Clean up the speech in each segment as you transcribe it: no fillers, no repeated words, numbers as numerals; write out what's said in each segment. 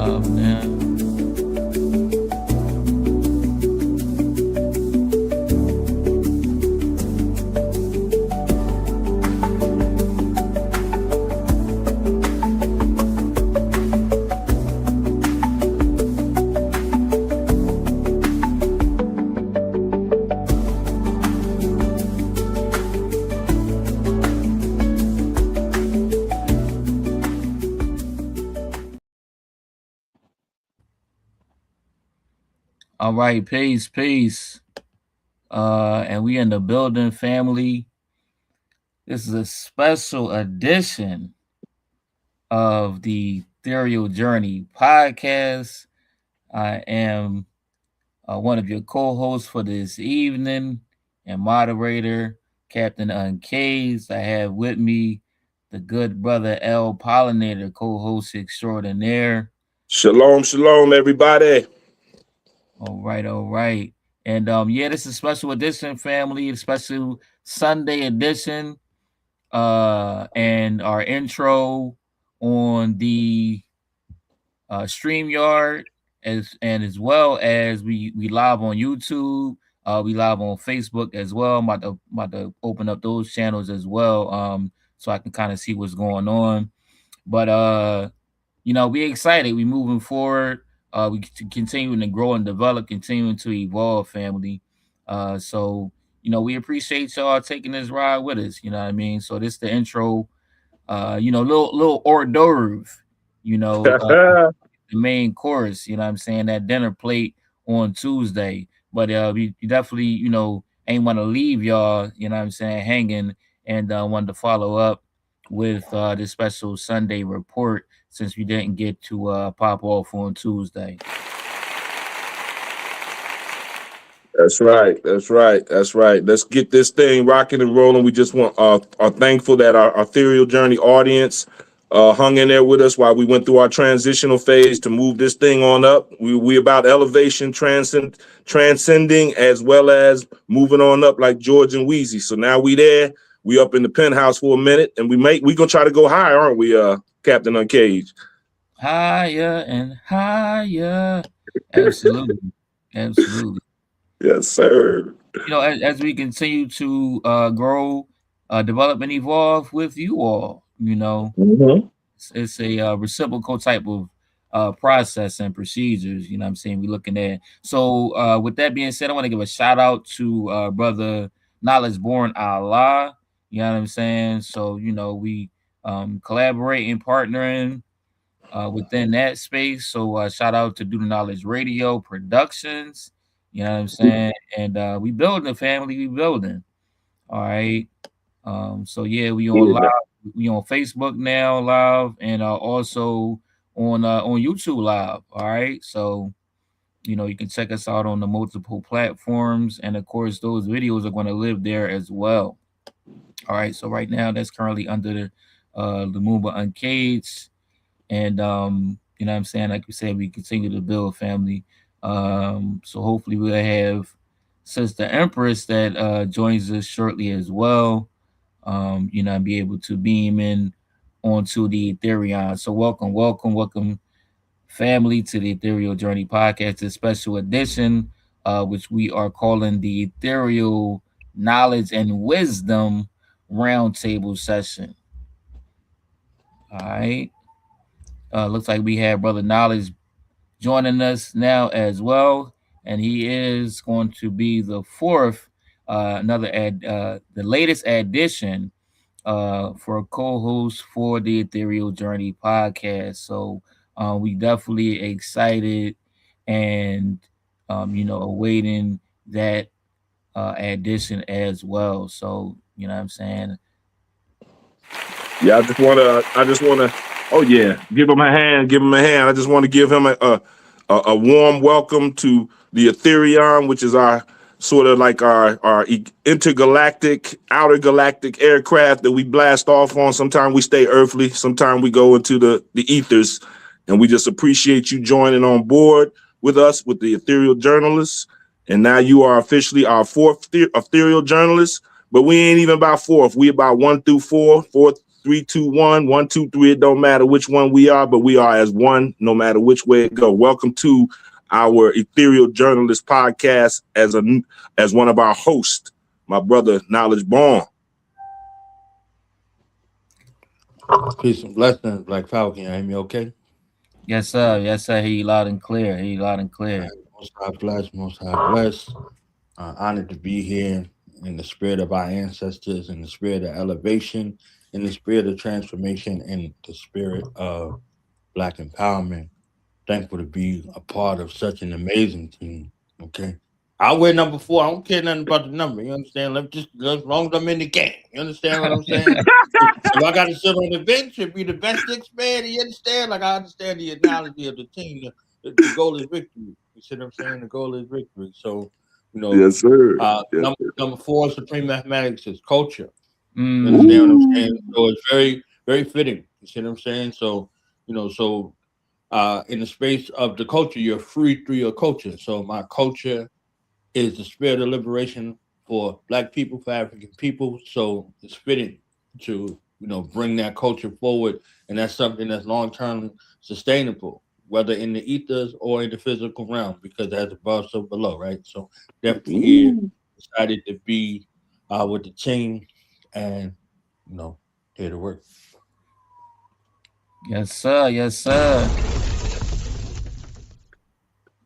Yeah. All right, peace. And we in the building, family. This is a special edition of the Ethereal Journey Podcast. I am one of your co-hosts for this evening and moderator, Captain Uncaged. I have with me the good brother L Pollinator, co-host extraordinaire. Shalom, everybody. All right. And yeah, this is a special edition, family, a special Sunday edition. And our intro on the StreamYard as well as we live on YouTube. We live on Facebook as well. I'm about to open up those channels as well. So I can kind of see what's going on. But we excited. We moving forward. We continuing to grow and develop, continuing to evolve, family. So we appreciate y'all taking this ride with us. You know what I mean? So this the intro. Little hors d'oeuvre. The main course. You know what I'm saying? That dinner plate on Tuesday. But we definitely ain't want to leave y'all. You know what I'm saying? Hanging and wanted to follow up with this special Sunday report since we didn't get to pop off on Tuesday. That's right. Let's get this thing rocking and rolling. We just are thankful that our Ethereal Journey audience hung in there with us while we went through our transitional phase to move this thing on up. We about elevation, transcending, as well as moving on up like George and Wheezy. So now we there. We up in the penthouse for a minute, and we gonna try to go high, aren't we, Captain Uncaged? Higher and higher. Absolutely. Yes, sir. As we continue to grow, develop, and evolve with you all, Mm-hmm. it's a reciprocal type of process and procedures. You know what I'm saying? We're looking at. So with that being said, I want to give a shout out to brother Knowledge Born Allah. You know what I'm saying? So we collaborating, partnering within that space. So shout out to Do the Knowledge Radio Productions. You know what I'm saying? And we building a family, we building. All right. So yeah, we on live, we on Facebook now live, and also on YouTube live. All right. So you can check us out on the multiple platforms, and of course those videos are going to live there as well. All right. So right now that's currently under the Lumumba Uncaged. And you know what I'm saying? Like we said, we continue to build family. So hopefully we'll have Sister Empress that joins us shortly as well. And be able to beam in onto the Ethereum. So welcome, family, to the Ethereal Journey Podcast, a special edition, which we are calling the Ethereal Knowledge and Wisdom Roundtable session. All right. Looks like we have Brother Knowledge joining us now as well, and he is going to be the fourth, the latest addition for a co-host for the Ethereal Journey Podcast. So we definitely excited and awaiting that addition as well. So you know what I'm saying. Yeah, I just wanna. Oh yeah, give him a hand. I just want to give him a warm welcome to the Ethereum, which is our sort of like our intergalactic, outer galactic aircraft that we blast off on. Sometimes we stay earthly, sometimes we go into the ethers, and we just appreciate you joining on board with us with the Ethereal Journalists. And now you are officially our fourth Ethereal Journalist, but we ain't even about fourth. We about 1 through 4. 3, 2, 1, 1, 2, 3. It don't matter which one we are, but we are as one, no matter which way it go. Welcome to our Ethereal Journalist Podcast as one of our hosts, my brother Knowledge Born. Peace and blessings, Black Falcon. You hear me okay? Yes, sir. Yes, sir. Hear you loud and clear. Hear you loud and clear. Most High bless, Most High bless. Honored to be here in the spirit of our ancestors, in the spirit of elevation, in the spirit of transformation, in the spirit of Black empowerment. Thankful to be a part of such an amazing team. Okay. I'll wear number 4. I don't care nothing about the number. You understand? As long as I'm in the game. You understand what I'm saying? If I got to sit on the bench and be the best man, you understand? Like, I understand the analogy of the team. The goal is victory. You see what I'm saying? The goal is victory. So, yes, sir. Number 4, supreme mathematics is culture. You understand what I'm saying? So it's very, very fitting. You see what I'm saying? So, in the space of the culture, you're free through your culture. So my culture is the spirit of liberation for Black people, for African people. So it's fitting to, bring that culture forward. And that's something that's long-term sustainable, whether in the ethers or in the physical realm, because as above, so below, right? So definitely here, decided to be with the team and, here to work. Yes, sir. Yes, sir.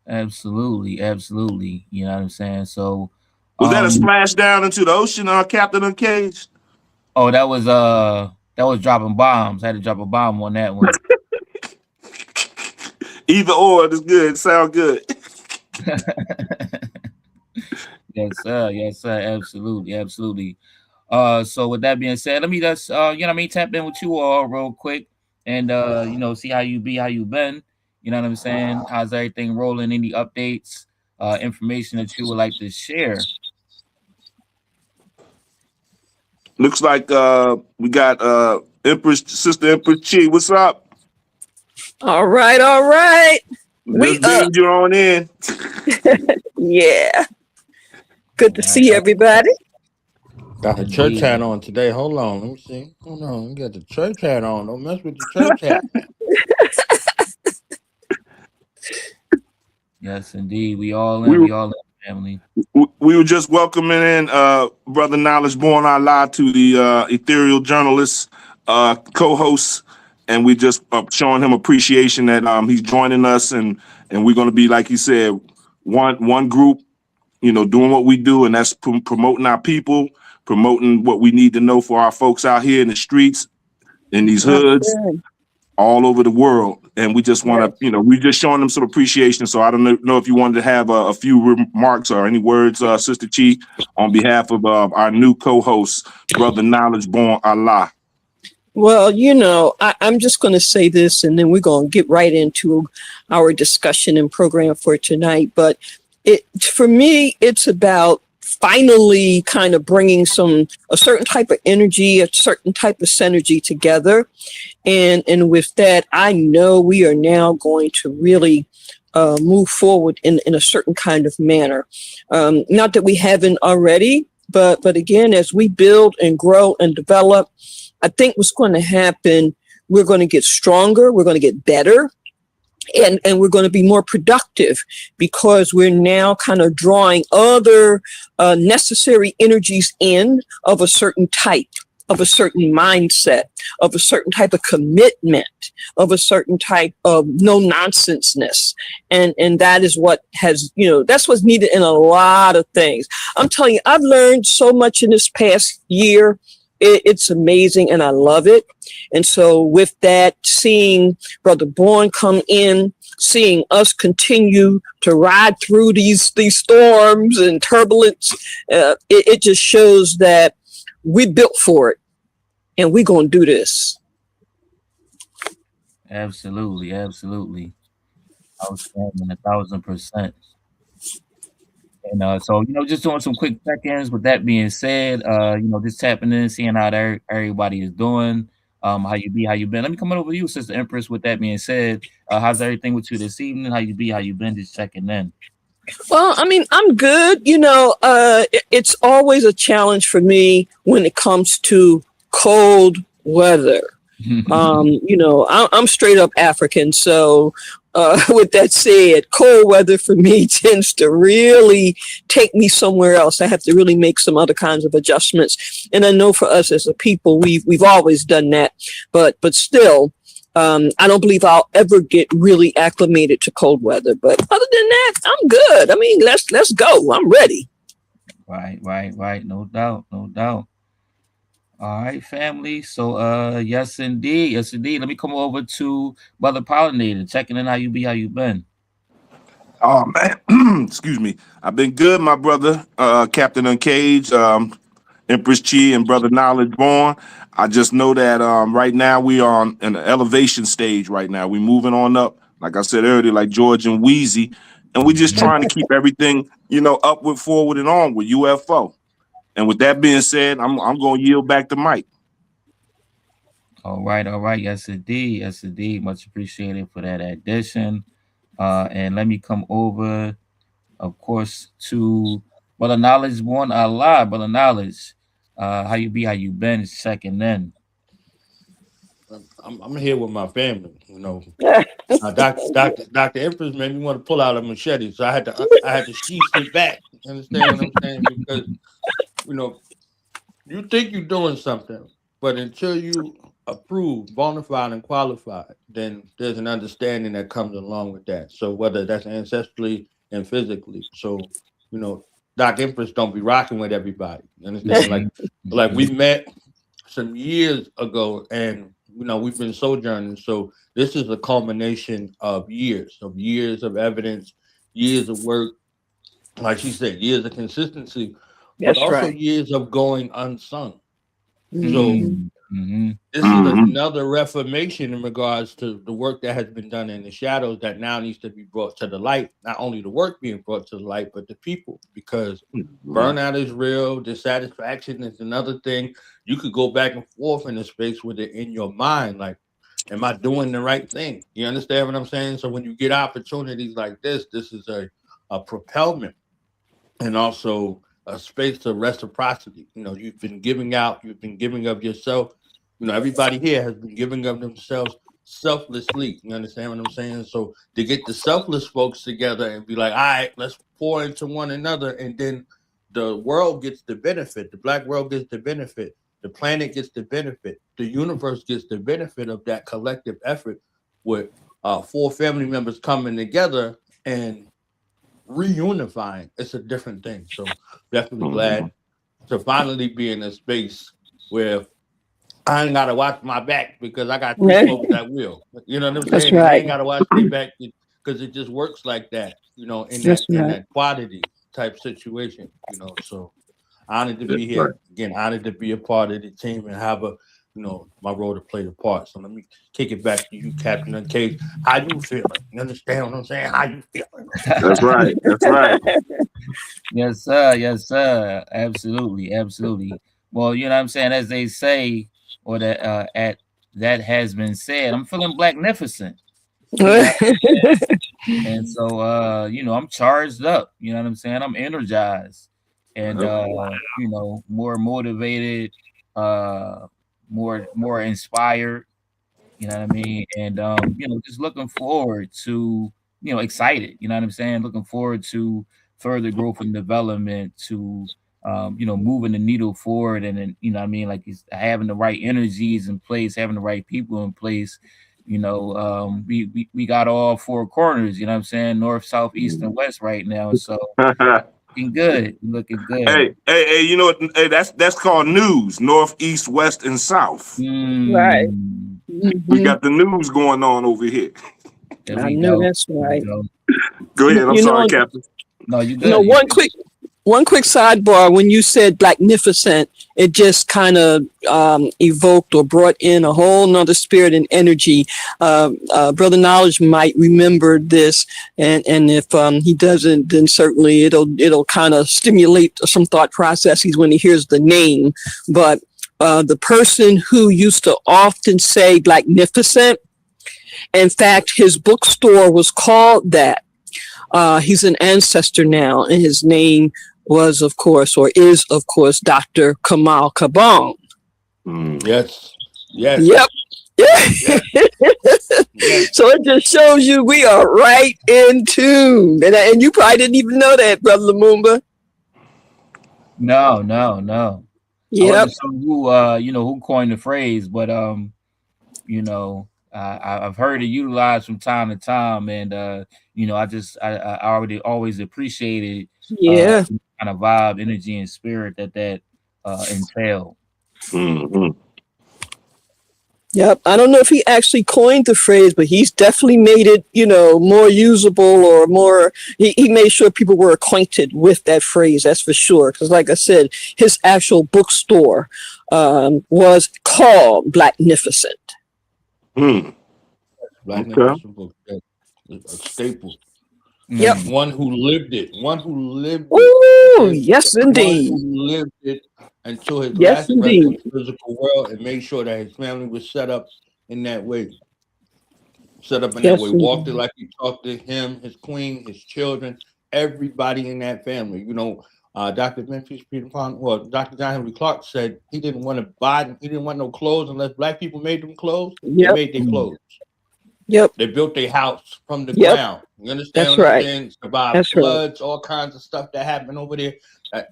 Absolutely. Absolutely. You know what I'm saying? So was that a splash down into the ocean, Captain Uncaged? Oh, that was dropping bombs. I had to drop a bomb on that one. Either or, it's good. Sound good. Yes, sir. Yes, sir. Absolutely. Absolutely. So with that being said, let me just tap in with you all real quick and see how you been. You know what I'm saying? How's everything rolling? Any updates, information that you would like to share? Looks like we got Sister Empress Chi. What's up? All right. We up. You're on in. Yeah. Good to see everybody. Got the church hat on today. Hold on. Let me see. Hold on. You got the church hat on. Don't mess with the church hat. Yes, indeed. We all in family. We were just welcoming in Brother Knowledge Born Allah to the Ethereal Journalist co-host, and we just showing him appreciation that he's joining us, and we're going to be, like he said, one group, doing what we do, and that's promoting our people, promoting what we need to know for our folks out here in the streets, in these hoods, all over the world. And we just want to, we just showing them some appreciation. So I don't know if you wanted to have a few remarks or any words, Sister Chi, on behalf of our new co-host, Brother Knowledge Born Allah. Well, I'm just going to say this, and then we're going to get right into our discussion and program for tonight. But for me, it's about finally kind of bringing a certain type of energy, a certain type of synergy together. And with that, I know we are now going to really move forward in a certain kind of manner. Not that we haven't already, but again, as we build and grow and develop, I think what's going to happen, we're going to get stronger, we're going to get better. And we're going to be more productive because we're now kind of drawing other necessary energies in of a certain type, of a certain mindset, of a certain type of commitment, of a certain type of no nonsenseness. And that is what has, that's what's needed in a lot of things. I'm telling you, I've learned so much in this past year. It's amazing and I love it. And so with that, seeing Brother Born come in, seeing us continue to ride through these storms and turbulence, it just shows that we built for it and we're going to do this. Absolutely. Outstanding, 1,000%. And so, just doing some quick check-ins. With that being said, just tapping in, seeing how everybody is doing, how you been. Let me come over to you, Sister Empress. With that being said, how's everything with you this evening? How you been? Just checking in. Well, I mean, I'm good. It's always a challenge for me when it comes to cold weather. I'm straight up African. So with that said, cold weather for me tends to really take me somewhere else. I have to really make some other kinds of adjustments. And I know for us as a people, we've always done that. But still, I don't believe I'll ever get really acclimated to cold weather. But other than that, I'm good. I mean, let's go. I'm ready. Right. No doubt. All right, family. So, yes, indeed. Let me come over to Brother Pollinator, checking in. How you been? Oh man, excuse me. I've been good, my brother, Captain Uncaged, Empress Chi, and Brother Knowledge Born. I just know that right now we are on an elevation stage. Right now, we're moving on up. Like I said earlier, like George and Wheezy, and we're just trying to keep everything, upward, forward, and onward. UFO. And with that being said, I'm going to yield back to Mike. All right. Yes, indeed. Much appreciated for that addition. And let me come over, of course, to Brother Knowledge Born Alive. Brother Knowledge, how you been? Checking in. I'm here with my family. Dr. Empress made me want to pull out a machete, so I had to sheath it back. You understand what I'm saying? Because you think you're doing something, but until you approved, bona fide, and qualified, then there's an understanding that comes along with that. So whether that's ancestrally and physically, so Doc Empress don't be rocking with everybody. You understand? like we met some years ago, and we've been sojourning. So this is a culmination of years of evidence, years of work. Like she said, years of consistency, but also years of going unsung. So this is another reformation in regards to the work that has been done in the shadows that now needs to be brought to the light. Not only the work being brought to the light, but the people, because burnout is real. Dissatisfaction is another thing. You could go back and forth in a space with it in your mind. Like, am I doing the right thing? You understand what I'm saying? So when you get opportunities like this is a propelment, and also a space of reciprocity. You've been giving out, you've been giving of yourself. Everybody here has been giving of themselves selflessly. You understand what I'm saying? So to get the selfless folks together and be like, all right, let's pour into one another, and then the world gets the benefit. The Black world gets the benefit. The planet gets the benefit. The universe gets the benefit of that collective effort with 4 family members coming together and reunifying. It's a different thing. So definitely glad to finally be in a space where I ain't gotta watch my back, because I got 3 folks that will. You know what I'm saying? I ain't gotta watch their back because it just works like that. In that quality type situation. So honored to be here again. Honored to be a part of the team and have my role to play the part. So let me kick it back to you, Captain Uncaged. How you feeling? You understand what I'm saying? How you feeling? That's right. Yes, sir. Absolutely. Well, you know what I'm saying, as they say, or that that has been said, I'm feeling blacknificent. And so I'm charged up, you know what I'm saying? I'm energized and more motivated, more inspired, you know what I mean? And just looking forward to, excited, you know what I'm saying? Looking forward to further growth and development, to moving the needle forward, and then, you know what I mean, like having the right energies in place, having the right people in place. We got all 4 corners, you know what I'm saying? North, south, east, and west right now. So looking good. Hey, you know what? Hey, that's called news. North, east, west, and south. Right. We got the news going on over here. I know that's right. Go ahead. I'm sorry, Captain. No, you good. One quick sidebar. When you said blacknificent, it just kind of evoked or brought in a whole nother spirit and energy. Brother Knowledge might remember this, and if he doesn't, then certainly it'll kind of stimulate some thought processes when he hears the name. But the person who used to often say blacknificent, in fact, his bookstore was called that. He's an ancestor now, and his name was, of course, or is, of course, Dr. Kamal Kabong. Yes. Yes. Yep. Yes. Yes. So it just shows you we are right in tune. And you probably didn't even know that, Brother Lumumba. No. I Yep. wasn't sure who coined the phrase, but I've heard it utilized from time to time, and I already always appreciated Yeah. kind of vibe, energy, and spirit that entail. Mm-hmm. Yep. I don't know if he actually coined the phrase, but he's definitely made it, more usable or more. He made sure people were acquainted with that phrase. That's for sure. Because, like I said, his actual bookstore was called Blacknificent. Blacknificent book. A staple. Yep. One who lived it. Ooh, yes, indeed. One who lived it until his Yes, last breath in indeed. the physical world, and made sure that his family was set up in that way. Yes, Walked it indeed. like he talked to him, his queen, his children, everybody in that family. Dr. Memphis Dr. John Henry Clark said he didn't want no clothes unless black people made them clothes. They Yep. made their clothes. Yep. They built their house from the Yep. ground. You understand That's what I'm right. saying? Survived That's right. floods, all kinds of stuff that happened over there.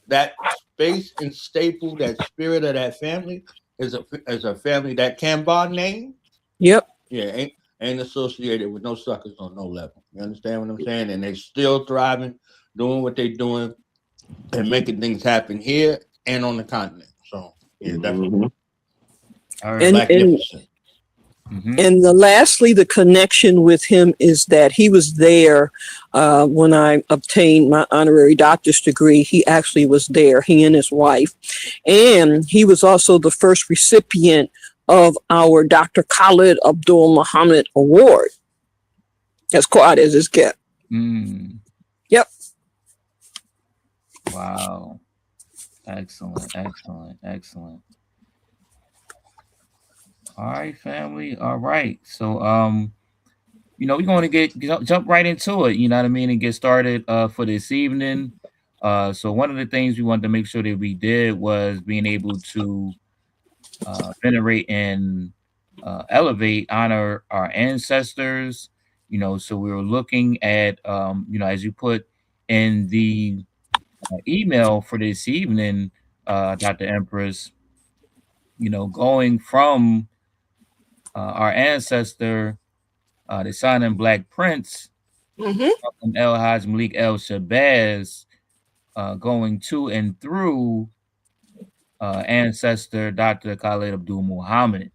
That space and staple, that spirit of that family is a family that can bar name. Yep. Yeah, ain't associated with no suckers on no level. You understand what I'm saying? And they still thriving, doing what they doing, and making things happen here and on the continent. So yeah, definitely. Magnificent. And lastly, the connection with him is that he was there when I obtained my honorary doctor's degree. He actually was there, he and his wife. And he was also the first recipient of our Dr. Khalid Abdul Muhammad Award, as quiet as it's kept. Yep. Wow. Excellent. All right, family. All right. So, we're going to jump right into it. You know what I mean, and get started for this evening. So one of the things we wanted to make sure that we did was being able to venerate and honor our ancestors. So we were looking at, as you put in the email for this evening, Dr. Empress, going from our ancestor, the Silent Black Prince, El Haj Malik El Shabazz, going to and through ancestor Dr. Khalid Abdul Muhammad,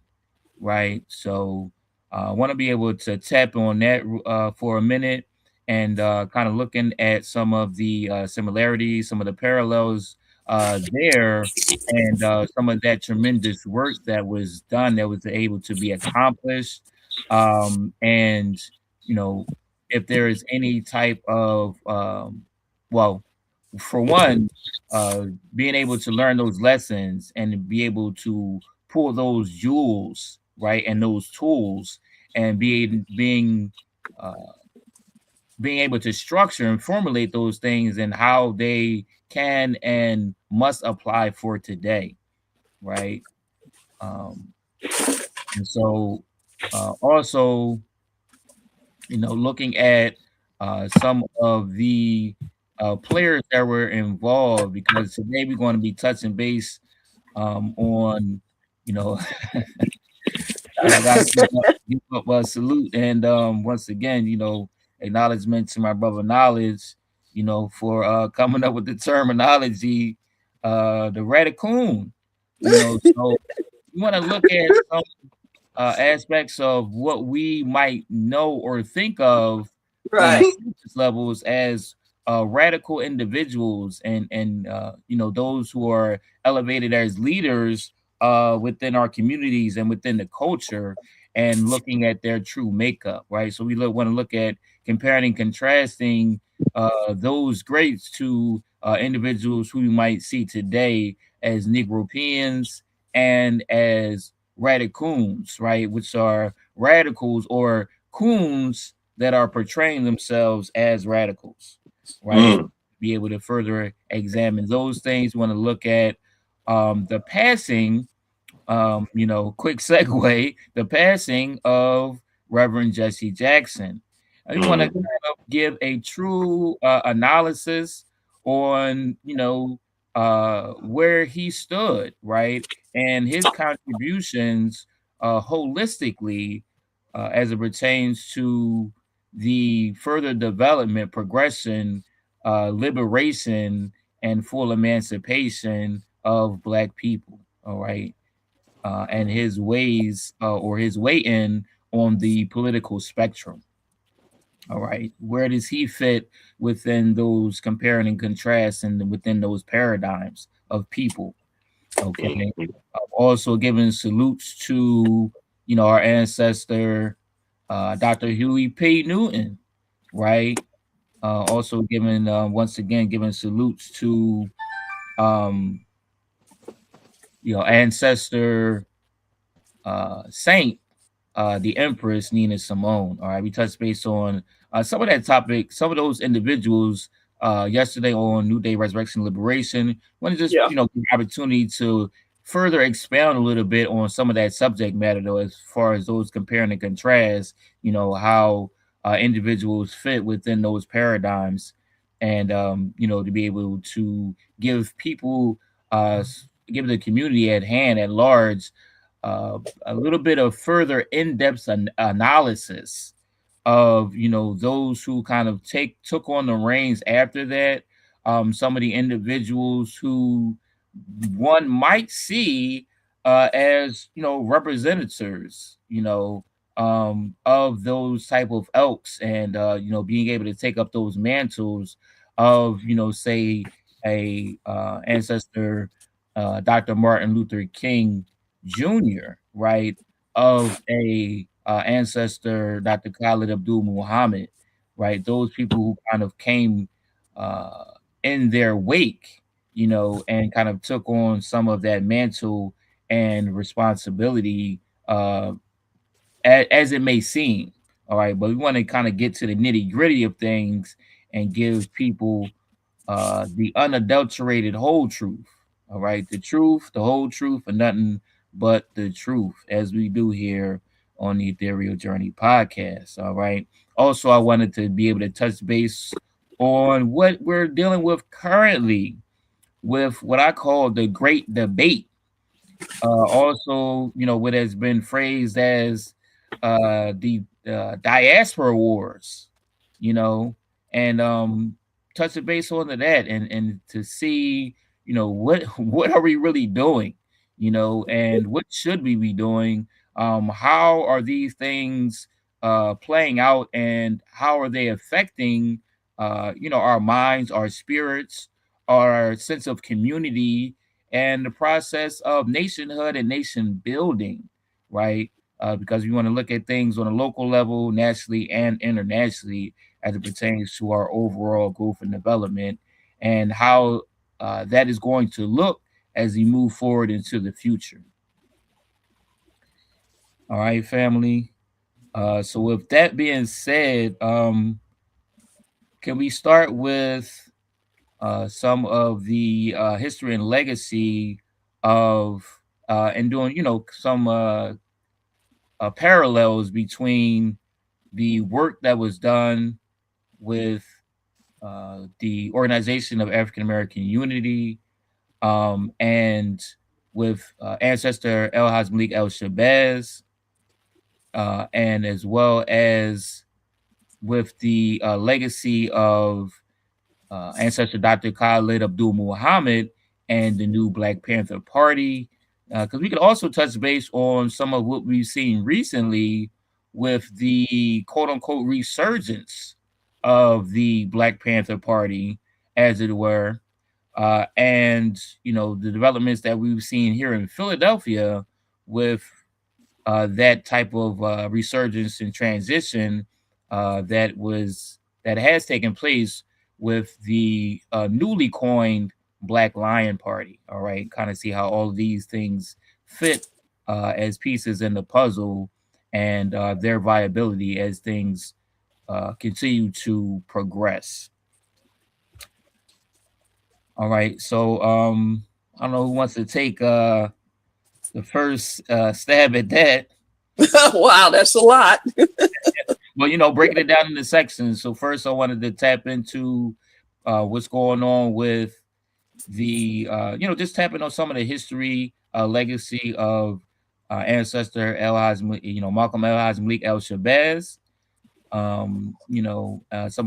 right? So I want to be able to tap on that for a minute and kind of looking at some of the similarities, some of the parallels there, and some of that tremendous work that was done that was able to be accomplished. And, if there is any type of, for one, being able to learn those lessons and be able to pull those jewels, right, and those tools, and being able to structure and formulate those things and how they can and must apply for today, right? And so also, looking at some of the players that were involved, because today we're going to be touching base on, I got to give up a salute and once again, acknowledgement to my brother Knowledge, for coming up with the terminology, the radicoon. So you want to look at some aspects of what we might know or think of on surface levels as radical individuals and those who are elevated as leaders within our communities and within the culture, and looking at their true makeup, right? So we want to look at comparing and contrasting those greats to individuals who we might see today as Negropeans and as radicoons, right? Which are radicals or coons that are portraying themselves as radicals, right? Be able to further examine those things. We want to look at the passing quick segue, the passing of Reverend Jesse Jackson. I want to kind of give a true analysis on, where he stood, right? And his contributions holistically as it pertains to the further development, progression, liberation, and full emancipation of Black people. All right. And his ways or his way in on the political spectrum. All right. Where does he fit within those comparing and contrasts and within those paradigms of people? Okay. Also giving salutes to, our ancestor, Dr. Huey P Newton, right? Also giving, once again, giving salutes to, ancestor Saint, the Empress Nina Simone. All right, we touched base on some of that topic, some of those individuals yesterday on New Day Resurrection Liberation. Want to just give an opportunity to further expound a little bit on some of that subject matter, though, as far as those comparing and contrast. How individuals fit within those paradigms, and to be able to give people, give the community at hand at large a little bit of further in-depth analysis of those who kind of took on the reins after that. Some of the individuals who one might see as representatives, of those type of elks, and being able to take up those mantles of say a ancestor, Dr. Martin Luther King Jr., right, of a ancestor, Dr. Khalid Abdul Muhammad, right? Those people who kind of came in their wake, and kind of took on some of that mantle and responsibility, as it may seem. All right, but we want to kind of get to the nitty gritty of things and give people the unadulterated whole truth. All right, the truth, the whole truth, and nothing but the truth, as we do here on the Ethereal Journey Podcast. All right. Also, I wanted to be able to touch base on what we're dealing with currently with what I call the great debate. Also, what has been phrased as the diaspora wars, and touch a base on that, and to see, what are we really doing, and what should we be doing? How are these things playing out, and how are they affecting, our minds, our spirits, our sense of community, and the process of nationhood and nation building, right? Because we want to look at things on a local level, nationally and internationally, as it pertains to our overall growth and development, and how that is going to look as we move forward into the future. All right, family. So with that being said, can we start with some of the history and legacy of and doing, some parallels between the work that was done with the Organization of African American Unity, and with ancestor El Haj Malik El Shabazz, and as well as with the legacy of ancestor Dr. Khalid Abdul Muhammad and the new Black Panther Party. Because we could also touch base on some of what we've seen recently with the quote unquote resurgence of the Black Panther Party, as it were. And, the developments that we've seen here in Philadelphia with that type of resurgence and transition that has taken place with the newly coined Black Lion Party. All right, kind of see how all of these things fit as pieces in the puzzle, and their viability as things continue to progress. All right, so I don't know who wants to take the first stab at that. Wow, that's a lot. Well, you know, breaking it down into sections. So first, I wanted to tap into what's going on with the, just tapping on some of the history, legacy of ancestor Malcolm El Malik El Shabazz. Some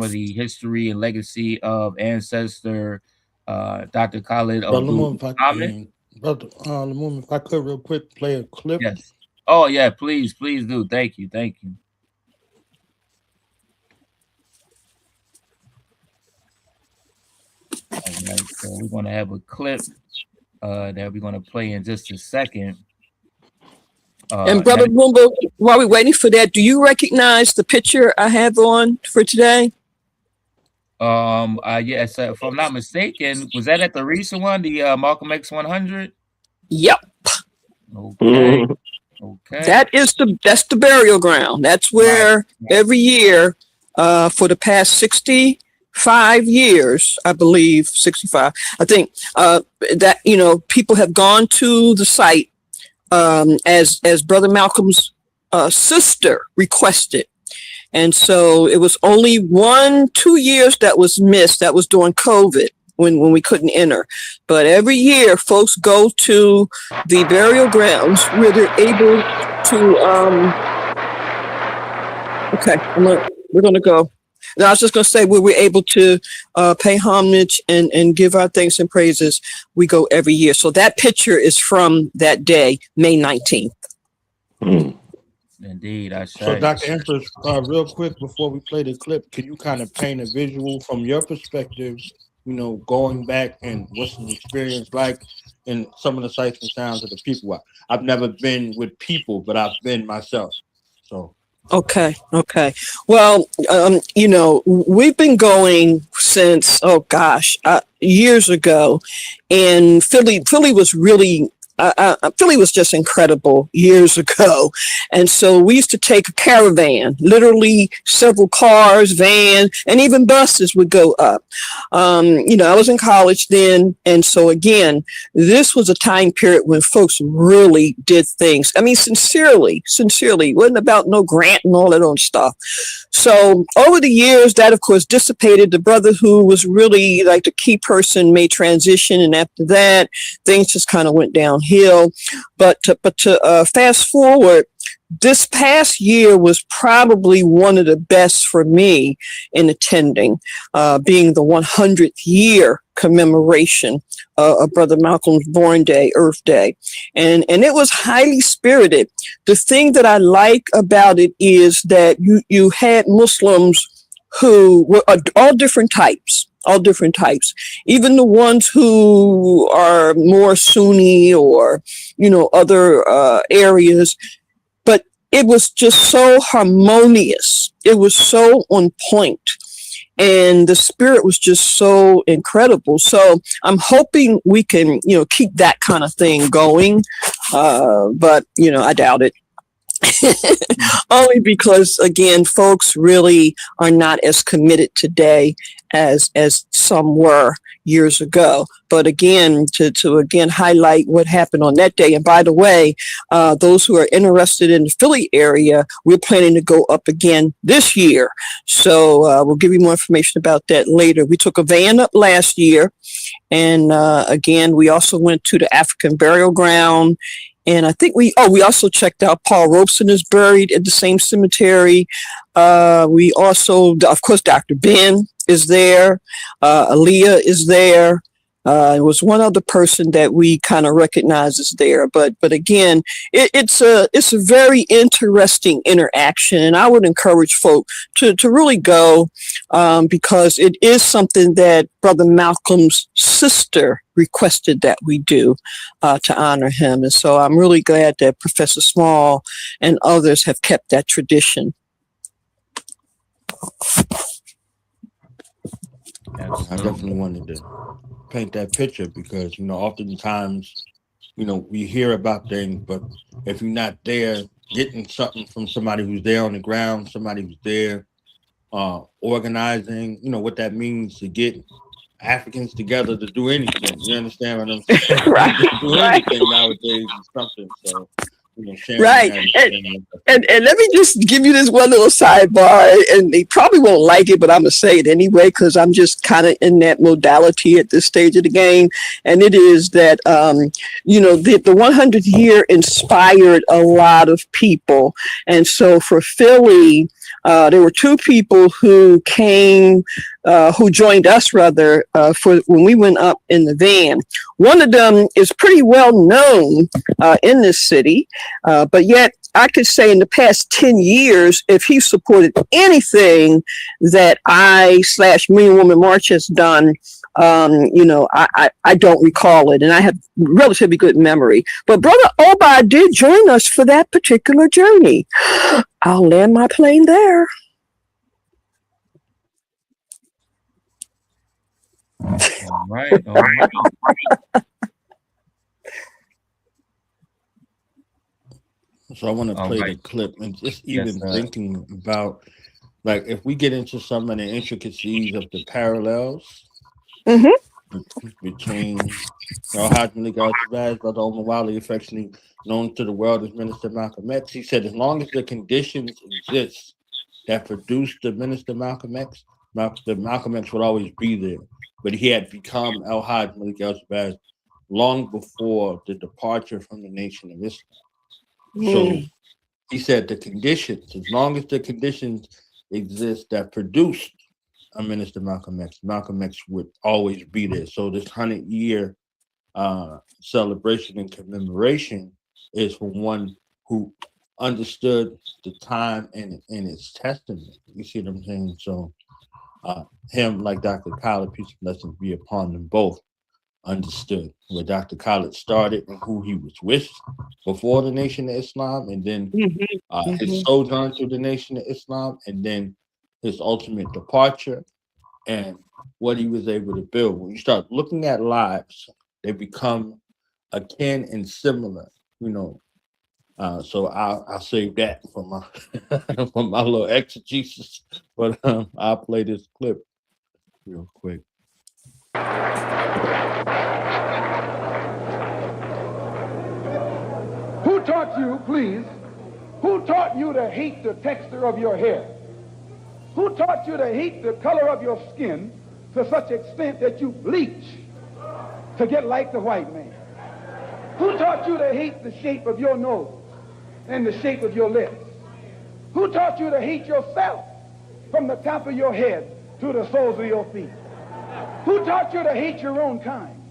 of the history and legacy of ancestor Dr. Khalid Abdul Muhammad. Brother Lamont, if I could real quick play a clip. Yes. Oh yeah, please do. Thank you. All right, so we're going to have a clip that we're going to play in just a second. And Brother Boombo, while we're waiting for that, do you recognize the picture I have on for today? Yes, if I'm not mistaken, was that at the recent one, the Malcolm X 100? Yep. Okay. That's the burial ground. That's where right. Every year, for the past 65 years, I believe 65. I think that people have gone to the site as Brother Malcolm's sister requested. And so it was only 1-2 years that was missed. That was during COVID when we couldn't enter. But every year folks go to the burial grounds where they're able to, we're going to go. Now, I was just going to say where we're able to pay homage and give our thanks and praises. We go every year. So that picture is from that day, May 19th. Indeed, I say. So, Dr. Empress, real quick before we play the clip, can you kind of paint a visual from your perspective, going back and what's the experience like in some of the sights and sounds of the people? I've never been with people, but I've been myself. So. Okay. Well, we've been going since, years ago, and Philly was really, Philly was just incredible years ago. And so we used to take a caravan, literally several cars, vans, and even buses would go up. I was in college then. And so again, this was a time period when folks really did things. I mean, sincerely, it wasn't about no grant and all that old stuff. So over the years, that of course dissipated. The brother who was really like the key person made transition. And after that, things just kind of went downhill. But to fast forward, this past year was probably one of the best for me in attending, being the 100th year commemoration of Brother Malcolm's born day, Earth Day. And it was highly spirited. The thing that I like about it is that you had Muslims who were all different types, even the ones who are more Sunni or, other areas. But it was just so harmonious. It was so on point. And the spirit was just so incredible. So I'm hoping we can, keep that kind of thing going. But, I doubt it. Only because, again, folks really are not as committed today as some were years ago. But again, to again highlight what happened on that day. And by the way, those who are interested in the Philly area, we're planning to go up again this year. So we'll give you more information about that later. We took a van up last year. And again, we also went to the African burial ground. And I think we also checked out Paul Robeson is buried at the same cemetery. We also, of course, Dr. Ben is there. Aaliyah is there. There was one other person that we kind of recognize is there. But again, it's a very interesting interaction. And I would encourage folk to really go because it is something that Brother Malcolm's sister requested that we do to honor him. And so I'm really glad that Professor Small and others have kept that tradition. I definitely wanted to paint that picture because, oftentimes, we hear about things, but if you're not there getting something from somebody who's there on the ground, somebody who's there organizing, what that means to get Africans together to do anything. You understand what I'm saying? Right, To do right. anything nowadays is something. So, sharing Right. that. And let me just give you this one little sidebar, and they probably won't like it, but I'm gonna say it anyway because I'm just kind of in that modality at this stage of the game. And it is that the 100th year inspired a lot of people, and so for Philly, there were two people who joined us rather for when we went up in the van. One of them is pretty well known in this city, but yet I could say in the past 10 years, if he supported anything that I/Million Woman March has done, I don't recall it, and I have relatively good memory. But Brother Obi did join us for that particular journey. I'll land my plane there. All right. So I want to play the clip and just even thinking about, like, if we get into some of the intricacies of the parallels between Hajj Malik Al-Shabazz, Brother Omar Wali, affectionately known to the world as Minister Malcolm X, he said, as long as the conditions exist that produced the Minister Malcolm X, Malcolm X would always be there. But he had become Hajj Malik Al-Shabazz long before the departure from the Nation of Islam. So he said the conditions, as long as the conditions exist that produced a Minister Malcolm X would always be there. So this 100-year celebration and commemoration is for one who understood the time and its testament. You see what I'm saying? So him, like Dr. Khalid, peace and blessings be upon them both, understood where Dr. Khalid started and who he was with before the Nation of Islam, and then his sojourn to the Nation of Islam, and then his ultimate departure and what he was able to build. When you start looking at lives, they become akin and similar, so I'll save that for my for my little exegesis, but I'll play this clip real quick. Who taught you, please, who taught you to hate the texture of your hair? Who taught you to hate the color of your skin to such extent that you bleach to get like the white man? Who taught you to hate the shape of your nose and the shape of your lips? Who taught you to hate yourself from the top of your head to the soles of your feet? Who taught you to hate your own kind?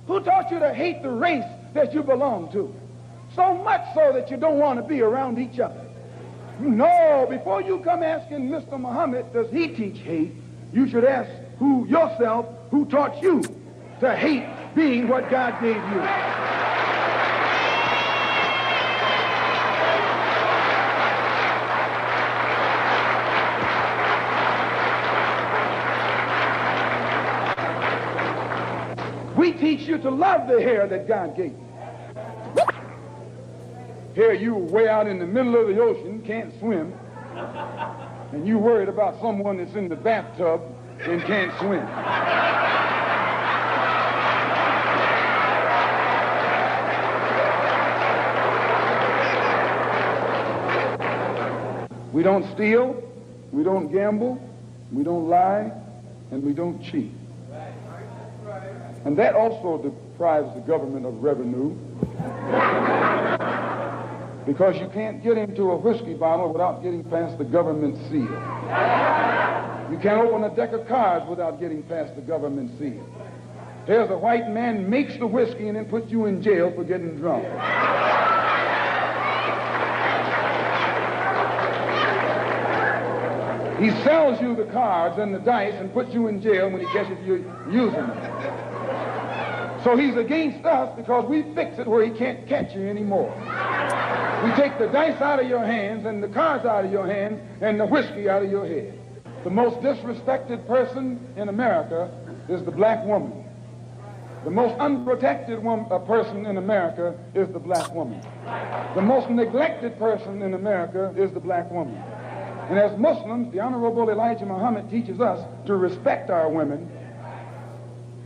Who taught you to hate the race that you belong to? So much so that you don't want to be around each other. No, before you come asking Mr. Muhammad, does he teach hate, you should ask yourself who taught you to hate being what God gave you. We teach you to love the hair that God gave you. Here you way out in the middle of the ocean, can't swim, and you worried about someone that's in the bathtub and can't swim. We don't steal, we don't gamble, we don't lie, and we don't cheat. And that also deprives the government of revenue, because you can't get into a whiskey bottle without getting past the government seal. You can't open a deck of cards without getting past the government seal. Here's a white man makes the whiskey and then puts you in jail for getting drunk. He sells you the cards and the dice and puts you in jail when he catches you using them. So he's against us because we fix it where he can't catch you anymore. We take the dice out of your hands and the cards out of your hands and the whiskey out of your head. The most disrespected person in America is the black woman. The most unprotected person in America is the black woman. The most neglected person in America is the black woman. And as Muslims, the Honorable Elijah Muhammad teaches us to respect our women,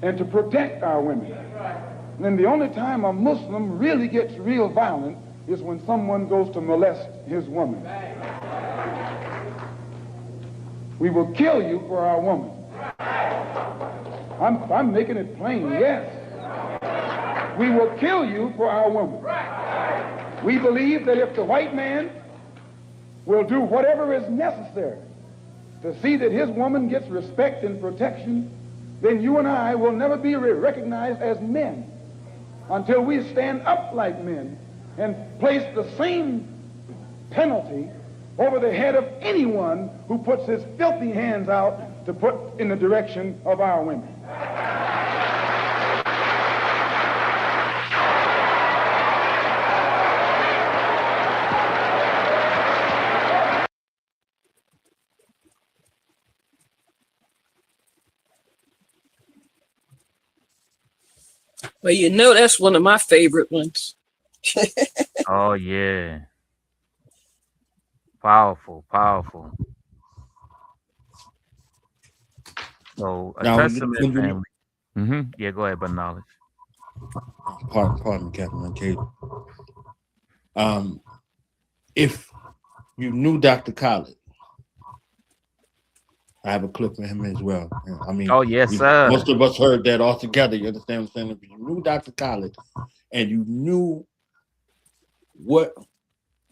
and to protect our women. And then the only time a Muslim really gets real violent is when someone goes to molest his woman. We will kill you for our woman. I'm making it plain, yes. We will kill you for our woman. We believe that if the white man will do whatever is necessary to see that his woman gets respect and protection, then you and I will never be recognized as men until we stand up like men and place the same penalty over the head of anyone who puts his filthy hands out to put in the direction of our women. Well, you know, that's one of my favorite ones. Oh yeah. Powerful. So a Now, testament when you- family. Yeah, go ahead, but knowledge. Pardon me, Captain Cade. If you knew Dr. Khalid, I have a clip of him as well. I mean, Oh yes, sir. most of us heard that all together. You understand what I'm saying? If you knew Dr. Khalid and you knew what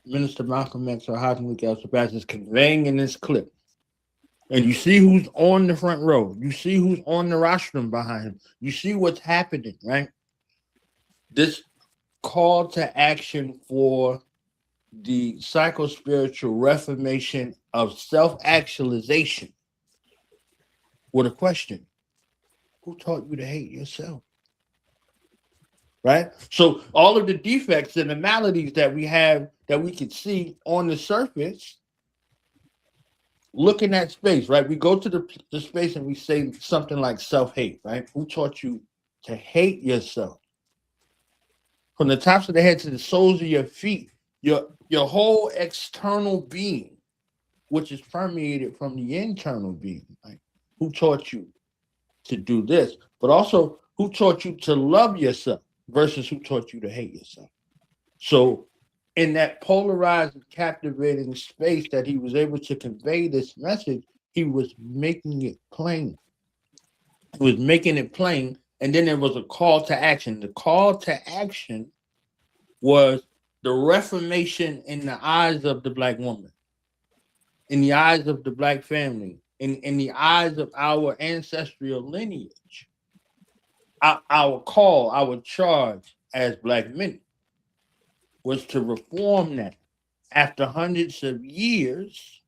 Minister Malcolm X or Sebastian is conveying in this clip, and you see who's on the front row, you see who's on the rostrum behind him, you see what's happening, right? This call to action for the psycho-spiritual reformation of self-actualization with a question: who taught you to hate yourself? Right? So all of the defects and the maladies that we have that we can see on the surface, looking at space, right? We go to the space and we say something like self-hate, right? Who taught you to hate yourself? From the tops of the head to the soles of your feet, your whole external being, which is permeated from the internal being, right? Who taught you to do this? But also, who taught you to love yourself versus who taught you to hate yourself? So in that polarized and captivating space that he was able to convey this message, he was making it plain. He was making it plain, and then there was a call to action. The call to action was the reformation in the eyes of the Black woman, in the eyes of the Black family, in the eyes of our ancestral lineage. Our call, our charge as Black men was to reform that after hundreds of years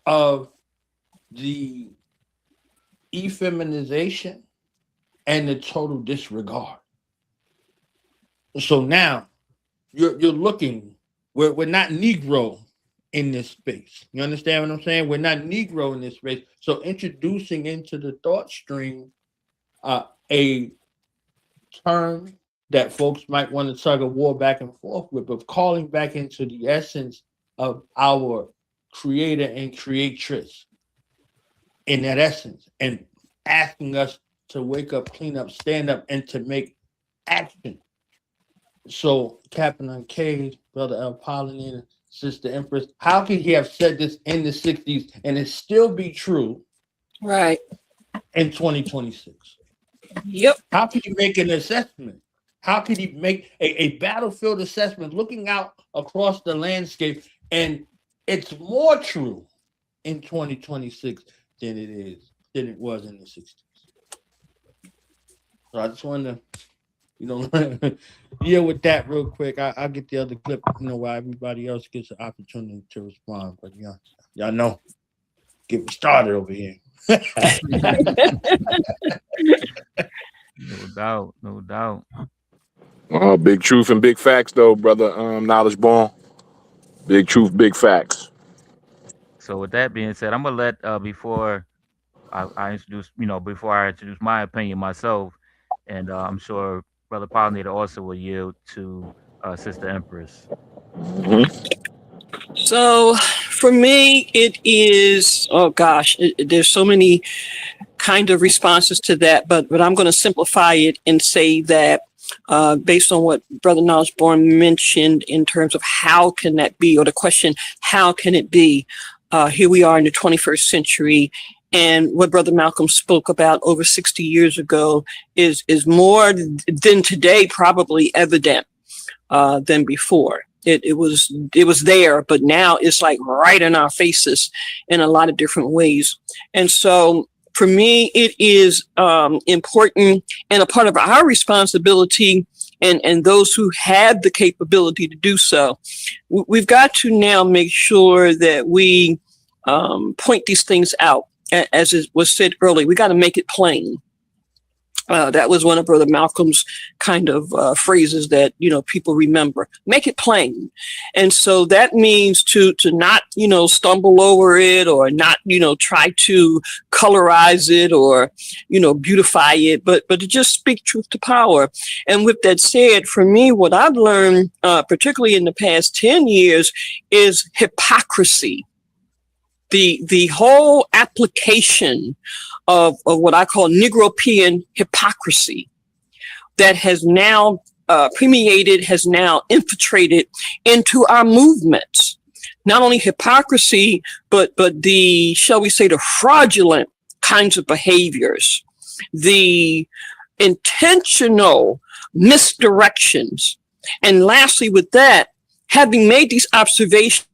of the effeminization and the total disregard. So now you're looking, we're not Negro in this space. You understand what I'm saying? We're not Negro in this space. So introducing into the thought stream a term that folks might want to tug a war back and forth with, of calling back into the essence of our creator and creatress in that essence, and asking us to wake up, clean up, stand up, and to make action. So Captain Uncaged, Brother El Pollinator, Sister Empress, how could he have said this in the 60s and it still be true Right. in 2026? Yep. How could he make an assessment? How could he make a battlefield assessment looking out across the landscape, and it's more true in 2026 than it was in the 60s? So I just wanted to, deal with that real quick. I'll get the other clip, while everybody else gets an opportunity to respond. But y'all know, get me started over here. No doubt. Big truth and big facts, though, brother. Knowledge born. Big truth, big facts. So with that being said, I'm gonna let before I introduce, before I introduce my opinion myself, and I'm sure Brother Pollinator also will yield to Sister Empress. So for me, it is, there's so many kind of responses to that, but I'm going to simplify it and say that based on what Brother Knowledge Born mentioned in terms of how can that be, or the question, how can it be? Here we are in the 21st century, and what Brother Malcolm spoke about over 60 years ago is more than today probably evident than before. It was there, but now it's like right in our faces in a lot of different ways. And so for me, it is important and a part of our responsibility, and those who have the capability to do so. We've got to now make sure that we point these things out. As it was said earlier, we got to make it plain. That was one of Brother Malcolm's kind of phrases that, people remember. Make it plain. And so that means to not, stumble over it, or not, try to colorize it, or, beautify it, but to just speak truth to power. And with that said, for me, what I've learned, particularly in the past 10 years, is hypocrisy. The whole application of what I call Negropean hypocrisy that has now permeated, has now infiltrated into our movements. Not only hypocrisy, but the, shall we say, the fraudulent kinds of behaviors, the intentional misdirections. And lastly, with that, having made these observations,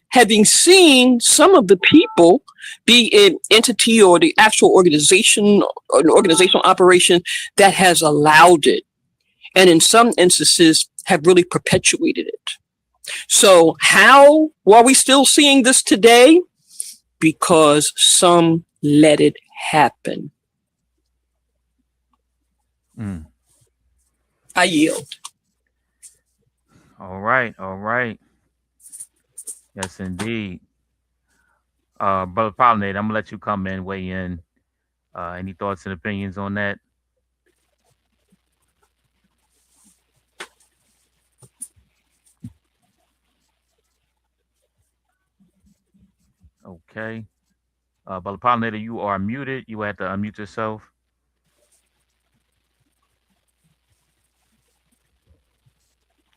having seen some of the people, be it entity or the actual organization or an organizational operation that has allowed it, and in some instances have really perpetuated it. So how are we still seeing this today? Because some let it happen. I yield. All right. Yes, indeed. Brother Pollinator, I'm gonna let you come in, weigh in. Any thoughts and opinions on that? Okay. Brother Pollinator, you are muted. You have to unmute yourself.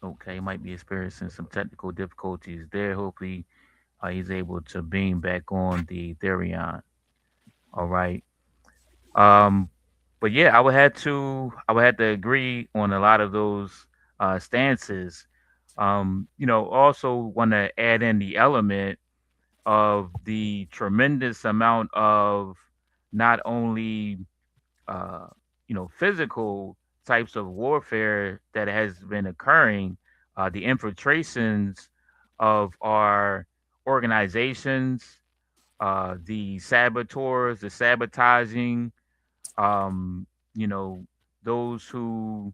Okay, might be experiencing some technical difficulties there. Hopefully, he's able to beam back on the Ethereum. All right. But yeah, I would have to agree on a lot of those stances. Also want to add in the element of the tremendous amount of not only physical types of warfare that has been occurring, the infiltrations of our organizations, the saboteurs, the sabotaging, those who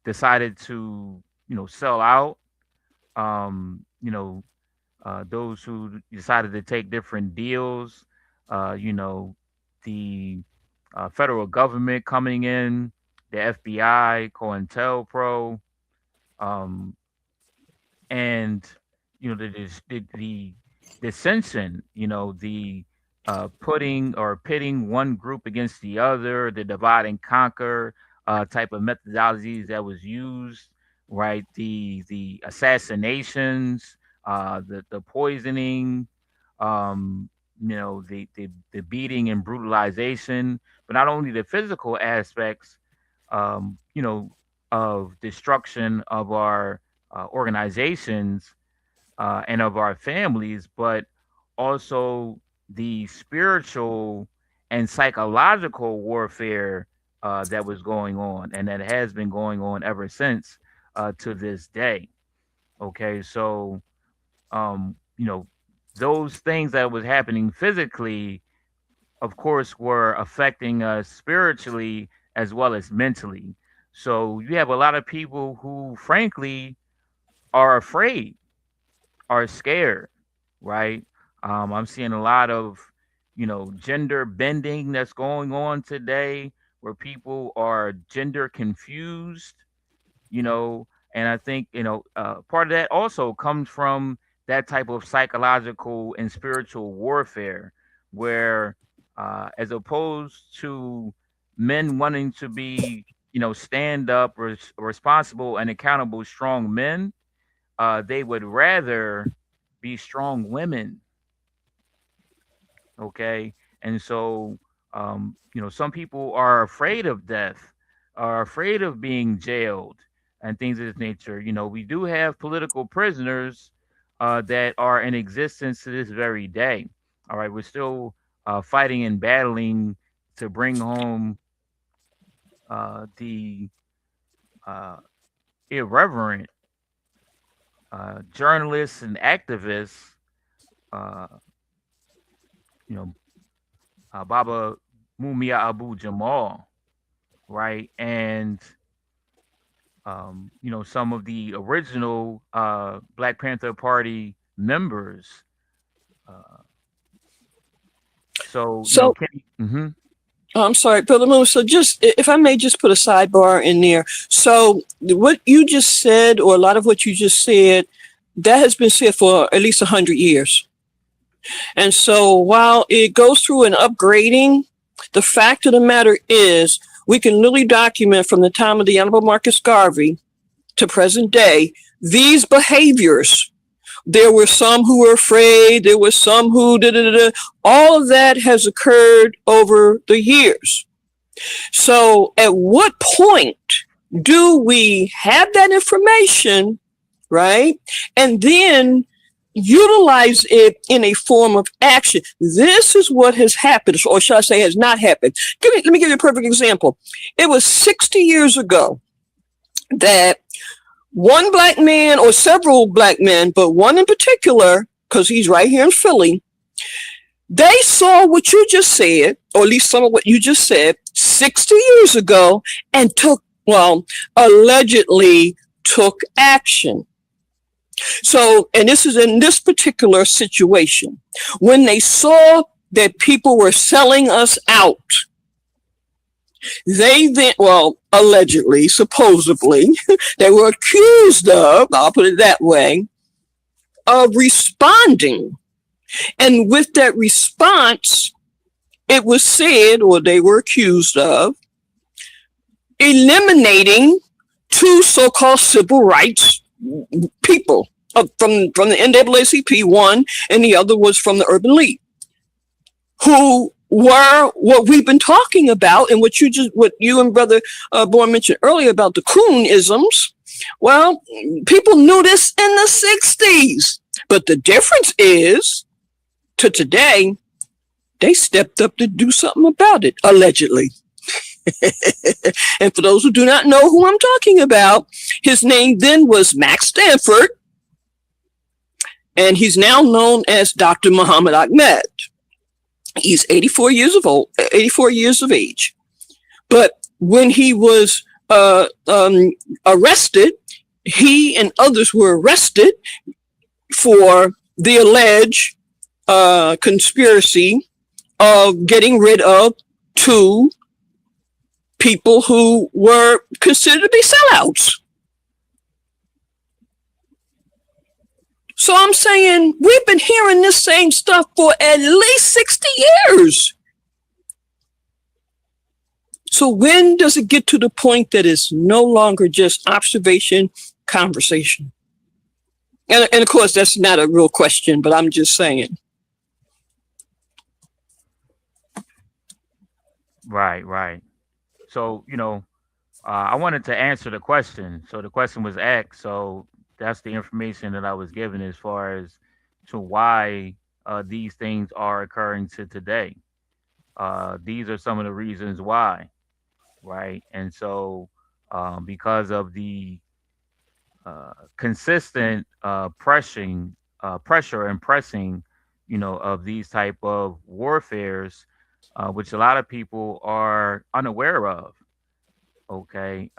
decided to, sell out, those who decided to take different deals, the federal government coming in, the FBI, COINTELPRO, and the dissension, the putting or pitting one group against the other, the divide and conquer type of methodologies that was used, right? The assassinations, the poisoning, the beating and brutalization, but not only the physical aspects, of destruction of our organizations and of our families, but also the spiritual and psychological warfare that was going on, and that has been going on ever since to this day. Okay, so those things that was happening physically, of course, were affecting us spiritually as well as mentally. So you have a lot of people who, frankly, are afraid, are scared, right? I'm seeing a lot of, gender bending that's going on today, where people are gender confused, and I think, part of that also comes from that type of psychological and spiritual warfare, where as opposed to men wanting to be, stand up, responsible and accountable, strong men. They would rather be strong women. Okay. And so, some people are afraid of death, are afraid of being jailed and things of this nature. We do have political prisoners that are in existence to this very day. All right. We're still fighting and battling to bring home the uh, irreverent journalists and activists, uh, you know, Baba Mumia Abu Jamal, right? And some of the original Black Panther Party members. Uh, So Kenny. Mm-hmm. I'm sorry, Brother Moon. So just, if I may just put a sidebar in there. So what you just said, or a lot of what you just said, that has been said for at least 100 years. And so while it goes through an upgrading, the fact of the matter is we can literally document from the time of the Honorable Marcus Garvey to present day these behaviors. There were some who were afraid. There were some who all of that has occurred over the years. So at what point do we have that information, right? And then utilize it in a form of action. This is what has happened, or should I say has not happened. Let me give you a perfect example. It was 60 years ago that one Black man, or several Black men, but one in particular, because he's right here in Philly, they saw what you just said, or at least some of what you just said, 60 years ago, and allegedly took action. So, and this is in this particular situation, when they saw that people were selling us out, they then, allegedly, supposedly, they were accused of, I'll put it that way, of responding. And with that response, it was said, or they were accused of, eliminating two so-called civil rights people from the NAACP, one, and the other was from the Urban League, who were what we've been talking about, and what you and Brother Bourne mentioned earlier about the coon-isms. Well, people knew this in the 60s, but the difference is, to today, they stepped up to do something about it, allegedly. And for those who do not know who I'm talking about, his name then was Max Stanford, and he's now known as Dr. Muhammad Ahmed. He's 84 years of age. But when he was arrested, he and others were arrested for the alleged conspiracy of getting rid of two people who were considered to be sellouts. So I'm saying we've been hearing this same stuff for at least 60 years. So when does it get to the point that it's no longer just observation, conversation? And of course, that's not a real question, but I'm just saying. Right. So, I wanted to answer the question. So the question was asked. So that's the information that I was given as far as to why these things are occurring to today. These are some of the reasons why, right? And so because of the consistent pressure and pressing, of these type of warfares, which a lot of people are unaware of. Okay.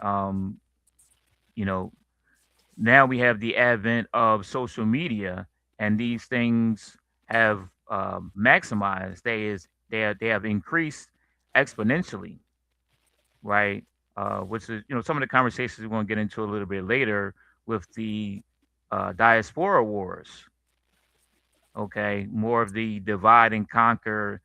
Now we have the advent of social media, and these things have maximized. They have increased exponentially, right? Which is some of the conversations we're going to get into a little bit later with the diaspora wars. Okay, more of the divide and conquer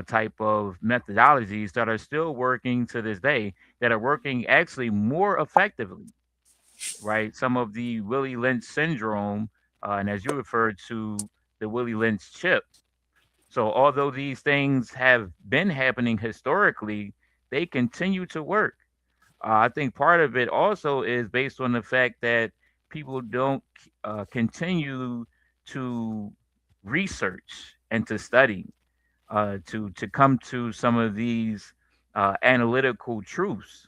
type of methodologies that are still working to this day, that are working actually more effectively, right? Some of the Willie Lynch syndrome, and as you referred to, the Willie Lynch chip. So, although these things have been happening historically, they continue to work. I think part of it also is based on the fact that people don't continue to research and to study, to come to some of these analytical truths,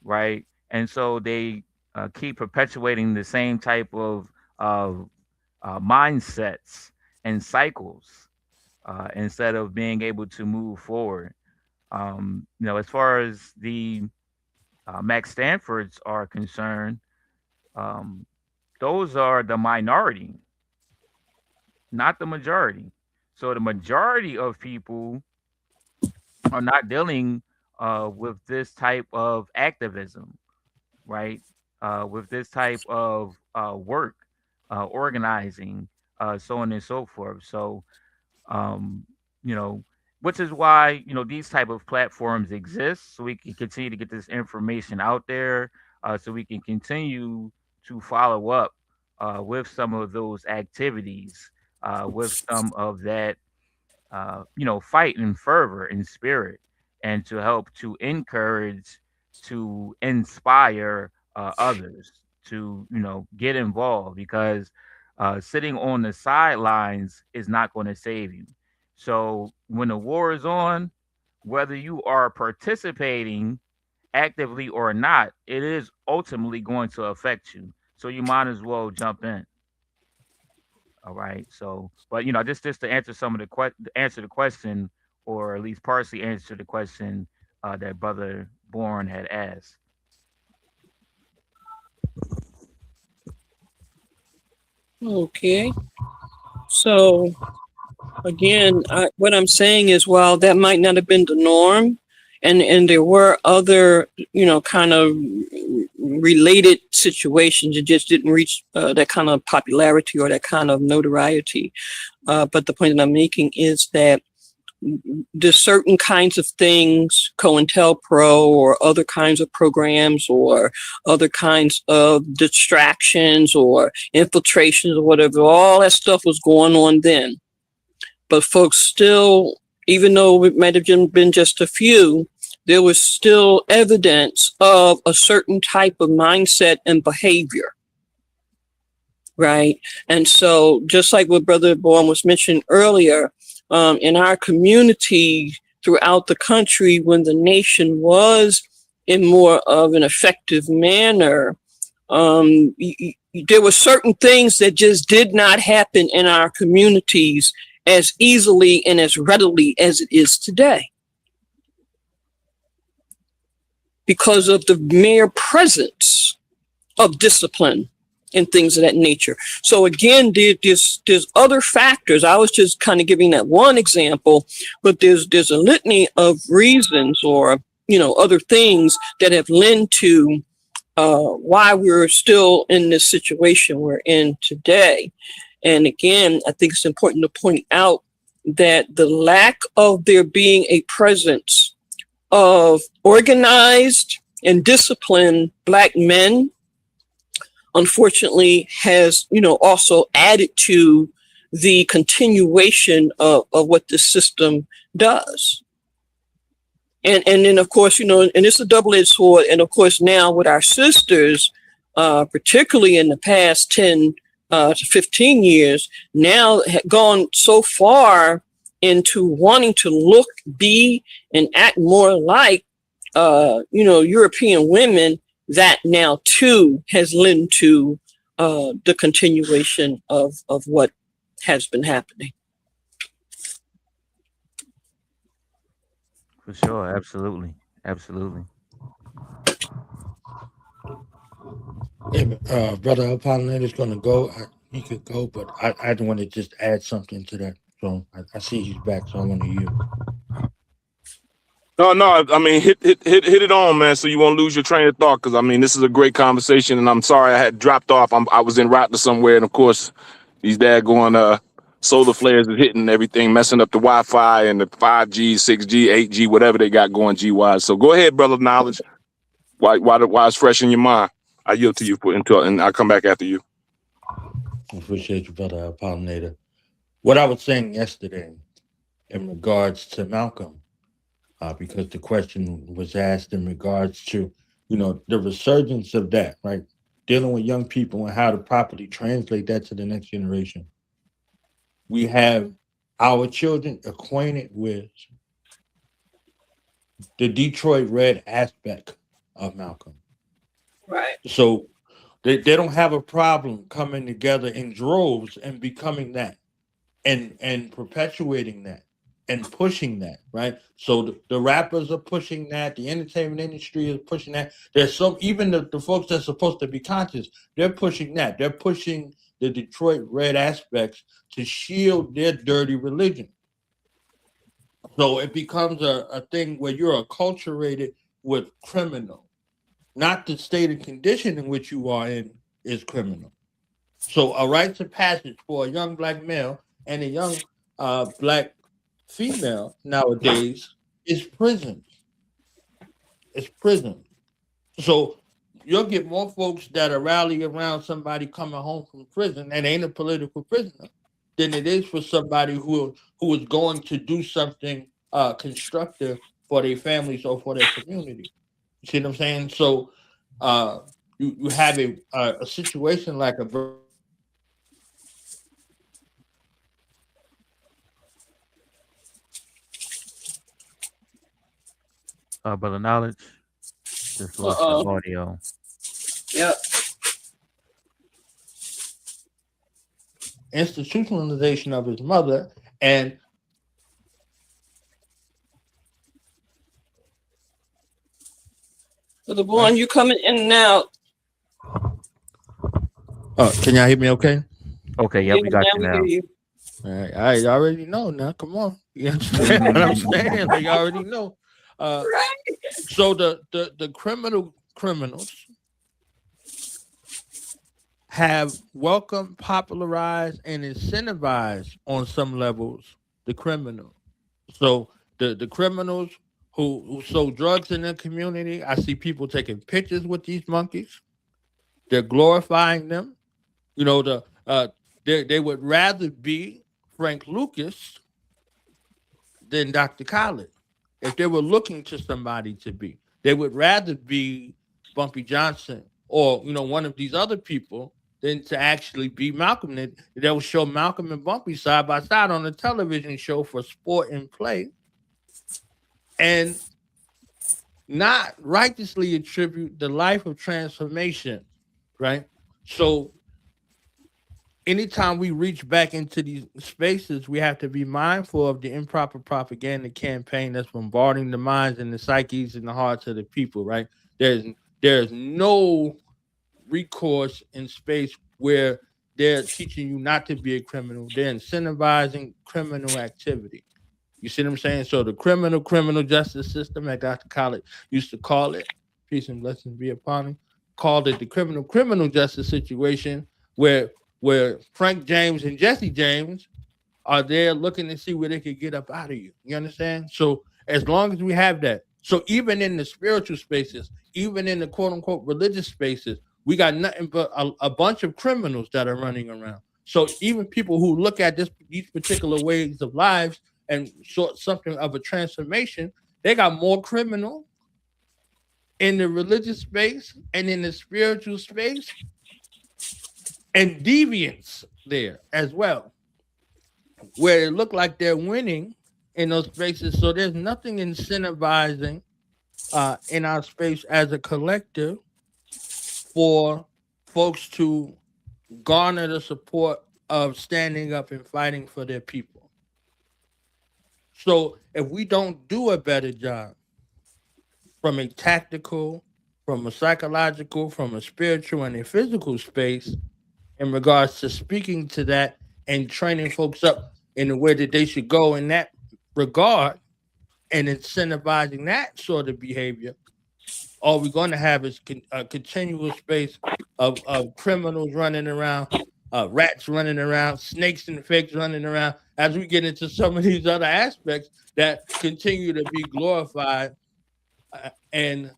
right? And so they keep perpetuating the same type of uh, mindsets and cycles instead of being able to move forward. As far as the Max Stanfords are concerned, um, those are the minority, not the majority. So the majority of people are not dealing with this type of activism, right? With this type of work, organizing, so on and so forth. So, um, you know, which is why these type of platforms exist, so we can continue to get this information out there, so we can continue to follow up with some of those activities, with some of that fight and fervor and spirit, and to help to encourage, to inspire others to, get involved, because sitting on the sidelines is not going to save you. So when the war is on, whether you are participating actively or not, it is ultimately going to affect you. So you might as well jump in. All right. So, but just to answer some of answer the question, or at least partially answer the question that Brother Bourne had asked. Okay. So again, what I'm saying is, while that might not have been the norm, and there were other, kind of related situations, it just didn't reach that kind of popularity or that kind of notoriety. But the point that I'm making is that there's certain kinds of things, COINTELPRO or other kinds of programs or other kinds of distractions or infiltrations or whatever, all that stuff was going on then. But folks still, even though it might have been just a few, there was still evidence of a certain type of mindset and behavior. Right. And so just like what Brother Bourne was mentioning earlier, in our community throughout the country, when the nation was in more of an effective manner, there were certain things that just did not happen in our communities as easily and as readily as it is today, because of the mere presence of discipline and things of that nature. So again, there's other factors. I was just kind of giving that one example, but there's a litany of reasons or other things that have led to why we're still in this situation we're in today. And again, I think it's important to point out that the lack of there being a presence of organized and disciplined Black men, unfortunately, has, also added to the continuation of what the system does. And then, of course, and it's a double-edged sword. And of course, now with our sisters, particularly in the past 10 to 15 years, now have gone so far into wanting to look, be, and act more like, European women, that now too has led to the continuation of what has been happening. For sure. Absolutely. Absolutely. Yeah, Brother Apollinaire is going to go. He could go, but I want to just add something to that. So I see he's back, so I want to yield. No, I mean, hit it on, man, so you won't lose your train of thought, because, I mean, this is a great conversation, and I'm sorry I had dropped off. I was in route to somewhere, and, of course, these daggone solar flares is hitting everything, messing up the Wi-Fi and the 5G, 6G, 8G, whatever they got going G-wise. So go ahead, brother Knowledge. Why it's fresh in your mind? I yield to you and I'll come back after you. I appreciate you, brother Pollinator. What I was saying yesterday in regards to Malcolm, because the question was asked in regards to, the resurgence of that, right? Dealing with young people and how to properly translate that to the next generation. We have our children acquainted with the Detroit Red aspect of Malcolm. Right. So they don't have a problem coming together in droves and becoming that and perpetuating that and pushing that, right? So the rappers are pushing that, the entertainment industry is pushing that. There's even the folks that's supposed to be conscious, they're pushing that. They're pushing the Detroit Red aspects to shield their dirty religion. So it becomes a thing where you're acculturated with criminal. Not the state of condition in which you are in is criminal. So a rite of passage for a young black male and a young black female nowadays is prison. It's prison. So you'll get more folks that are rallying around somebody coming home from prison that ain't a political prisoner than it is for somebody who is going to do something constructive for their families or for their community. You see what I'm saying? So you have a situation like a Brother Knowledge, just lost the audio. Yep. institutionalization of his mother, and So the one you coming in and out. can y'all hear me okay? Okay, yeah, we got you now. All right, I already know now. Come on. You understand what I'm saying? Like, you already know. Right. So the criminals have welcomed, popularized, and incentivized on some levels the criminal. So the criminals who sold drugs in their community, I see people taking pictures with these monkeys. They're glorifying them. You know, they would rather be Frank Lucas than Dr. Khalid. If they were looking to somebody to be, they would rather be Bumpy Johnson or, one of these other people than to actually be Malcolm. They will show Malcolm and Bumpy side by side on a television show for sport and play, and not righteously attribute the life of transformation, right? So anytime we reach back into these spaces, we have to be mindful of the improper propaganda campaign that's bombarding the minds and the psyches and the hearts of the people, right? There's no recourse in space where they're teaching you not to be a criminal. They're incentivizing criminal activity. You see what I'm saying? So the criminal justice system, that Dr. Khalid used to call it, peace and blessings be upon him, called it the criminal justice situation where Frank James and Jesse James are there looking to see where they could get up out of you. You understand? So as long as we have that, so even in the spiritual spaces, even in the quote unquote religious spaces, we got nothing but a bunch of criminals that are running around. So even people who look at these particular ways of lives and sort something of a transformation, they got more criminal in the religious space and in the spiritual space, and deviance there as well, where it look like they're winning in those spaces. So there's nothing incentivizing in our space as a collective for folks to garner the support of standing up and fighting for their people. So if we don't do a better job from a tactical, from a psychological, from a spiritual and a physical space in regards to speaking to that and training folks up in the way that they should go in that regard and incentivizing that sort of behavior, all we're going to have is a continual space of criminals running around rats running around, snakes and figs running around. As we get into some of these other aspects that continue to be glorified, and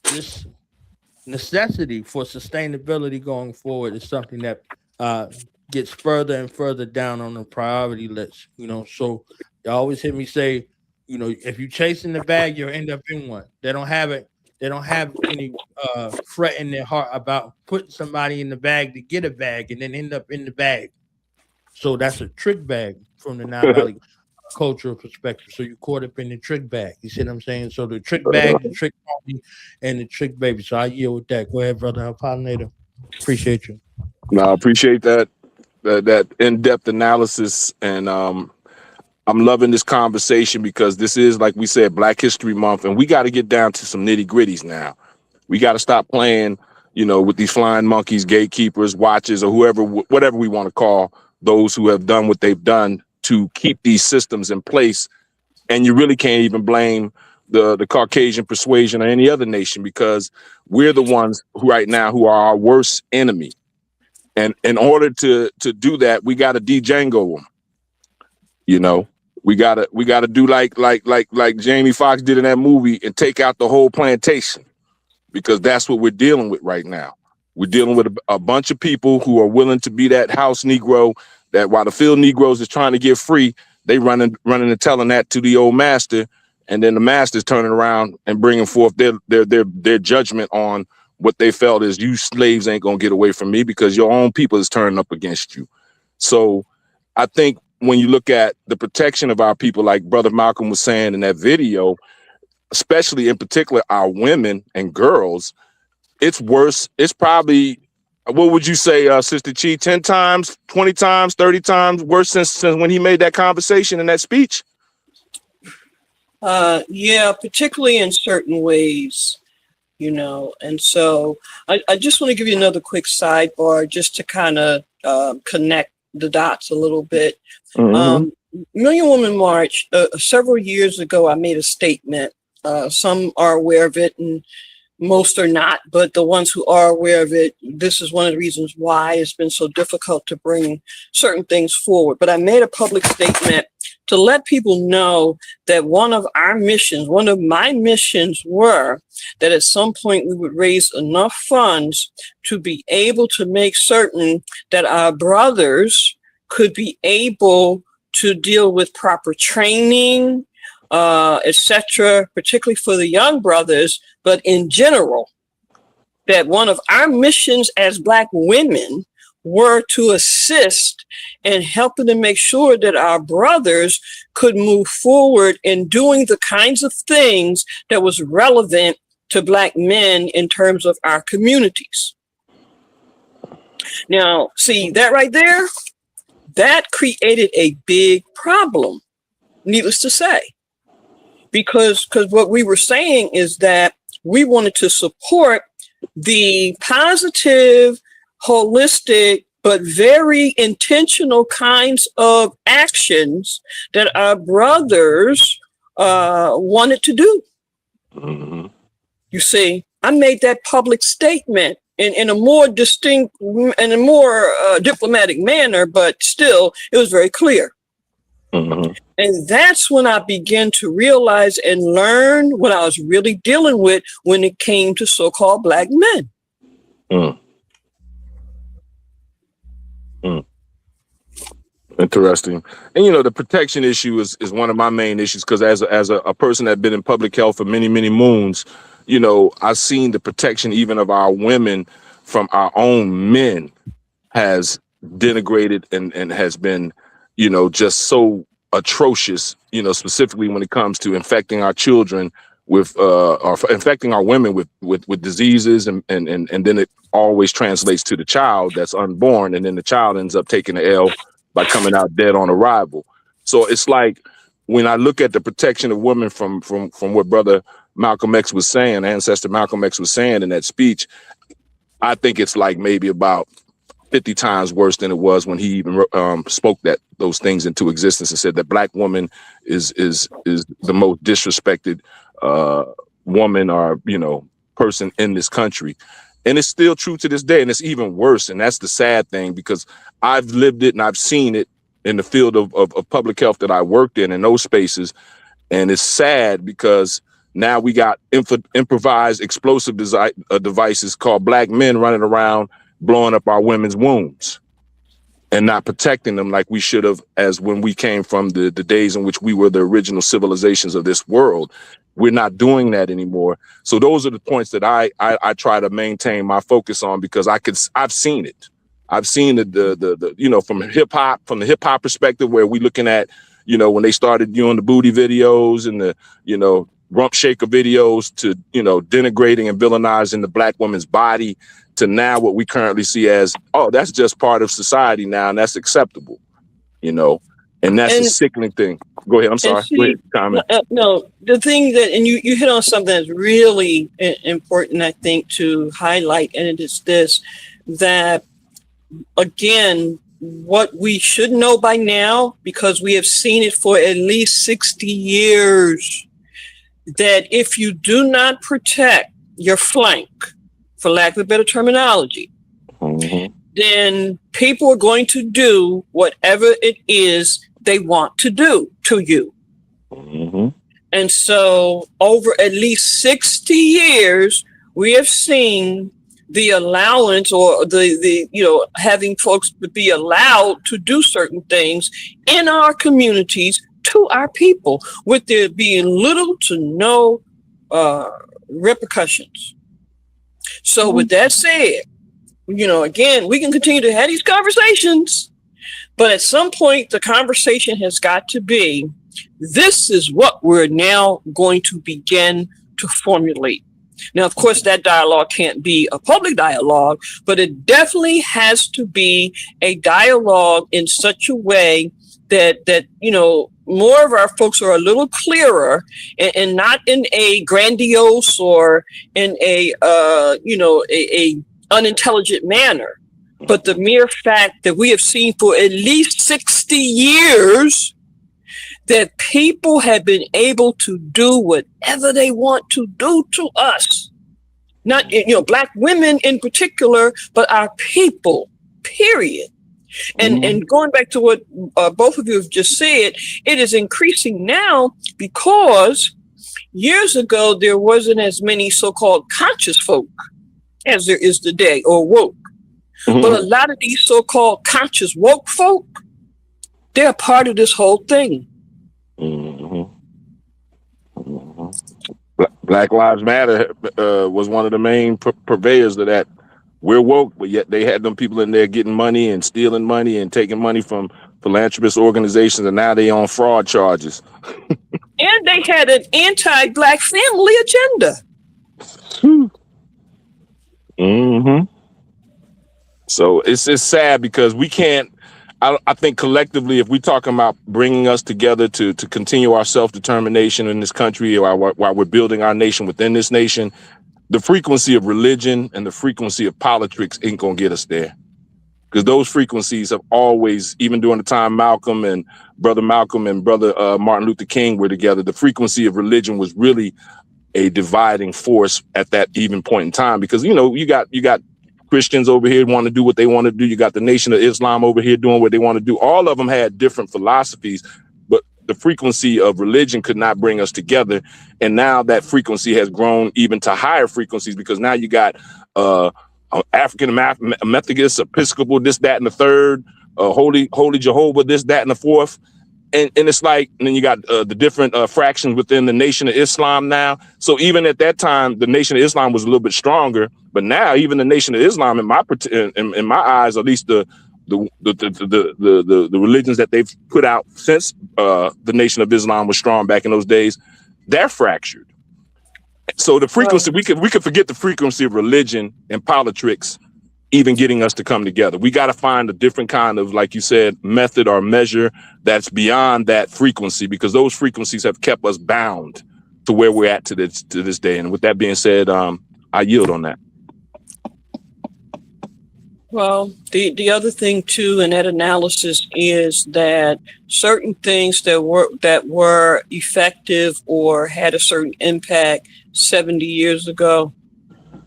this necessity for sustainability going forward is something that gets further and further down on the priority list. So you always hear me say, if you're chasing the bag, you'll end up in one. They don't have it. They don't have any fret in their heart about putting somebody in the bag to get a bag and then end up in the bag. So that's a trick bag from the non-Valley cultural perspective. So you caught up in the trick bag. You see what I'm saying? So the trick bag, the trick party, and the trick baby. So I yield with that. Go ahead, brother. I'll pollinator. Appreciate you. No, I appreciate that in-depth analysis, and I'm loving this conversation because this is, like we said, Black History Month, and we got to get down to some nitty-gritties now. We got to stop playing, with these flying monkeys, gatekeepers, watchers, or whoever, whatever we want to call those who have done what they've done to keep these systems in place. And you really can't even blame the Caucasian persuasion or any other nation, because we're the ones who right now who are our worst enemy. And in order to do that, we got to de-Django them. We gotta do like Jamie Foxx did in that movie and take out the whole plantation, because that's what we're dealing with right now. We're dealing with a bunch of people who are willing to be that house Negro, that while the field Negroes is trying to get free, they running and telling that to the old master, and then the master's turning around and bringing forth their judgment on what they felt is, you slaves ain't gonna get away from me because your own people is turning up against you. So I think when you look at the protection of our people, like Brother Malcolm was saying in that video, especially in particular our women and girls, it's worse. It's probably, what would you say, Sister Chi, 10 times, 20 times, 30 times worse since when he made that conversation in that speech? Yeah, particularly in certain ways. And so I just want to give you another quick sidebar just to kind of connect the dots a little bit. Million Woman March, several years ago, I made a statement. Some are aware of it and most are not, but the ones who are aware of it, this is one of the reasons why it's been so difficult to bring certain things forward. But I made a public statement to let people know that one of my missions were that at some point we would raise enough funds to be able to make certain that our brothers could be able to deal with proper training, etc., particularly for the young brothers, but in general, that one of our missions as Black women were to assist in helping to make sure that our brothers could move forward in doing the kinds of things that was relevant to Black men in terms of our communities. Now, see that right there? That created a big problem, needless to say, because what we were saying is that we wanted to support the positive, holistic, but very intentional kinds of actions that our brothers wanted to do. Mm-hmm. You see, I made that public statement in a more distinct and a more diplomatic manner, but still, it was very clear. Mm-hmm. And that's when I began to realize and learn what I was really dealing with when it came to so-called Black men. Mm. Mm. Interesting. And, the protection issue is one of my main issues, because as a person that's been in public health for many, many moons, I've seen the protection even of our women from our own men has denigrated and has been, just so atrocious, specifically when it comes to infecting our children with, or infecting our women with diseases. And then it always translates to the child that's unborn. And then the child ends up taking the L by coming out dead on arrival. So it's like, when I look at the protection of women from what Brother Malcolm X was saying, Ancestor Malcolm X was saying in that speech, I think it's like maybe about 50 times worse than it was when he even spoke those things into existence and said that Black woman is the most disrespected woman or person in this country. And it's still true to this day. And it's even worse. And that's the sad thing, because I've lived it and I've seen it in the field of public health that I worked in those spaces. And it's sad because now we got improvised explosive devices called black men running around blowing up our women's wombs and not protecting them like we should have, as when we came from the days in which we were the original civilizations of this world. We're not doing that anymore. So those are the points that I try to maintain my focus on, because I've seen it. I've seen the from the hip hop perspective, where we looking at, when they started doing the booty videos and the, rump shaker videos, to, denigrating and villainizing the black woman's body, to now what we currently see as, oh, that's just part of society now, and that's acceptable, and that's a sickening thing. Go ahead. I'm sorry. Go ahead. Comment. No, the thing that, and you hit on something that's really important, I think, to highlight, and it is this, that, again, what we should know by now, because we have seen it for at least 60 years, that if you do not protect your flank, for lack of a better terminology, then people are going to do whatever it is they want to do to you. And so over at least 60 years, we have seen the allowance, or the having folks be allowed to do certain things in our communities to our people, with there being little to no repercussions. So with that said, again, we can continue to have these conversations, but at some point the conversation has got to be, this is what we're now going to begin to formulate. Now, of course, that dialogue can't be a public dialogue, but it definitely has to be a dialogue in such a way that more of our folks are a little clearer, and not in a grandiose or in a unintelligent manner, but the mere fact that we have seen for at least 60 years that people have been able to do whatever they want to do to us. Not, black women in particular, but our people, period. And going back to what both of you have just said, it is increasing now because years ago, there wasn't as many so-called conscious folk as there is today, or woke. But a lot of these so-called conscious woke folk, they're part of this whole thing. Black Lives Matter was one of the main purveyors of that. We're woke, but yet they had them people in there getting money and stealing money and taking money from philanthropist organizations, and now they on fraud charges. And they had an anti-black family agenda. So it's sad, because we can't. I think collectively, if we're talking about bringing us together to continue our self-determination in this country, while we're building our nation within this nation, the frequency of religion and the frequency of politics ain't gonna get us there. Because those frequencies have always, even during the time Malcolm and brother Martin Luther King were together, the frequency of religion was really a dividing force at that even point in time. Because you got Christians over here want to do what they want to do. You got the Nation of Islam over here doing what they want to do. All of them had different philosophies, but the frequency of religion could not bring us together. And now that frequency has grown even to higher frequencies, because now you got African Methodist, Episcopal, this, that, and the third, Holy Jehovah, this, that, and the fourth. And it's like, and then you got the different fractions within the Nation of Islam now. So even at that time, the Nation of Islam was a little bit stronger, but now even the Nation of Islam, in my eyes, at least the religions that they've put out since the Nation of Islam was strong back in those days, they're fractured. So the frequency, we could forget the frequency of religion and politics even getting us to come together. We got to find a different kind of, like you said, method or measure that's beyond that frequency, because those frequencies have kept us bound to where we're at to this day. And with that being said, I yield on that. Well, the other thing too in that analysis is that certain things that were effective or had a certain impact 70 years ago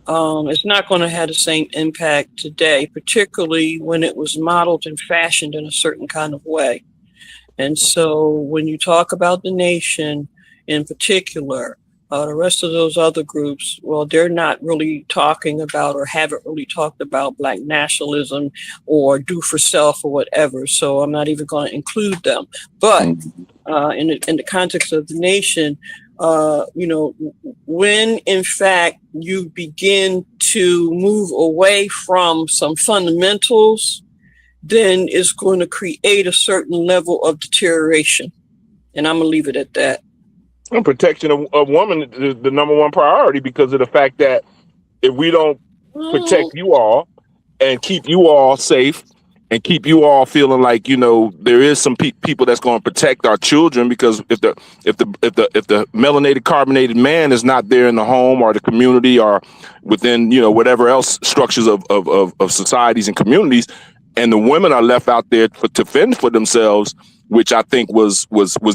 it's not going to have the same impact today, particularly when it was modeled and fashioned in a certain kind of way. And so when you talk about the nation in particular, the rest of those other groups, well, they're not really talking about or haven't really talked about Black nationalism or do for self or whatever. So I'm not even going to include them. But in the context of the nation, when in fact you begin to move away from some fundamentals, then it's going to create a certain level of deterioration. And I'm going to leave it at that. And protection of women is the number one priority because of the fact that if we don't protect you all and keep you all safe and keep you all feeling like, there is some people that's going to protect our children, because if the melanated carbonated man is not there in the home or the community or within, whatever else structures of societies and communities, and the women are left out there to fend for themselves, which I think was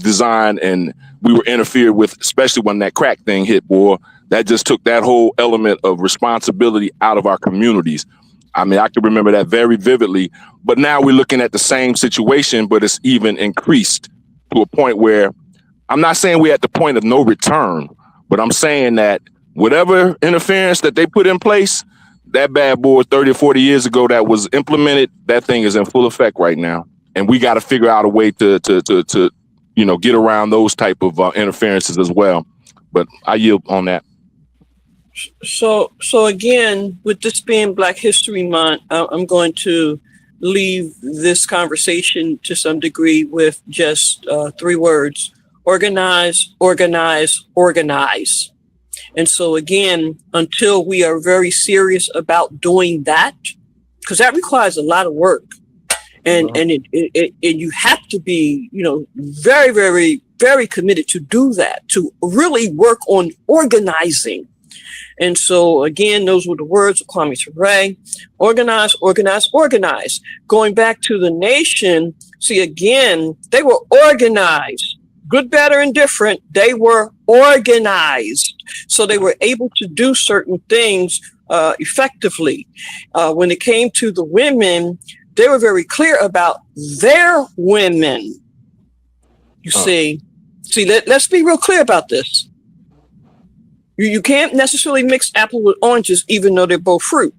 designed and we were interfered with, especially when that crack thing hit, boy. That just took that whole element of responsibility out of our communities. I mean, I can remember that very vividly. But now we're looking at the same situation, but it's even increased to a point where I'm not saying we're at the point of no return, but I'm saying that whatever interference that they put in place, that bad boy 30 or 40 years ago that was implemented, that thing is in full effect right now. And we got to figure out a way to get around those type of interferences as well. But I yield on that. So again, with this being Black History Month, I'm going to leave this conversation to some degree with just 3 words: organize, organize, organize. And so again, until we are very serious about doing that, because that requires a lot of work, and you have to be, very, very, very committed to do that, to really work on organizing. And so again, those were the words of Kwame Ture: organize, organize, organize. Going back to the nation, see, again, they were organized. Good, bad, or indifferent, they were organized. So they were able to do certain things effectively. When it came to the women, they were very clear about their women. You see, let's be real clear about this. You can't necessarily mix apples with oranges, even though they're both fruit.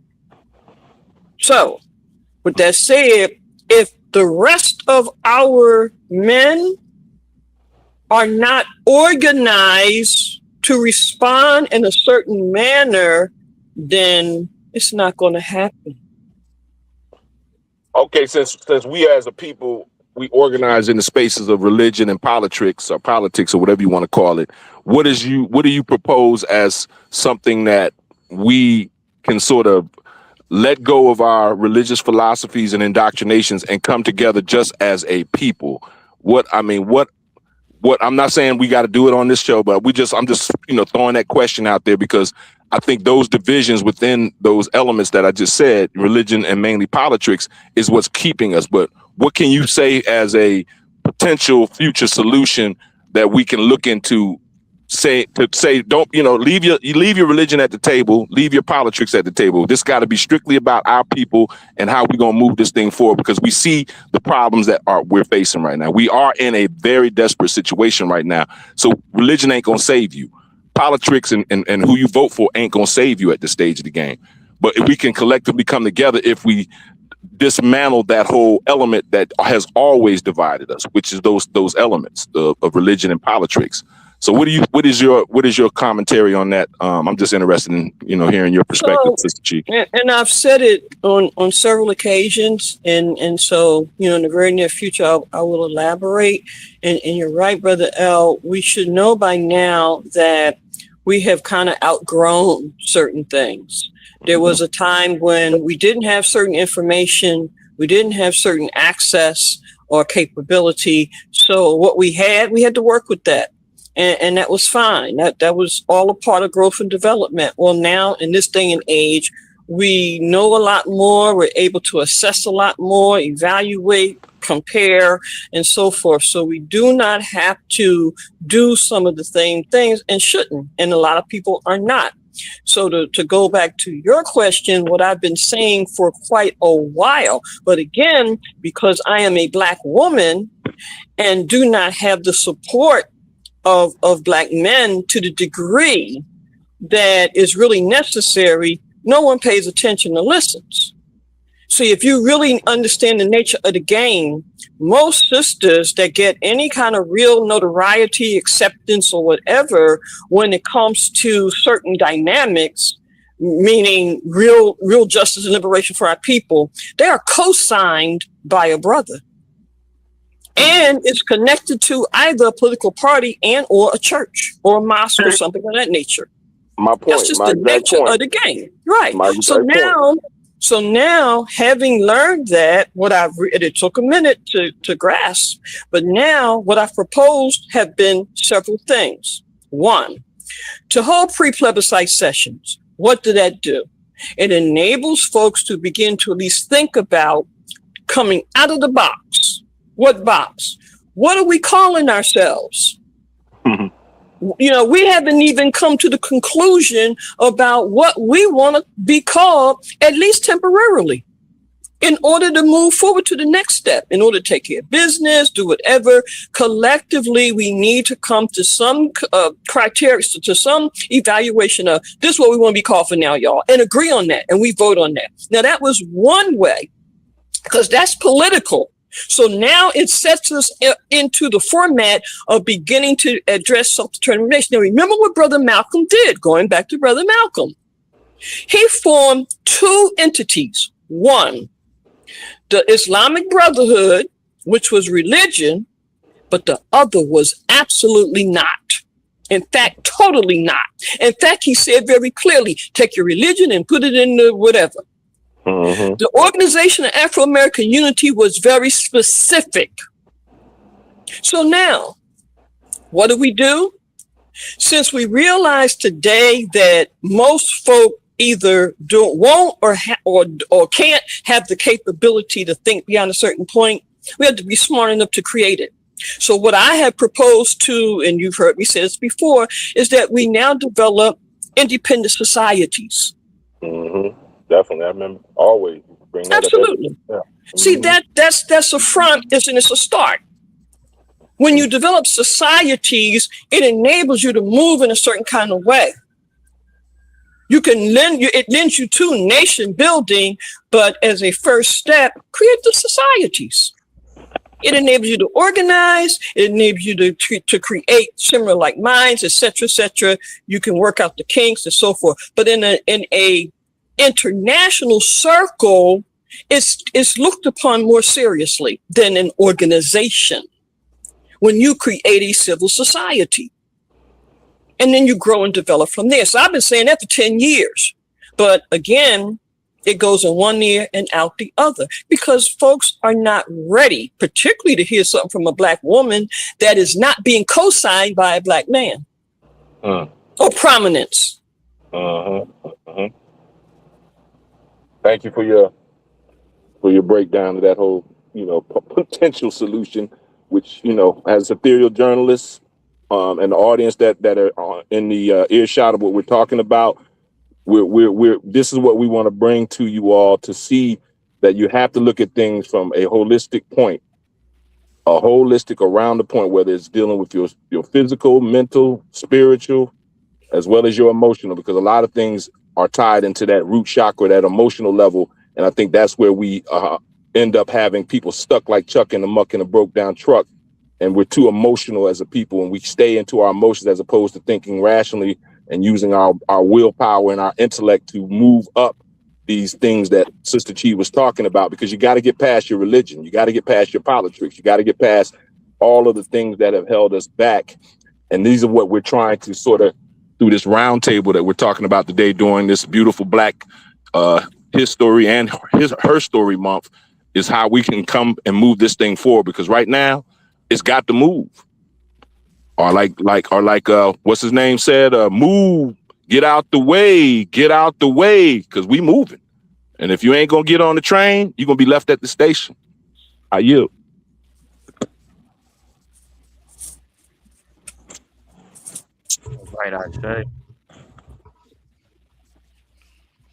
So, with that said, if the rest of our men are not organized to respond in a certain manner, then it's not going to happen. Okay, since we as a people, we organize in the spaces of religion and politics or whatever you want to call it, what do you propose as something that we can sort of let go of our religious philosophies and indoctrinations and come together just as a people? What I'm not saying we got to do it on this show, but I'm just throwing that question out there because I think those divisions within those elements that I just said, religion and mainly politics, is what's keeping us. But what can you say as a potential future solution that we can look into? Don't leave your religion at the table, leave your politics at the table. This got to be strictly about our people and how we're gonna move this thing forward, because we see the problems that we're facing right now. We are in a very desperate situation right now. So religion ain't gonna save you. Politics and who you vote for ain't gonna save you at this stage of the game. But if we can collectively come together, if we dismantle that whole element that has always divided us, which is those elements of religion and politics. So what is your commentary on that? I'm just interested in hearing your perspective, Sister Chi. And I've said it on several occasions, and so in the very near future I will elaborate. And you're right, Brother L. We should know by now that we have kind of outgrown certain things. There was a time when we didn't have certain information, we didn't have certain access or capability. So what we had to work with that. And that was fine. That was all a part of growth and development. Well, now in this day and age, we know a lot more. We're able to assess a lot more, evaluate, compare, and so forth. So we do not have to do some of the same things and shouldn't. And a lot of people are not. So to go back to your question, what I've been saying for quite a while, but again, because I am a Black woman and do not have the support of Black men to the degree that is really necessary, no one pays attention or listens. So if you really understand the nature of the game, most sisters that get any kind of real notoriety, acceptance, or whatever, when it comes to certain dynamics, meaning real justice and liberation for our people, they are co-signed by a brother. And it's connected to either a political party and or a church or a mosque or something of that nature. My point. That's just the nature of the game. Right. So now, having learned that, it took a minute to grasp, but now what I've proposed have been several things. One, to hold pre-plebiscite sessions. What did that do? It enables folks to begin to at least think about coming out of the box. What box? What are we calling ourselves? You know, we haven't even come to the conclusion about what we want to be called, at least temporarily, in order to move forward to the next step, in order to take care of business, do whatever. Collectively, we need to come to some criteria, to some evaluation of this is what we want to be called for now, y'all, and agree on that. And we vote on that. Now, that was one way, because that's political. So now it sets us into the format of beginning to address self-determination. Now, remember what Brother Malcolm did, going back to Brother Malcolm. He formed two entities. One, the Islamic Brotherhood, which was religion, but the other was absolutely not. In fact, totally not. In fact, he said very clearly, take your religion and put it in the whatever. Mm-hmm. The Organization of Afro-American Unity was very specific. So now, what do? Since we realize today that most folk either won't or can't have the capability to think beyond a certain point, we have to be smart enough to create it. So what I have proposed to, and you've heard me say this before, is that we now develop independent societies. Mm-hmm. Definitely, I remember always bring that Absolutely. Up. Yeah. See, that's a front, and it's a start. When you develop societies, it enables you to move in a certain kind of way. It lends you to nation building, but as a first step, create the societies. It enables you to organize. It enables you to create similar like minds, et cetera. You can work out the kinks and so forth. But in a international circle, it's looked upon more seriously than an organization. When you create a civil society, and then you grow and develop from there. So I've been saying that for 10 years, but again, it goes in one ear and out the other because folks are not ready, particularly to hear something from a Black woman that is not being co-signed by a Black man or prominence. Thank you for your breakdown of that whole, potential solution, which, as ethereal journalists and the audience that are in the earshot of what we're talking about, this is what we want to bring to you all to see that you have to look at things from a holistic point, around the point, whether it's dealing with your physical, mental, spiritual, as well as your emotional, because a lot of things are tied into that root chakra, that emotional level. And I think that's where we end up having people stuck like Chuck in the muck in a broke down truck. And we're too emotional as a people, and we stay into our emotions as opposed to thinking rationally and using our willpower and our intellect to move up these things that Sister Chi was talking about, because you got to get past your religion. You got to get past your politics. You got to get past all of the things that have held us back. And these are what we're trying to sort of, through this roundtable that we're talking about today, during this beautiful Black His Story and Her Story Month, is how we can come and move this thing forward. Because right now, it's got to move. Or like what's his name said, move, get out the way, because we moving. And if you ain't gonna get on the train, you're gonna be left at the station. I yield. Right, I say.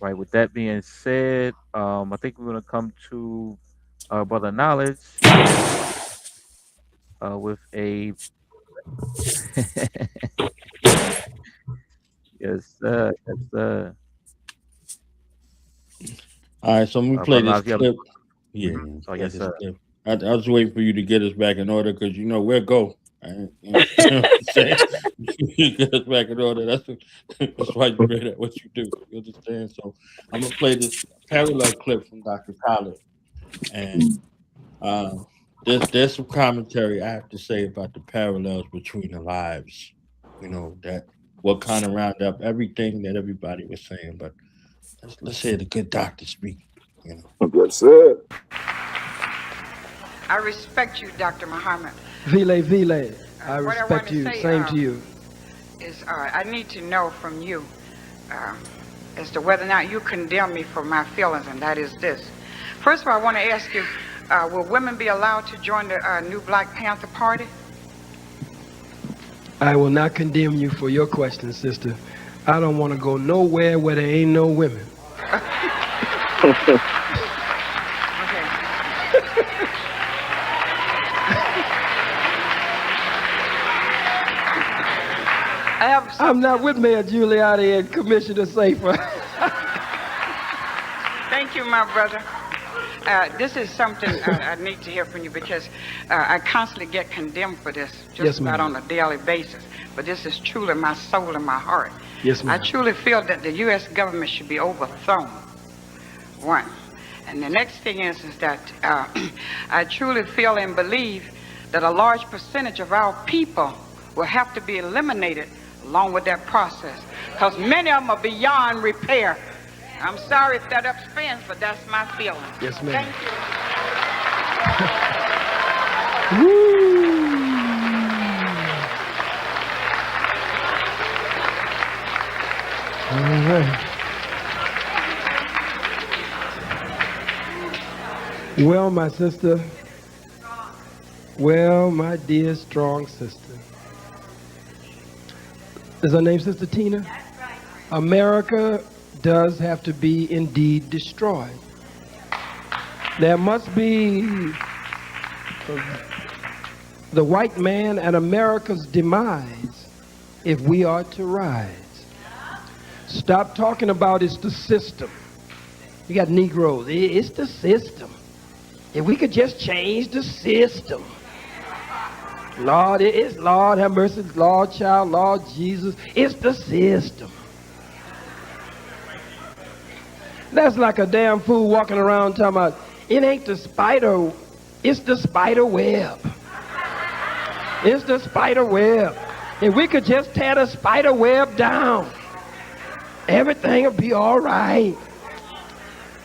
Right. With that being said, I think we're gonna come to brother knowledge with a yes, yes, All right, so let me play brother this knowledge. You have clip. Yeah, mhm. let me Oh play yes, this sir. clip. I was waiting for you to get us back in order because where go. You know what I'm saying? You get us back in order. That's why you're great at what you do. You understand? So I'm gonna play this parallel clip from Dr. Khalid, and uh, there's some commentary I have to say about the parallels between the lives. That what kind of round up everything that everybody was saying, but let's hear the good doctor speak. That's it. I respect you, Dr. Muhammad. Vile, Vile, I What I want respect to you. say Same to you. is I need to know from you uh, as to whether or not you condemn me for my feelings, and that is this. First of all, I want to ask you, will women be allowed to join the new Black Panther Party? I will not condemn you for your question, sister. I don't want to go nowhere where there ain't no women. Okay. I'm not with Mayor Giuliani and Commissioner Safer. Thank you, my brother. This is something I need to hear from you because I constantly get condemned for this, just Yes, about ma'am. on a daily basis. But this is truly my soul and my heart. Yes, I ma'am. truly feel that the U.S. government should be overthrown. One. And the next thing is that I truly feel and believe that a large percentage of our people will have to be eliminated along with that process because many of them are beyond repair. I'm sorry if that offends, but that's my feeling. Yes, ma'am. Thank you. All right. Well, my sister. Well, my dear strong sister. Is her name Sister Tina? America does have to be indeed destroyed. There must be the white man at America's demise if we are to rise. Stop talking about it's the system. You got Negroes. It's the system. If we could just change the system. Lord, it's Lord have mercy, Lord child, Lord Jesus. It's the system. That's like a damn fool walking around talking about, it ain't the spider, it's the spider web. It's the spider web. If we could just tear the spider web down, everything will be all right.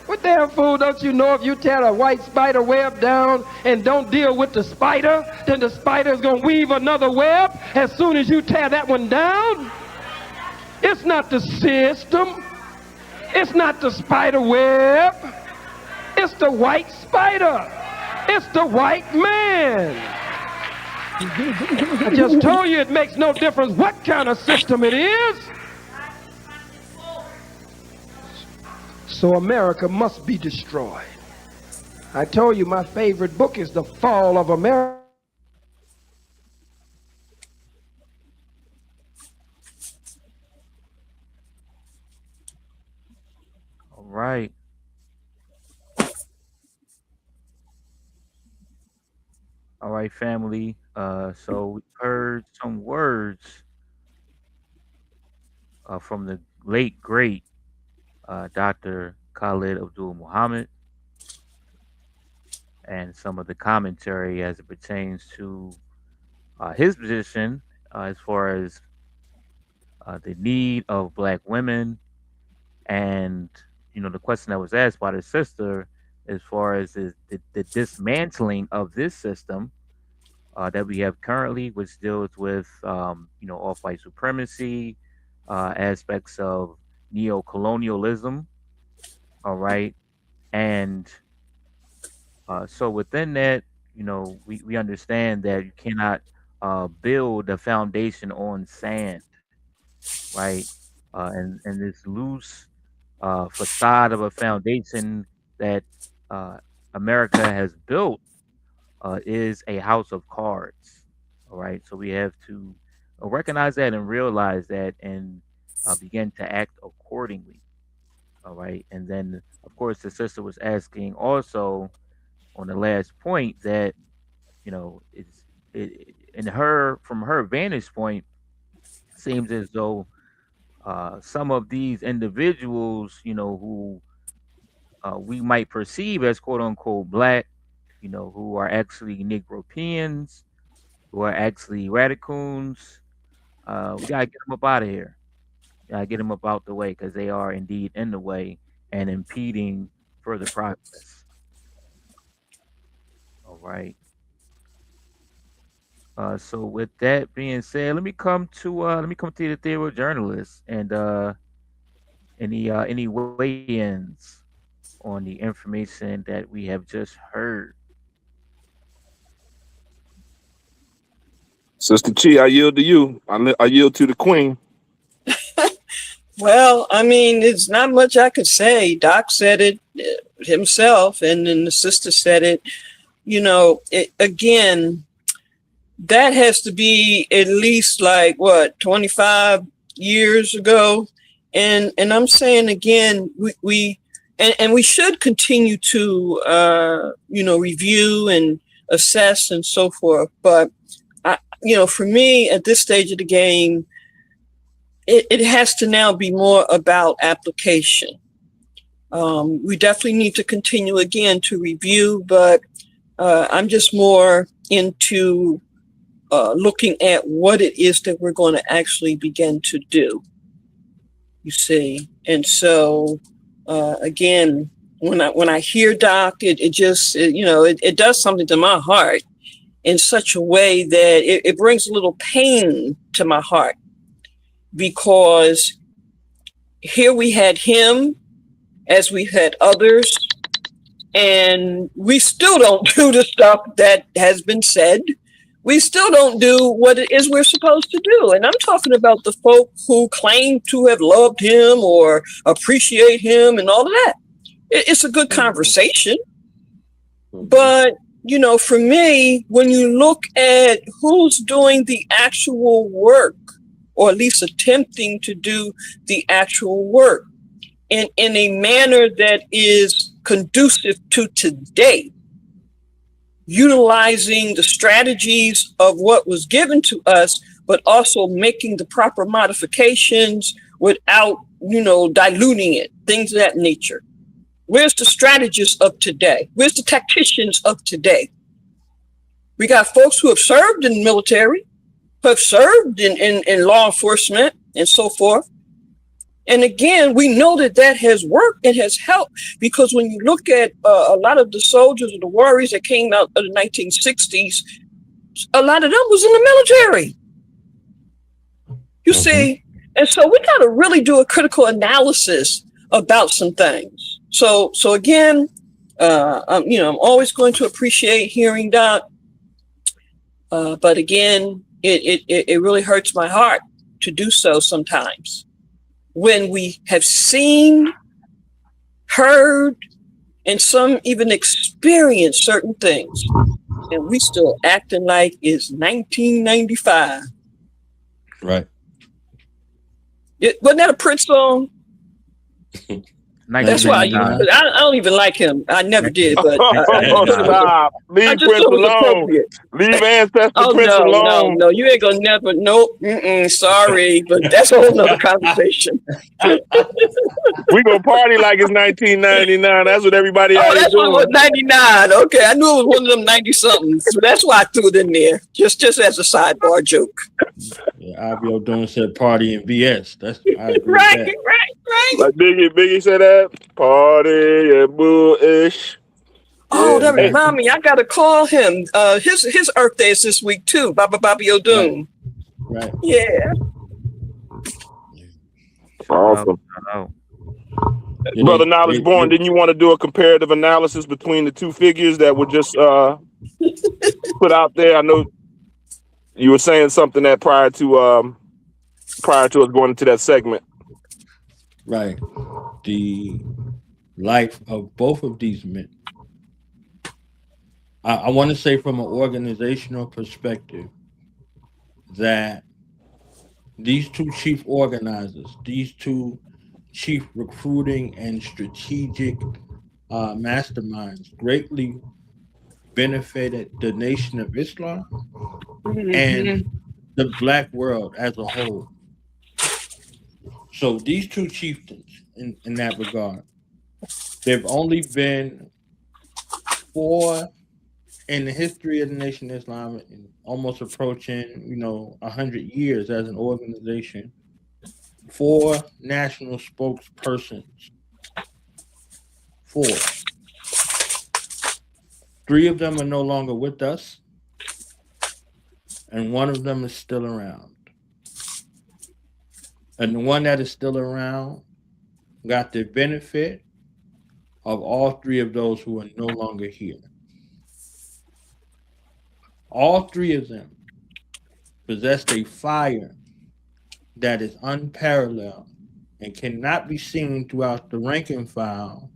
What damn fool don't you know if you tear a white spider web down and don't deal with the spider, then the spider is going to weave another web as soon as you tear that one down? It's not the system. It's not the spider web. It's the white spider. It's the white man. I just told you it makes no difference what kind of system it is. So America must be destroyed. I told you my favorite book is The Fall of America. All right. All right, family. So we heard some words from the late great Dr. Khalid Abdul Muhammad and some of the commentary as it pertains to his position as far as the need of black women and the question that was asked by the sister as far as the dismantling of this system that we have currently, which deals with off-white supremacy, aspects of neo-colonialism. All right, and so within that, we understand that you cannot build a foundation on sand, right? And this loose facade of a foundation that America has built is a house of cards. All right, so we have to recognize that and realize that, and begin to act accordingly. All right, and then of course the sister was asking also on the last point that in her, from her vantage point, seems as though some of these individuals, who we might perceive as quote unquote black, who are actually Negropeans, who are actually radicoons, we gotta get them up out of here. Gotta get them up out the way because they are indeed in the way and impeding further progress. All right. So with that being said, let me come to the ethereal journalist and any weigh-ins on the information that we have just heard. Sister Chi, I yield to you. I yield to the queen. Well, I mean, it's not much I could say. Doc said it himself, and then the sister said it. Again, that has to be at least like 25 years ago. And I'm saying again, we should continue to review and assess and so forth. But for me at this stage of the game, it has to now be more about application. We definitely need to continue again to review, but I'm just more into looking at what it is that we're going to actually begin to do. You see, and so again, when I hear Doc, it just it does something to my heart in such a way that it brings a little pain to my heart, because here we had him as we had others, and we still don't do the stuff that has been said. We still don't do what it is we're supposed to do. And I'm talking about the folk who claim to have loved him or appreciate him and all of that. It's a good conversation. But, for me, when you look at who's doing the actual work, or at least attempting to do the actual work in a manner that is conducive to today, utilizing the strategies of what was given to us, but also making the proper modifications without, diluting it, things of that nature. Where's the strategists of today? Where's the tacticians of today? We got folks who have served in the military, who have served in law enforcement and so forth. And again, we know that has worked and has helped, because when you look at a lot of the soldiers or the warriors that came out of the 1960s, a lot of them was in the military. You see, and so we got to really do a critical analysis about some things. So again, I'm always going to appreciate hearing Doc, but again, it really hurts my heart to do so sometimes, when we have seen, heard, and some even experienced certain things, and we still acting like it's 1995. Right. Wasn't that a Prince song? That's why I don't even like him. I never did, but stop. Leave Prince alone. Leave Ancestor Prince alone. No, you ain't gonna never. Nope. Sorry, but that's a whole nother conversation. We gonna party like it's 1999. That's what everybody else is doing. That's what was 99. Okay, I knew it was one of them 90 somethings, so that's why I threw it in there, just as a sidebar joke. Yeah, IBO doing said party in VS. That's I agree right. with that. Right. Like Biggie said that party and bullish. Oh, that remind me. I gotta call him. His Earth Day is this week too. Bobby O'Doon. Right. Yeah. Awesome. Brother Knowledge Born, didn't you want to do a comparative analysis between the two figures that were just put out there? I know you were saying something that prior to us going into that segment. Right. the life of both of these men. I want to say from an organizational perspective that these two chief organizers, these two chief recruiting and strategic masterminds greatly benefited the Nation of Islam and the Black world as a whole. So these two chieftains, in that regard, they've only been 4 in the history of the Nation of Islam, almost approaching 100 years as an organization. 4 national spokespersons. 4. 3 of them are no longer with us, and 1 of them is still around. And the one that is still around got the benefit of all 3 of those who are no longer here. All 3 of them possessed a fire that is unparalleled and cannot be seen throughout the rank and file,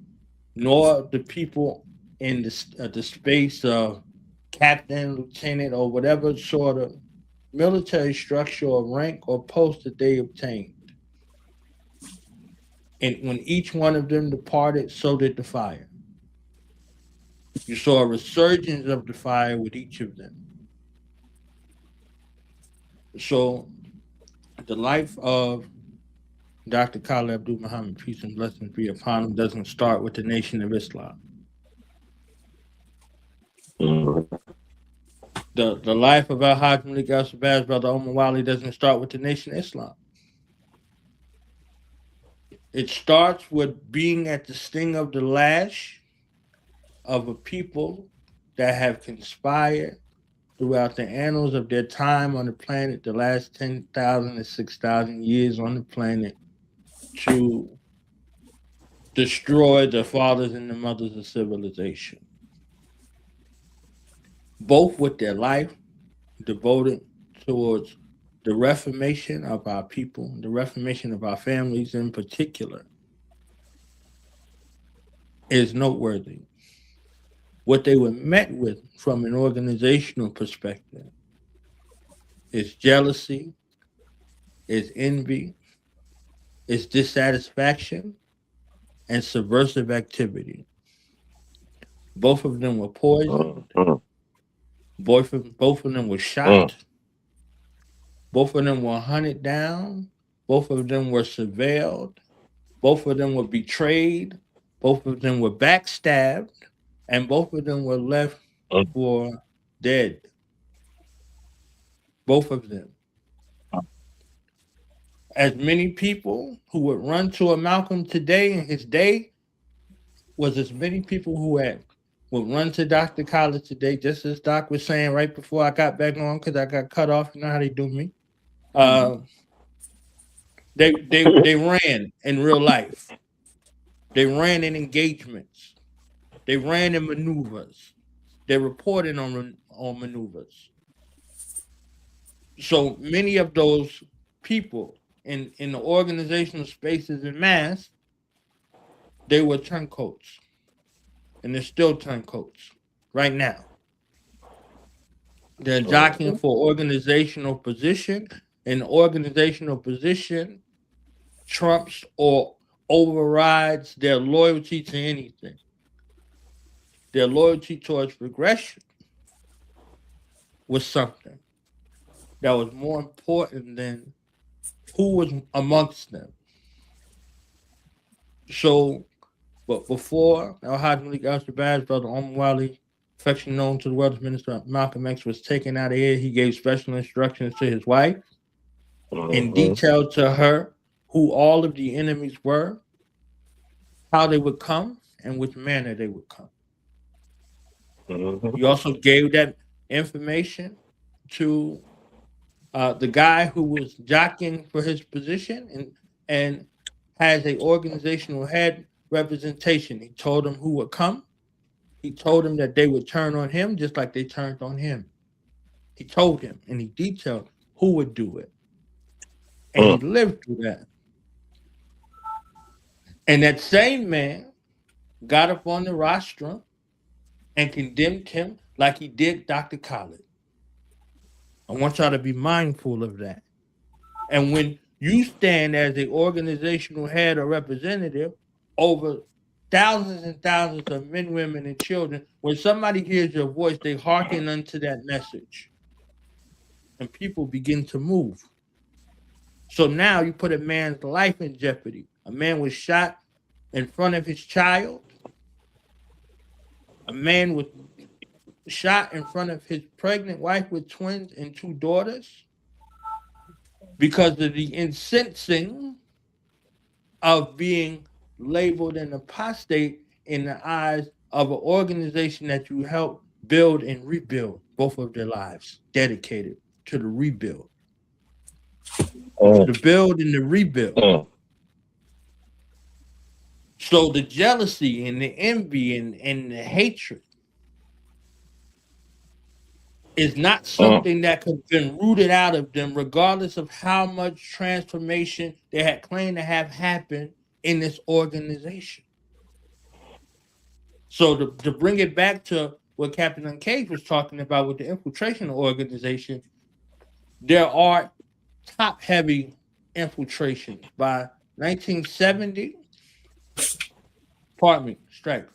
nor the people in the space of captain, lieutenant, or whatever sort of military structure or rank or post that they obtained. And when each one of them departed, so did the fire. You saw a resurgence of the fire with each of them. So the life of Dr. Khalid Abdul Muhammad, peace and blessings be upon him, doesn't start with the Nation of Islam. The life of Al-Hajj Malik Al-Sabaz, Brother Omar Wali, doesn't start with the Nation of Islam. It starts with being at the sting of the lash of a people that have conspired throughout the annals of their time on the planet, the last 10,000 to 6,000 years on the planet, to destroy the fathers and the mothers of civilization. Both with their life devoted towards the reformation of our people, the reformation of our families in particular, is noteworthy. What they were met with from an organizational perspective is jealousy, is envy, is dissatisfaction, and subversive activity. Both of them were poisoned. Both of them were shot. Both of them were hunted down. Both of them were surveilled. Both of them were betrayed. Both of them were backstabbed. And both of them were left for dead. Both of them. As many people who would run to a Malcolm today in his day was as many people who would run to Dr. Khalid today, just as Doc was saying right before I got back on, because I got cut off. You know how they do me. They ran in real life. They ran in engagements. They ran in maneuvers. They reported on maneuvers. So many of those people in the organizational spaces in mass, they were turncoats. And they're still turncoats right now. They're jockeying for organizational position, and organizational position trumps or overrides their loyalty to anything. Their loyalty towards progression was something that was more important than who was amongst them. So, but before Al-Hajj Malik Al-Sabaz, Brother Omar Wali, affectionately known to the world as Minister Malcolm X, was taken out of here, he gave special instructions to his wife and detailed to her who all of the enemies were, how they would come, and which manner they would come. He also gave that information to the guy who was jockeying for his position and has an organizational head representation. He told him who would come. He told him that they would turn on him just like they turned on him. He told him and he detailed who would do it. And he lived through that. And that same man got up on the rostrum and condemned him like he did Dr. Khalid. I want y'all to be mindful of that. And when you stand as an organizational head or representative over thousands and thousands of men, women, and children, when somebody hears your voice, they hearken unto that message. And people begin to move. So now you put a man's life in jeopardy. A man was shot in front of his child. A man was shot in front of his pregnant wife with twins and 2 daughters because of the incensing of being labeled an apostate in the eyes of an organization that you helped build and rebuild both of their lives, dedicated to the rebuild. To the build and the rebuild. So the jealousy and the envy and the hatred is not something that could have been rooted out of them, regardless of how much transformation they had claimed to have happened in this organization. So to bring it back to what Captain Uncaged was talking about with the infiltration organization, there are top-heavy infiltration. By 1970, pardon me, strike.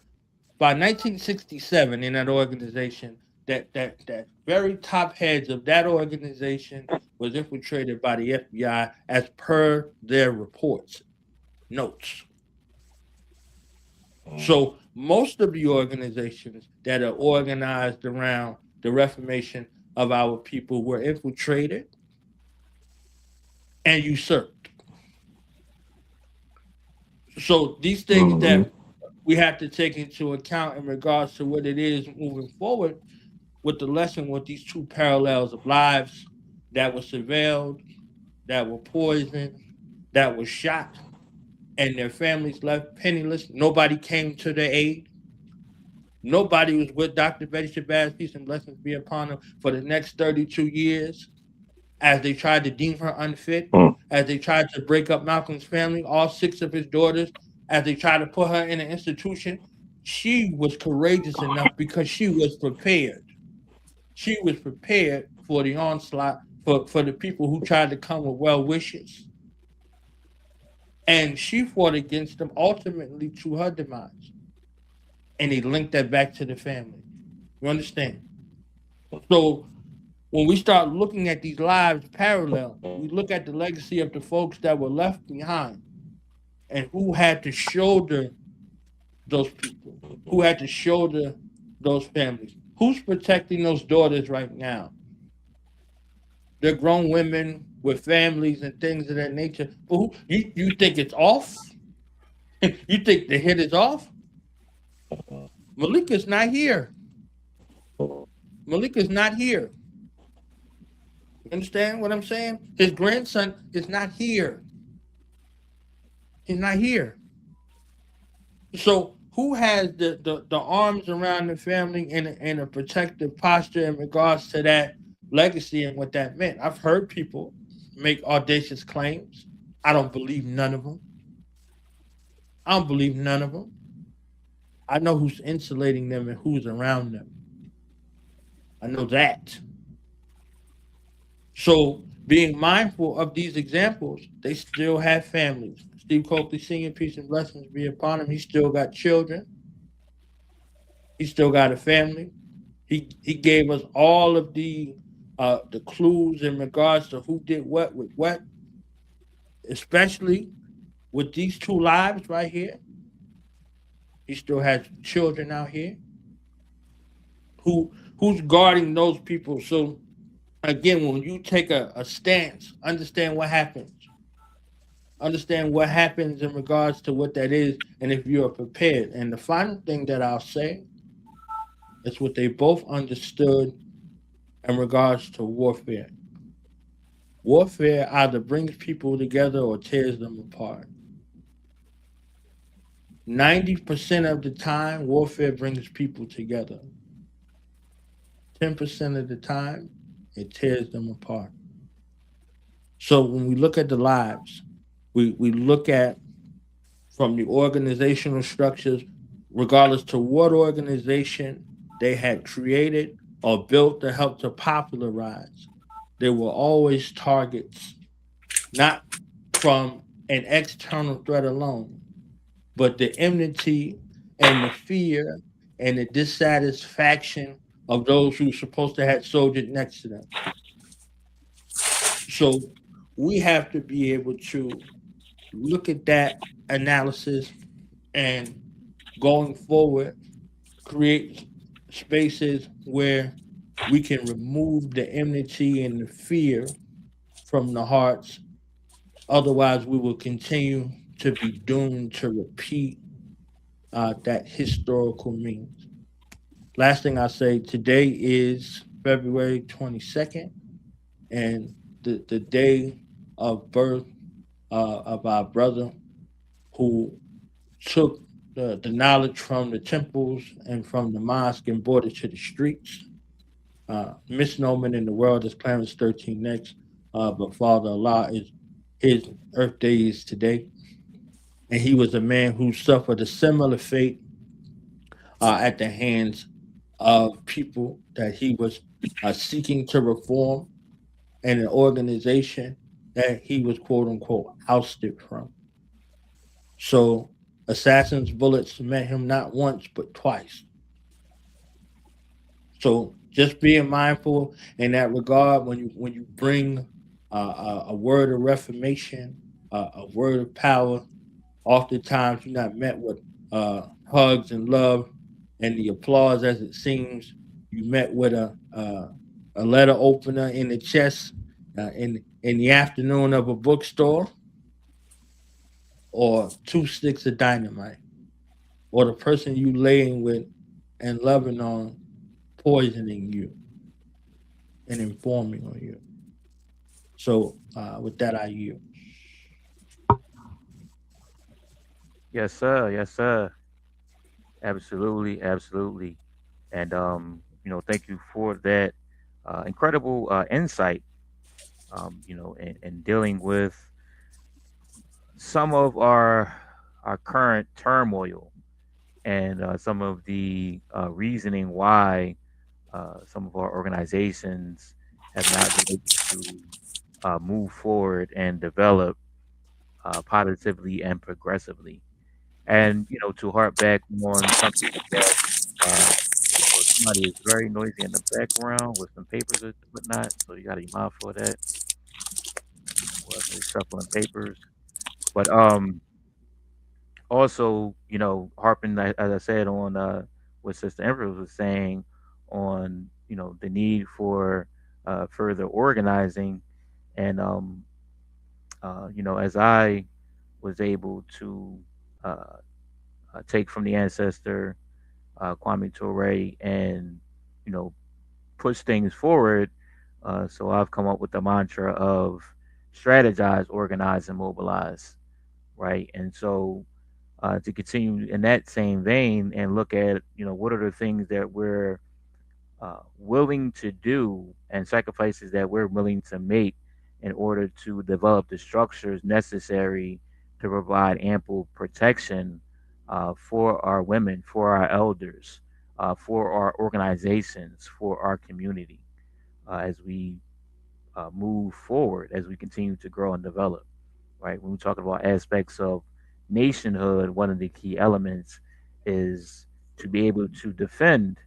By 1967, in that organization, that very top heads of that organization was infiltrated by the FBI as per their reports, notes. So most of the organizations that are organized around the reformation of our people were infiltrated and usurped. So these things that we have to take into account in regards to what it is moving forward with the lesson with these 2 parallels of lives that were surveilled, that were poisoned, that were shot, and their families left penniless. Nobody came to their aid. Nobody was with Dr. Betty Shabazz, peace and blessings be upon her, for the next 32 years as they tried to deem her unfit, as they tried to break up Malcolm's family, all 6 of his daughters, as they tried to put her in an institution. She was courageous enough because she was prepared. She was prepared for the onslaught, for the people who tried to come with well wishes. And she fought against them ultimately to her demise. And they linked that back to the family. You understand? So when we start looking at these lives parallel, we look at the legacy of the folks that were left behind and who had to shoulder those people, who had to shoulder those families. Who's protecting those daughters right now? They're grown women with families and things of that nature. But who, you think it's off? You think the hit is off? Malika's not here. Malika's not here. You understand what I'm saying? His grandson is not here. He's not here. So who has the arms around the family in a protective posture in regards to that legacy and what that meant? I've heard people make audacious claims. I don't believe none of them. I don't believe none of them. I know who's insulating them and who's around them. I know that. So being mindful of these examples, they still have families. Steve Coakley Sr., peace and blessings be upon him. He still got children. He still got a family. He gave us all of the clues in regards to who did what with what, especially with these 2 lives right here. He still has children out here. Who's guarding those people? So again, when you take a stance, understand what happens. Understand what happens in regards to what that is, and if you are prepared. And the final thing that I'll say is what they both understood in regards to warfare. Warfare either brings people together or tears them apart. 90% of the time, warfare brings people together. 10% of the time, it tears them apart. So when we look at the lives, we look at from the organizational structures, regardless to what organization they had created or built to help to popularize. They were always targets, not from an external threat alone, but the enmity and the fear and the dissatisfaction of those who were supposed to have soldiered next to them. So we have to be able to look at that analysis and going forward, create spaces where we can remove the enmity and the fear from the hearts. Otherwise, we will continue to be doomed to repeat that historical means. Last thing I say, today is February 22nd, and the day of birth of our brother who took the knowledge from the temples and from the mosque and brought it to the streets. Misnomer in the world is Clarence 13 next, but Father Allah is his earth day is today. And he was a man who suffered a similar fate at the hands of people that he was seeking to reform and an organization that he was quote unquote ousted from. So assassins' bullets met him not once but twice. So just being mindful in that regard when you bring a word of reformation, a word of power. Oftentimes you're not met with hugs and love and the applause as it seems. You met with a letter opener in the chest in the afternoon of a bookstore, or 2 sticks of dynamite, or the person you laying with and loving on poisoning you and informing on you. So with that, I yield. Yes, sir. Yes, sir. Absolutely, absolutely. And thank you for that incredible insight. In dealing with some of our current turmoil and some of the reasoning why some of our organizations have not been able to move forward and develop positively and progressively. And to harp back on something that somebody is very noisy in the background with some papers and whatnot, so you got to be mindful of that. Or they're shuffling papers, but also harping as I said on what Sister Empress was saying on the need for further organizing, and as I was able to uh, take from the ancestor Kwame Ture and you know push things forward. So I've come up with the mantra of strategize, organize, and mobilize, right? And so to continue in that same vein and look at what are the things that we're willing to do and sacrifices that we're willing to make in order to develop the structures necessary to provide ample protection for our women, for our elders, for our organizations, for our community as we move forward, as we continue to grow and develop, right? When we talk about aspects of nationhood, one of the key elements is to be able to defend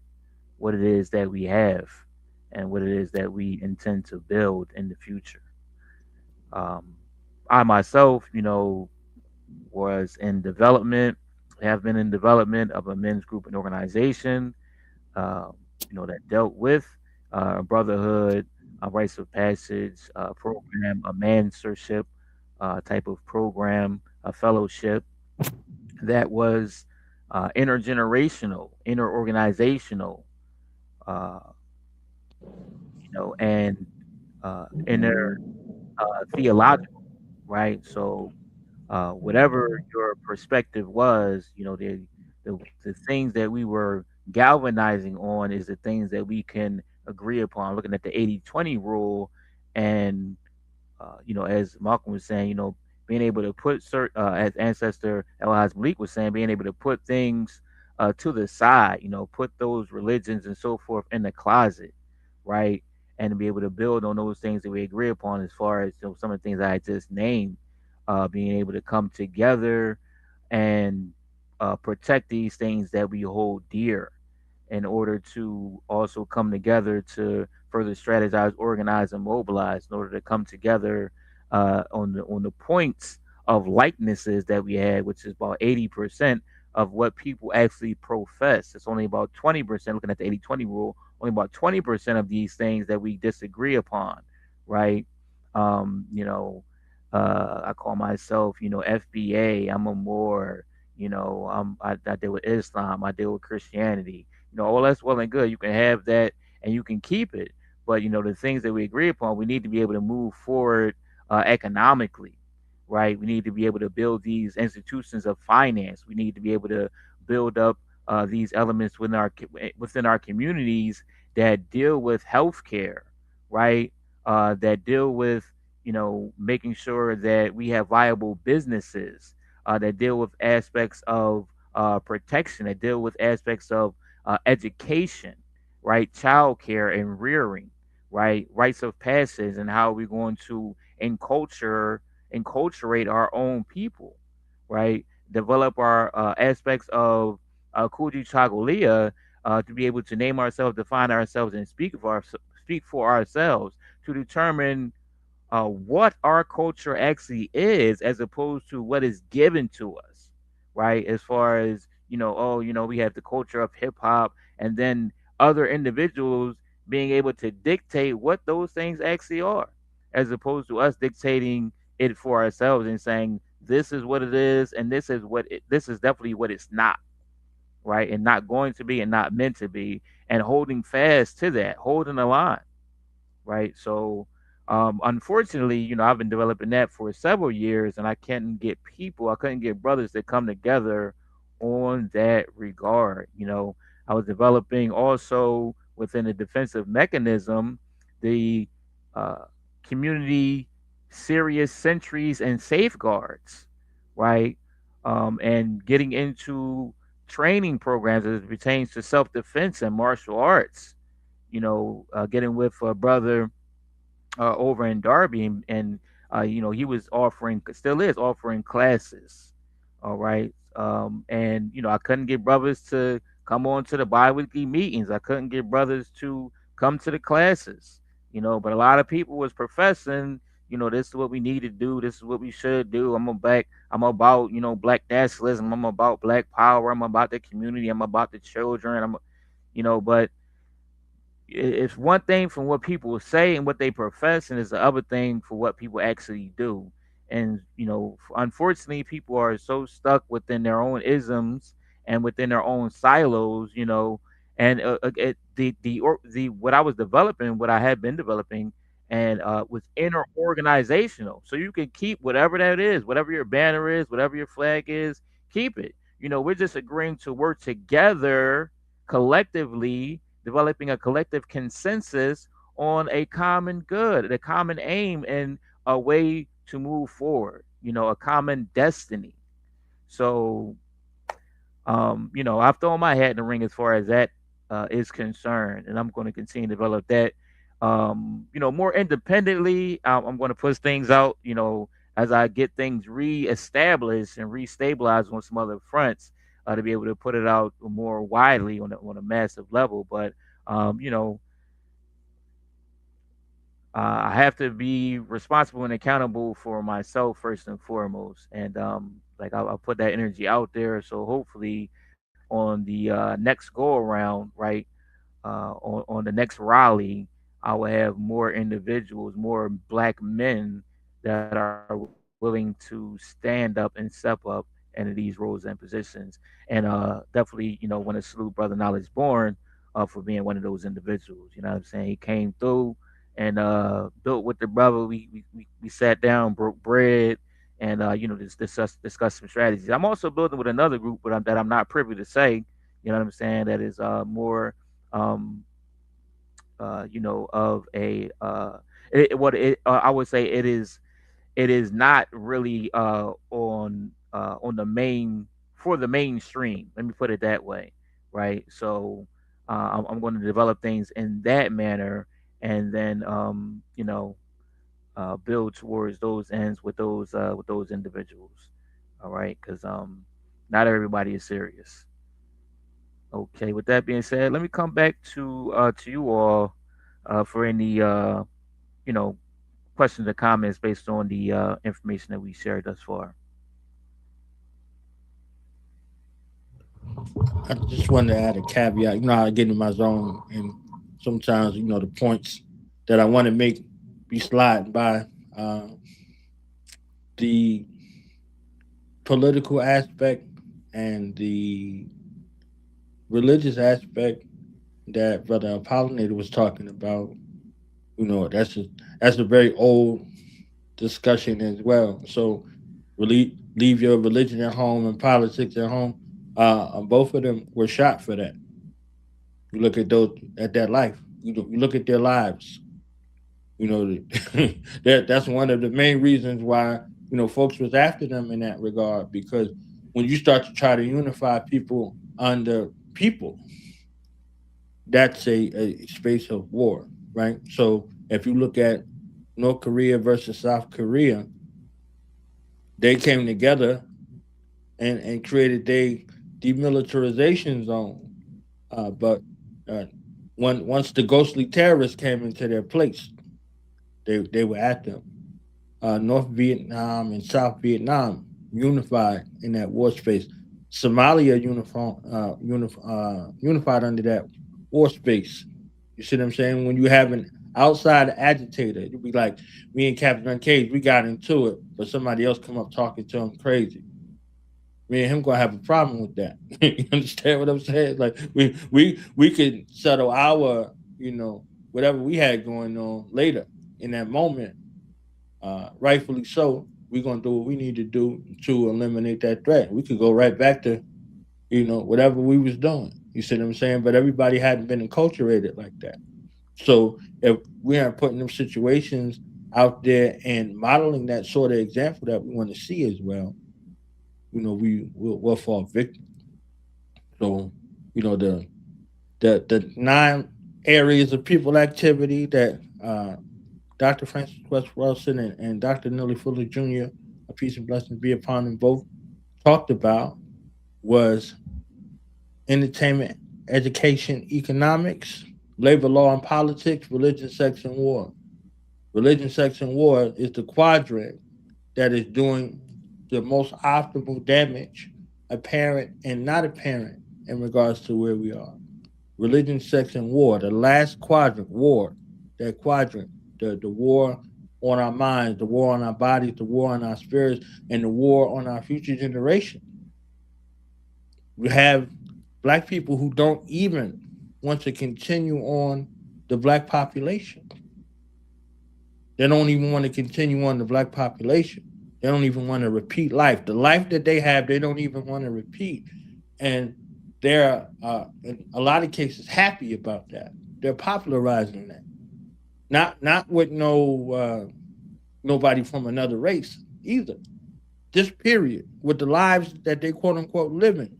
what it is that we have and what it is that we intend to build in the future. Um, I myself, was in development, have been in development of a men's group and organization, uh, that dealt with brotherhood, a rites of passage program, a mentorship type of program, a fellowship that was intergenerational, interorganizational, uh, and inner theological, right? So, whatever your perspective was, the things that we were galvanizing on is the things that we can agree upon. Looking at the 80-20 rule, and as Malcolm was saying, being able to put as ancestor El Malik was saying, being able to put things to the side, put those religions and so forth in the closet, right? And to be able to build on those things that we agree upon, as far as some of the things I just named, being able to come together and protect these things that we hold dear, in order to also come together to further strategize, organize, and mobilize, in order to come together on the points of likenesses that we had, which is about 80% of what people actually profess. It's only about 20%, looking at the 80-20 rule, only about 20% of these things that we disagree upon, right? You know, I call myself, FBA. I'm a Moor. I deal with Islam. I deal with Christianity. All that's well and good. You can have that and you can keep it. But the things that we agree upon, we need to be able to move forward economically, right? We need to be able to build these institutions of finance. We need to be able to build up these elements within our communities that deal with healthcare, right? That deal with making sure that we have viable businesses, that deal with aspects of protection, that deal with aspects of education, right? Childcare and rearing, right? Rites of passage, and how we're going to enculturate our own people, right? Develop our aspects of Kuji Chagulia, to be able to name ourselves, define ourselves, and speak for ourselves, to determine what our culture actually is, as opposed to what is given to us, right? As far as, we have the culture of hip hop, and then other individuals being able to dictate what those things actually are, as opposed to us dictating it for ourselves and saying, this is what it is, and this is definitely what it's not, right? And not going to be, and not meant to be, and holding fast to that, holding the line, right? So, unfortunately, I've been developing that for several years, and I couldn't get brothers to come together on that regard. I was developing also within the defensive mechanism, the uh, community serious sentries and safeguards, right? And getting into training programs as it pertains to self defense and martial arts. Getting with a brother over in Darby, and he was offering, still is offering classes. All right, and I couldn't get brothers to come on to the biweekly meetings. I couldn't get brothers to come to the classes. But a lot of people was professing, this is what we need to do. This is what we should do. I'm about black nationalism. I'm about black power. I'm about the community. I'm about the children. But it's one thing from what people say and what they profess, and it's the other thing for what people actually do. And unfortunately, people are so stuck within their own isms and within their own silos. And the what I was developing, what I had been developing, and was inner organizational. So you can keep whatever that is, whatever your banner is, whatever your flag is, keep it. We're just agreeing to work together collectively, developing a collective consensus on a common good, a common aim, and a way to move forward, a common destiny. So, I've thrown my hat in the ring as far as that is concerned, and I'm going to continue to develop that, more independently. I'm going to push things out, as I get things reestablished and restabilized on some other fronts, to be able to put it out more widely on a massive level. But um, you know, I have to be responsible and accountable for myself first and foremost, and like I'll put that energy out there. So hopefully, on the next go around, right, on the next rally, I will have more individuals, more black men that are willing to stand up and step up into these roles and positions. And definitely, want to salute Brother Knowledge Born for being one of those individuals. You know what I'm saying? He came through and built with the brother. We sat down, broke bread, and just discuss some strategies. I'm also building with another group, but that I'm not privy to say. You know what I'm saying? That is more um, of a what it, I would say it is. it is not really on the main for the mainstream. Let me put it that way, right? So I'm going to develop things in that manner, and then build towards those ends with those individuals. All right, because not everybody is serious. Okay, with that being said, let me come back to you all for any you know questions or comments based on the information that we shared thus far. I just wanted to add a caveat. You know how I get in my zone, and sometimes the points that I want to make be sliding by. The political aspect and the religious aspect that Brother Apollinator was talking about, that's a very old discussion as well. So really leave your religion at home and politics at home. Both of them were shot for that. You look at that life. You look at their lives. That's one of the main reasons why folks was after them in that regard, because when you start to try to unify people under people, that's a space of war, right? So if you look at North Korea versus South Korea, they came together and created a demilitarization zone. But once the ghostly terrorists came into their place, they were at them. North Vietnam and South Vietnam unified in that war space. Somalia unified under that war space. You see what I'm saying? When you have an outside agitator, you'll be like me and Captain Uncaged, we got into it, but somebody else come up talking to him crazy. Me and him gonna have a problem with that. You understand what I'm saying? Like we could settle our, whatever we had going on later in that moment. Rightfully so, we're gonna do what we need to do to eliminate that threat. We could go right back to, whatever we was doing. You see what I'm saying? But everybody hadn't been enculturated like that. So if we aren't putting them situations out there and modeling that sort of example that we want to see as well, we'll fall victim. So, the 9 areas of people activity that Dr. Francis West Wilson and Dr. Nellie Fuller Jr., a peace and blessings be upon them both, talked about was entertainment, education, economics, labor law and politics, religion, sex, and war. Religion, sex, and war is the quadrant that is doing the most optimal damage, apparent and not apparent, in regards to where we are. Religion, sex, and war, the last quadrant, war, that quadrant, the war on our minds, the war on our bodies, the war on our spirits, and the war on our future generation. We have Black people who don't even want to continue on the Black population. They don't even want to continue on the Black population. They don't even want to repeat life. The life that they have, they don't even want to repeat. And they're, in a lot of cases, happy about that. They're popularizing that. Not with nobody from another race either. Just period. With the lives that they quote unquote living.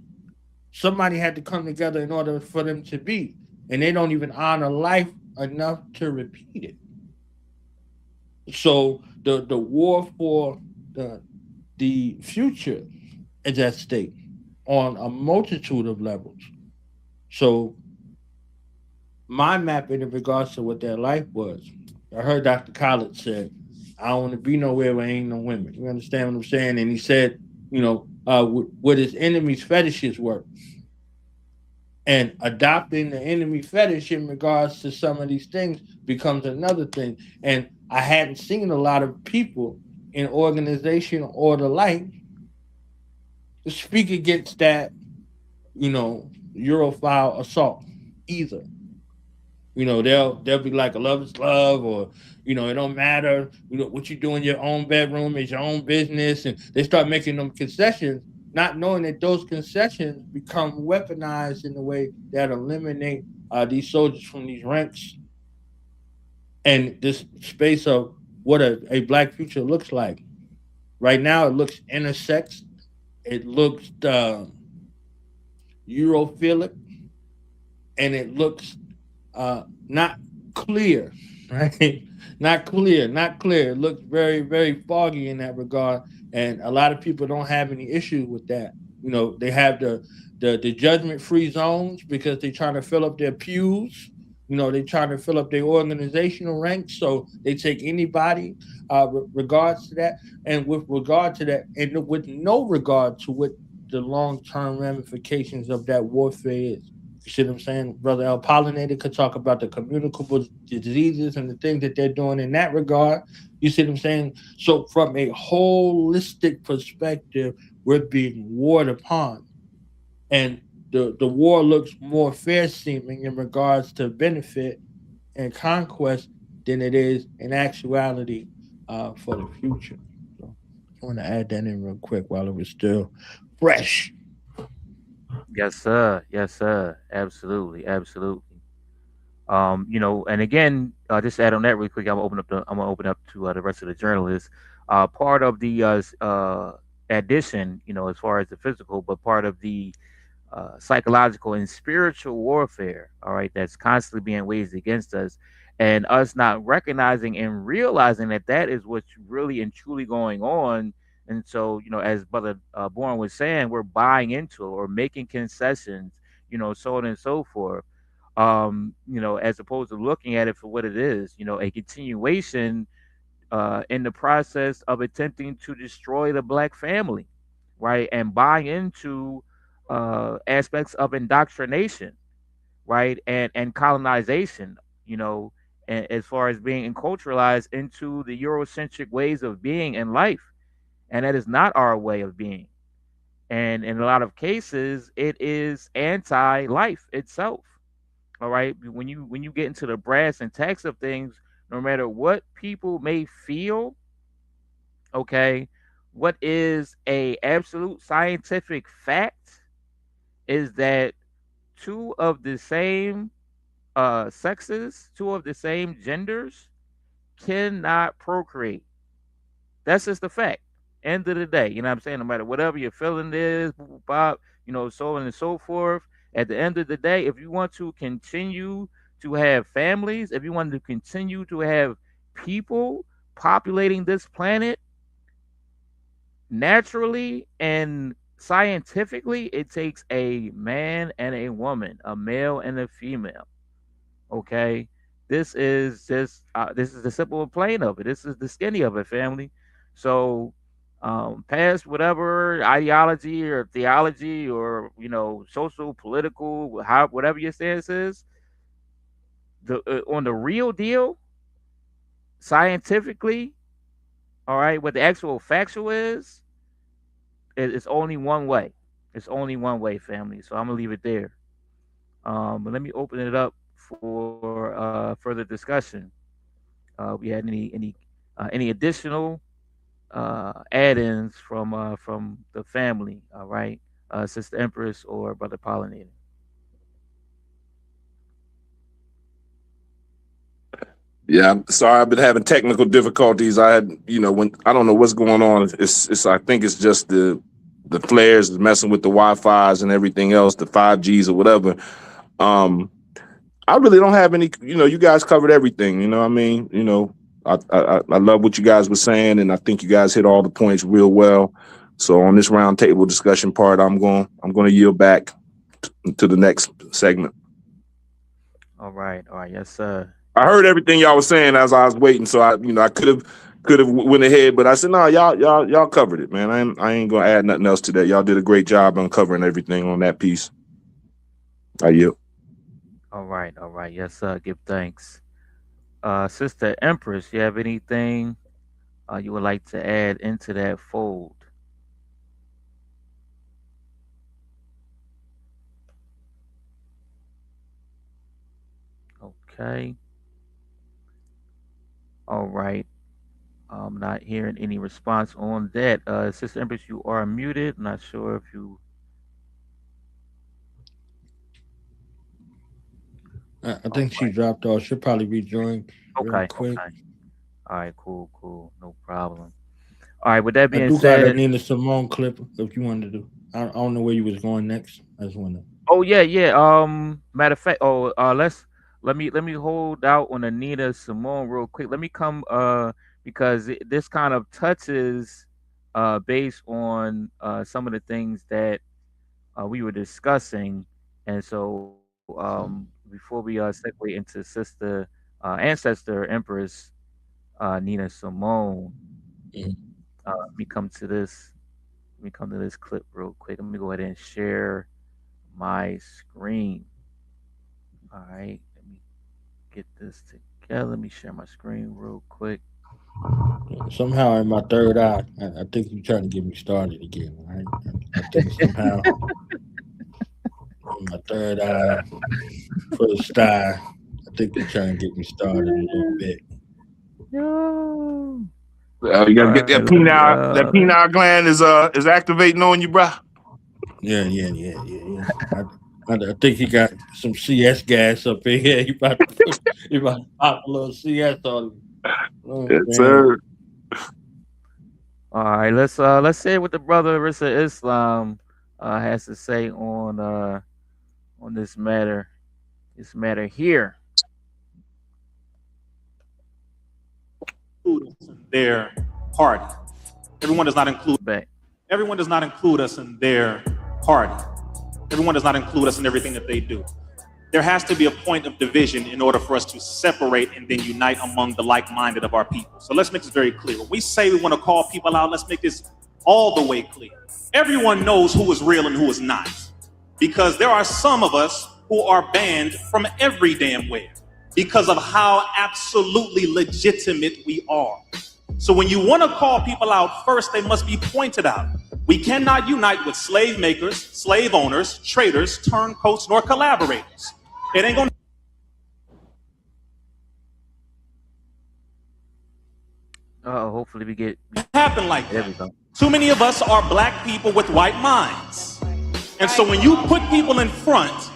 Somebody had to come together in order for them to be. And they don't even honor life enough to repeat it. So the war for the future is at stake on a multitude of levels. So my mapping in regards to what their life was, I heard Dr. Khalid said, I don't want to be nowhere where ain't no women. You understand what I'm saying? And he said, what his enemy's fetishes were. And adopting the enemy fetish in regards to some of these things becomes another thing. And I hadn't seen a lot of people in organization or the like speak against that, Europhile assault either. They'll be like, a love is love, or, it don't matter. What you do in your own bedroom is your own business. And they start making them concessions, not knowing that those concessions become weaponized in a way that eliminate these soldiers from these ranks and this space of what a black future looks like. Right now, it looks intersex. It looks Europhilic, and it looks not clear, right? Not clear. It looks very, very foggy in that regard, and a lot of people don't have any issue with that. They have the judgment free zones because they're trying to fill up their pews. They're trying to fill up their organizational ranks, so they take anybody, regards to that, and with regard to that, and with no regard to what the long term ramifications of that warfare is. You see what I'm saying? Brother El Pollinator could talk about the communicable diseases and the things that they're doing in that regard. You see what I'm saying? So, from a holistic perspective, we're being warred upon. And the war looks more fair seeming in regards to benefit and conquest than it is in actuality for the future. So, I want to add that in real quick while it was still fresh. Yes, sir. Yes, sir. Absolutely. Absolutely. And again, just to add on that really quick, I'm gonna open up to the rest of the journalists. Part of the addition, as far as the physical, but part of the psychological and spiritual warfare, all right, that's constantly being waged against us, and us not recognizing and realizing that that is what's really and truly going on. And so, as Brother Bourne was saying, we're buying into it or making concessions, so on and so forth. As opposed to looking at it for what it is, a continuation in the process of attempting to destroy the black family, right? And buy into aspects of indoctrination, right? And colonization, as far as being enculturalized into the Eurocentric ways of being in life. And that is not our way of being. And in a lot of cases, it is anti-life itself. All right. When you get into the brass and tacks of things, no matter what people may feel, okay, what is a absolute scientific fact is that two of the same sexes, two of the same genders cannot procreate. That's just the fact. End of the day, you know what I'm saying? No matter whatever your feeling is, boop, boop, bop, so on and so forth. At the end of the day, if you want to continue to have families, if you want to continue to have people populating this planet naturally and scientifically, it takes a man and a woman, a male and a female. Okay, this is the simple plane of it. This is the skinny of it, family. So, past whatever ideology or theology or social, political, how whatever your stance is, the on the real deal, scientifically, all right, what the actual factual is, it's only one way. It's only one way, family. So I'm gonna leave it there. But let me open it up for further discussion. We had any additional add-ins from the family? All right, Sister Empress or Brother Pollinator. Yeah, I'm sorry. I've been having technical difficulties. I had, when I don't know what's going on. It's. I think it's just the flares is messing with the Wi-Fi's and everything else, the 5Gs or whatever. I really don't have any. You guys covered everything. You know what I mean? I love what you guys were saying, and I think you guys hit all the points real well. So on this roundtable discussion part, I'm going to yield back to the next segment. All right, yes, sir. I heard everything y'all was saying as I was waiting, so I could have went ahead, but I said no, y'all covered it, man. I ain't gonna add nothing else to that. Y'all did a great job on covering everything on that piece. I yield. All right, yes, sir. Give thanks. Sister Empress, you have anything you would like to add into that fold? Okay. All right. I'm not hearing any response on that. Sister Empress, you are muted. I'm not sure if you. I think she dropped off. She'll probably rejoin real Okay. quick. Okay. All right, cool, no problem. All right, with that I being do got a said, Nina Simone clip if you wanted to do. I don't know where you was going next. I just want to. oh yeah. Matter of fact, let me hold out on Anita Simone real quick. Let me come because this kind of touches based on some of the things that we were discussing, and so before we segue into Sister Ancestor Empress Nina Simone, let me come to this. Let me come to this clip real quick. Let me go ahead and share my screen. All right, let me get this together. Let me share my screen real quick. Somehow in my third eye, I think you're trying to get me started again. Right? I think somehow in my third eye, first eye, I think you're trying to get me started a little bit. No. You gotta get that penile. That penile gland is activating on you, bro. Yeah. I think he got some CS gas up in here. He about to pop a little CS on him. Oh, Yes, man. sir. All right, let's see what the brother Rissa Islam has to say on this matter. This matter here. Include us in their party. Everyone does not include. Back. Everyone does not include us in their party. Everyone does not include us in everything that they do. There has to be a point of division in order for us to separate and then unite among the like-minded of our people. So let's make this very clear. When we say we want to call people out, let's make this all the way clear. Everyone knows who is real and who is not, because there are some of us who are banned from every damn where because of how absolutely legitimate we are. So when you want to call people out, first they must be pointed out. We cannot unite with slave makers, slave owners, traitors, turncoats, nor collaborators. It ain't gonna Hopefully we get happen like that. Too many of us are black people with white minds. And so when you put people in front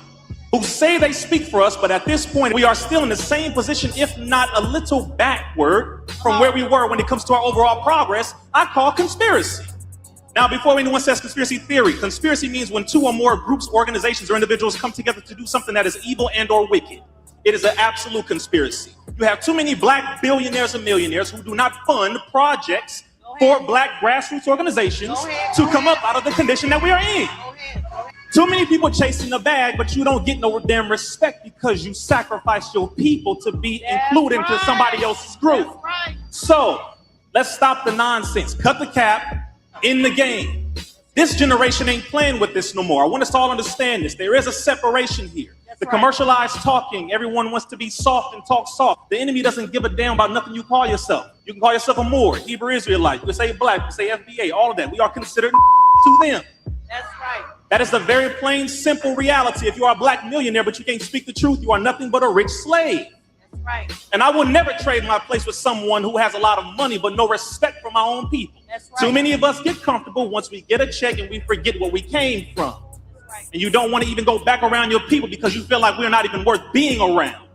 who say they speak for us, but at this point we are still in the same position, if not a little backward from where we were when it comes to our overall progress, I call conspiracy. Now, before anyone says conspiracy theory, conspiracy means when two or more groups, organizations, or individuals come together to do something that is evil and or wicked. It is an absolute conspiracy. You have too many black billionaires and millionaires who do not fund projects for black grassroots organizations to come up out of the condition that we are in. Too many people chasing the bag, but you don't get no damn respect because you sacrifice your people to be included into somebody else's group. So let's stop the nonsense. Cut the cap. In the game. This generation ain't playing with this no more. I want us to all understand this. There is a separation here. The commercialized talking, everyone wants to be soft and talk soft. The enemy doesn't give a damn about nothing you call yourself. You can call yourself a Moor, Hebrew Israelite, you can say black, you can say FBA, all of that. We are considered to them. That's right. That is the very plain, simple reality. If you are a black millionaire, but you can't speak the truth, you are nothing but a rich slave. Right. And I will never trade my place with someone who has a lot of money but no respect for my own people. That's right. Too many of us get comfortable once we get a check and we forget where we came from. Right. And you don't want to even go back around your people because you feel like we're not even worth being around.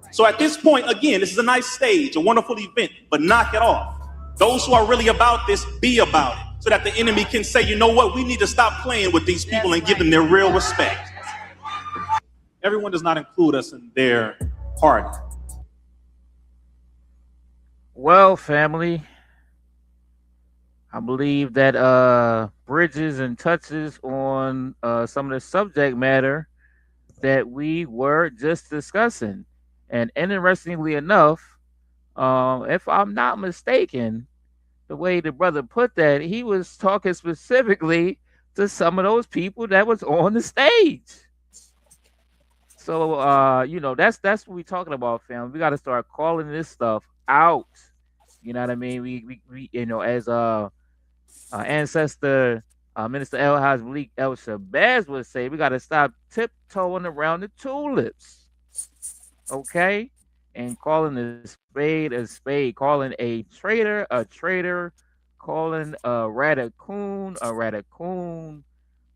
Right. So at this point, again, this is a nice stage, a wonderful event, but knock it off. Those who are really about this, be about it, so that the enemy can say, you know what, we need to stop playing with these people and give them their real respect. Everyone does not include us in their party. Well, family, I believe that bridges and touches on some of the subject matter that we were just discussing. And interestingly enough, if I'm not mistaken, the way the brother put that, he was talking specifically to some of those people that was on the stage. So, that's what we're talking about, family. We got to start calling this stuff out. You know what I mean? We as ancestor Minister El Haj Malik El Shabazz would say, we got to stop tiptoeing around the tulips, okay? And calling a spade, calling a traitor, calling a radicoon,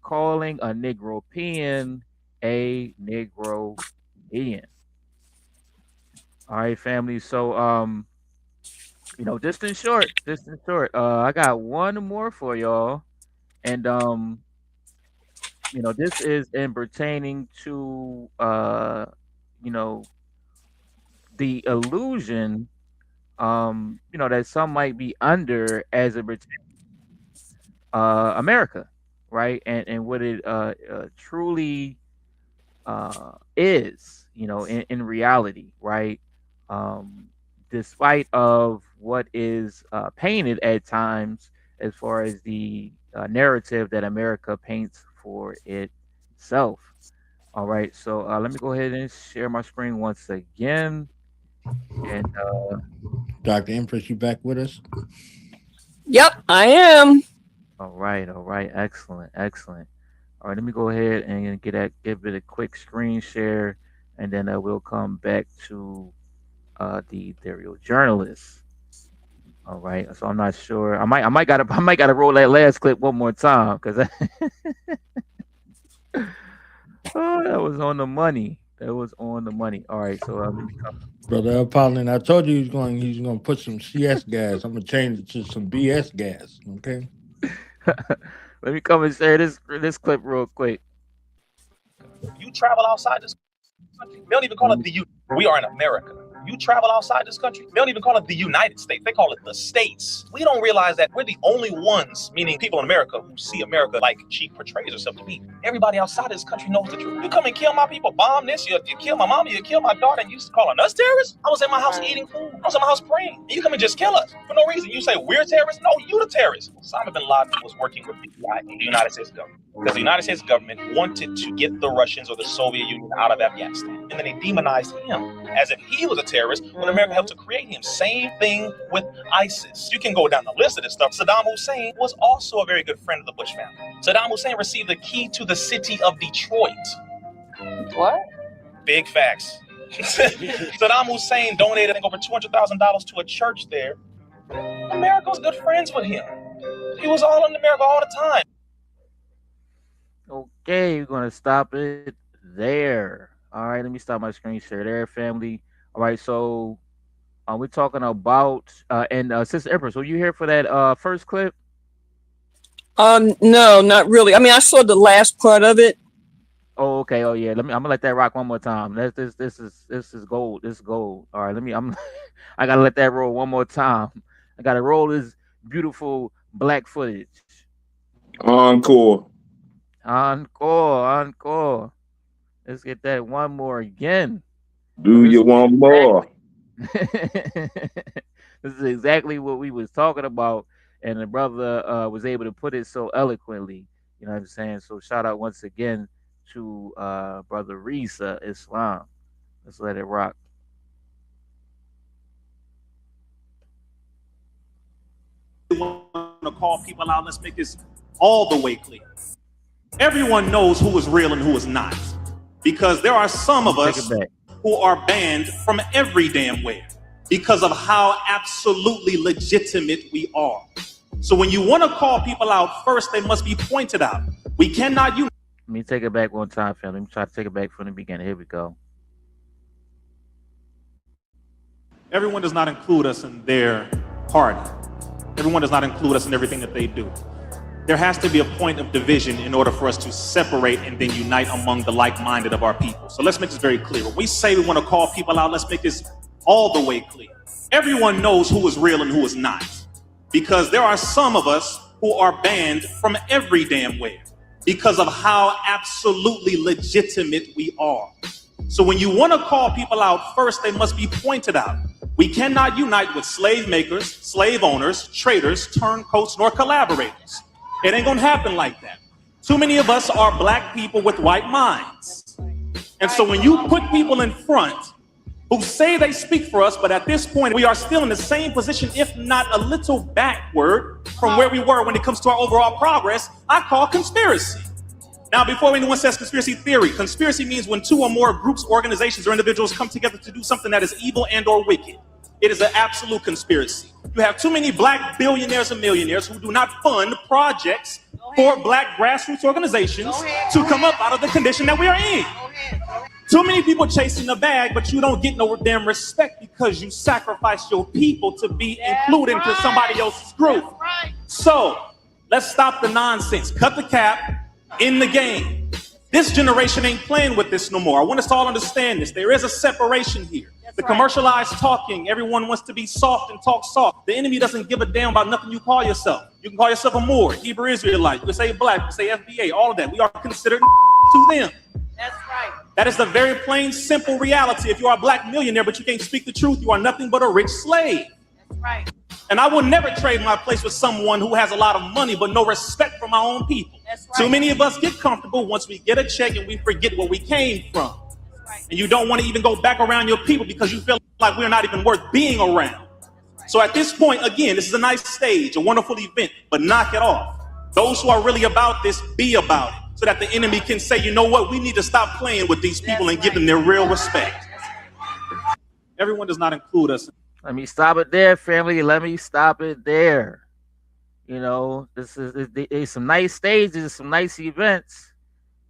calling a Negropean, a Negropean. All right, family. So Just in short, I got one more for y'all, and this is in pertaining to the illusion that some might be under as it pertains America, right? And what it truly is, in reality, right? Despite of what is painted at times as far as the narrative that America paints for itself. All right, so let me go ahead and share my screen once again. And Dr. Empress, you back with us? Yep, I am. All right, excellent. All right, let me go ahead and give it a quick screen share, and then we'll come back to the Ethereal journalist. All right, so I'm not sure. I might gotta roll that last clip one more time because that was on the money. All right, so let me come. Brother Apollon, I told you he's going to put some CS gas. I'm going to change it to some BS gas. Okay. Let me come and share this clip real quick. You travel outside this country, they don't even call it the U. We are in America. You travel outside this country, they don't even call it the United States. They call it the States. We don't realize that we're the only ones, meaning people in America, who see America like she portrays herself to be. Everybody outside of this country knows the truth. You come and kill my people, bomb this, you kill my mama, you kill my daughter, and you calling us terrorists? I was in my house eating food. I was in my house praying. And you come and just kill us for no reason. You say we're terrorists? No, you the terrorists. Osama bin Laden was working with the United States government. Because the United States government wanted to get the Russians or the Soviet Union out of Afghanistan. And then they demonized him as if he was a terrorist when America helped to create him. Same thing with ISIS. You can go down the list of this stuff. Saddam Hussein was also a very good friend of the Bush family. Saddam Hussein received the key to the city of Detroit. What? Big facts. Saddam Hussein donated, I think, over $200,000 to a church there. America was good friends with him. He was all in America all the time. Okay, we're gonna stop it there. All right, let me stop my screen share there, family. All right, so we're talking about and Sister Empress, were you here for that first clip? No, not really. I mean, I saw the last part of it. Oh, okay. Oh, yeah. I'm gonna let that rock one more time. This is gold. This is gold. All right. I gotta let that roll one more time. I gotta roll this beautiful black footage. Encore. Let's get that one more again. Do you want more? This is exactly what we was talking about, and the brother was able to put it so eloquently. You know what I'm saying? So shout out once again to Brother Risa Islam. Let's let it rock. We want to call people out. Let's make this all the way clear. Everyone knows who is real and who is not, because there are some of us who are banned from every damn where because of how absolutely legitimate we are. So when you want to call people out, first they must be pointed out. We cannot use. Let me take it back one time, fam. Let me try to take it back from the beginning. Here we go. Everyone does not include us in their party. Everyone does not include us in everything that they do. There has to be a point of division in order for us to separate and then unite among the like-minded of our people. So let's make this very clear. When we say we want to call people out, let's make this all the way clear. Everyone knows who is real and who is not, because there are some of us who are banned from every damn where because of how absolutely legitimate we are. So when you want to call people out, first they must be pointed out. We cannot unite with slave makers, slave owners, traitors, turncoats, nor collaborators. It ain't gonna happen like that. Too many of us are black people with white minds. And so when you put people in front who say they speak for us, but at this point we are still in the same position, if not a little backward from where we were when it comes to our overall progress, I call conspiracy. Now, before anyone says conspiracy theory, conspiracy means when two or more groups, organizations, or individuals come together to do something that is evil and or wicked. It is an absolute conspiracy. You have too many black billionaires and millionaires who do not fund projects for black grassroots organizations to come up out of the condition that we are in. Too many people chasing the bag, but you don't get no damn respect because you sacrifice your people to be included into somebody else's group. So let's stop the nonsense. Cut the cap in the game. This generation ain't playing with this no more. I want us to all understand this. There is a separation here. The commercialized talking, everyone wants to be soft and talk soft. The enemy doesn't give a damn about nothing you call yourself. You can call yourself a Moor, Hebrew Israelite, you can say black, you can say FBA, all of that. We are considered to them. That's right. That is the very plain, simple reality. If you are a black millionaire, but you can't speak the truth, you are nothing but a rich slave. That's right. And I will never trade my place with someone who has a lot of money, but no respect for my own people. That's right. Too many of us get comfortable once we get a check and we forget where we came from. Right. And you don't want to even go back around your people because you feel like we're not even worth being around. Right. So at this point, again, this is a nice stage, a wonderful event, but knock it off. Those who are really about this, be about it, so that the enemy can say, you know what, we need to stop playing with these people and give them their real respect. Everyone does not include us. Let me stop it there, family. Let me stop it there. You know, there's some nice stages, some nice events.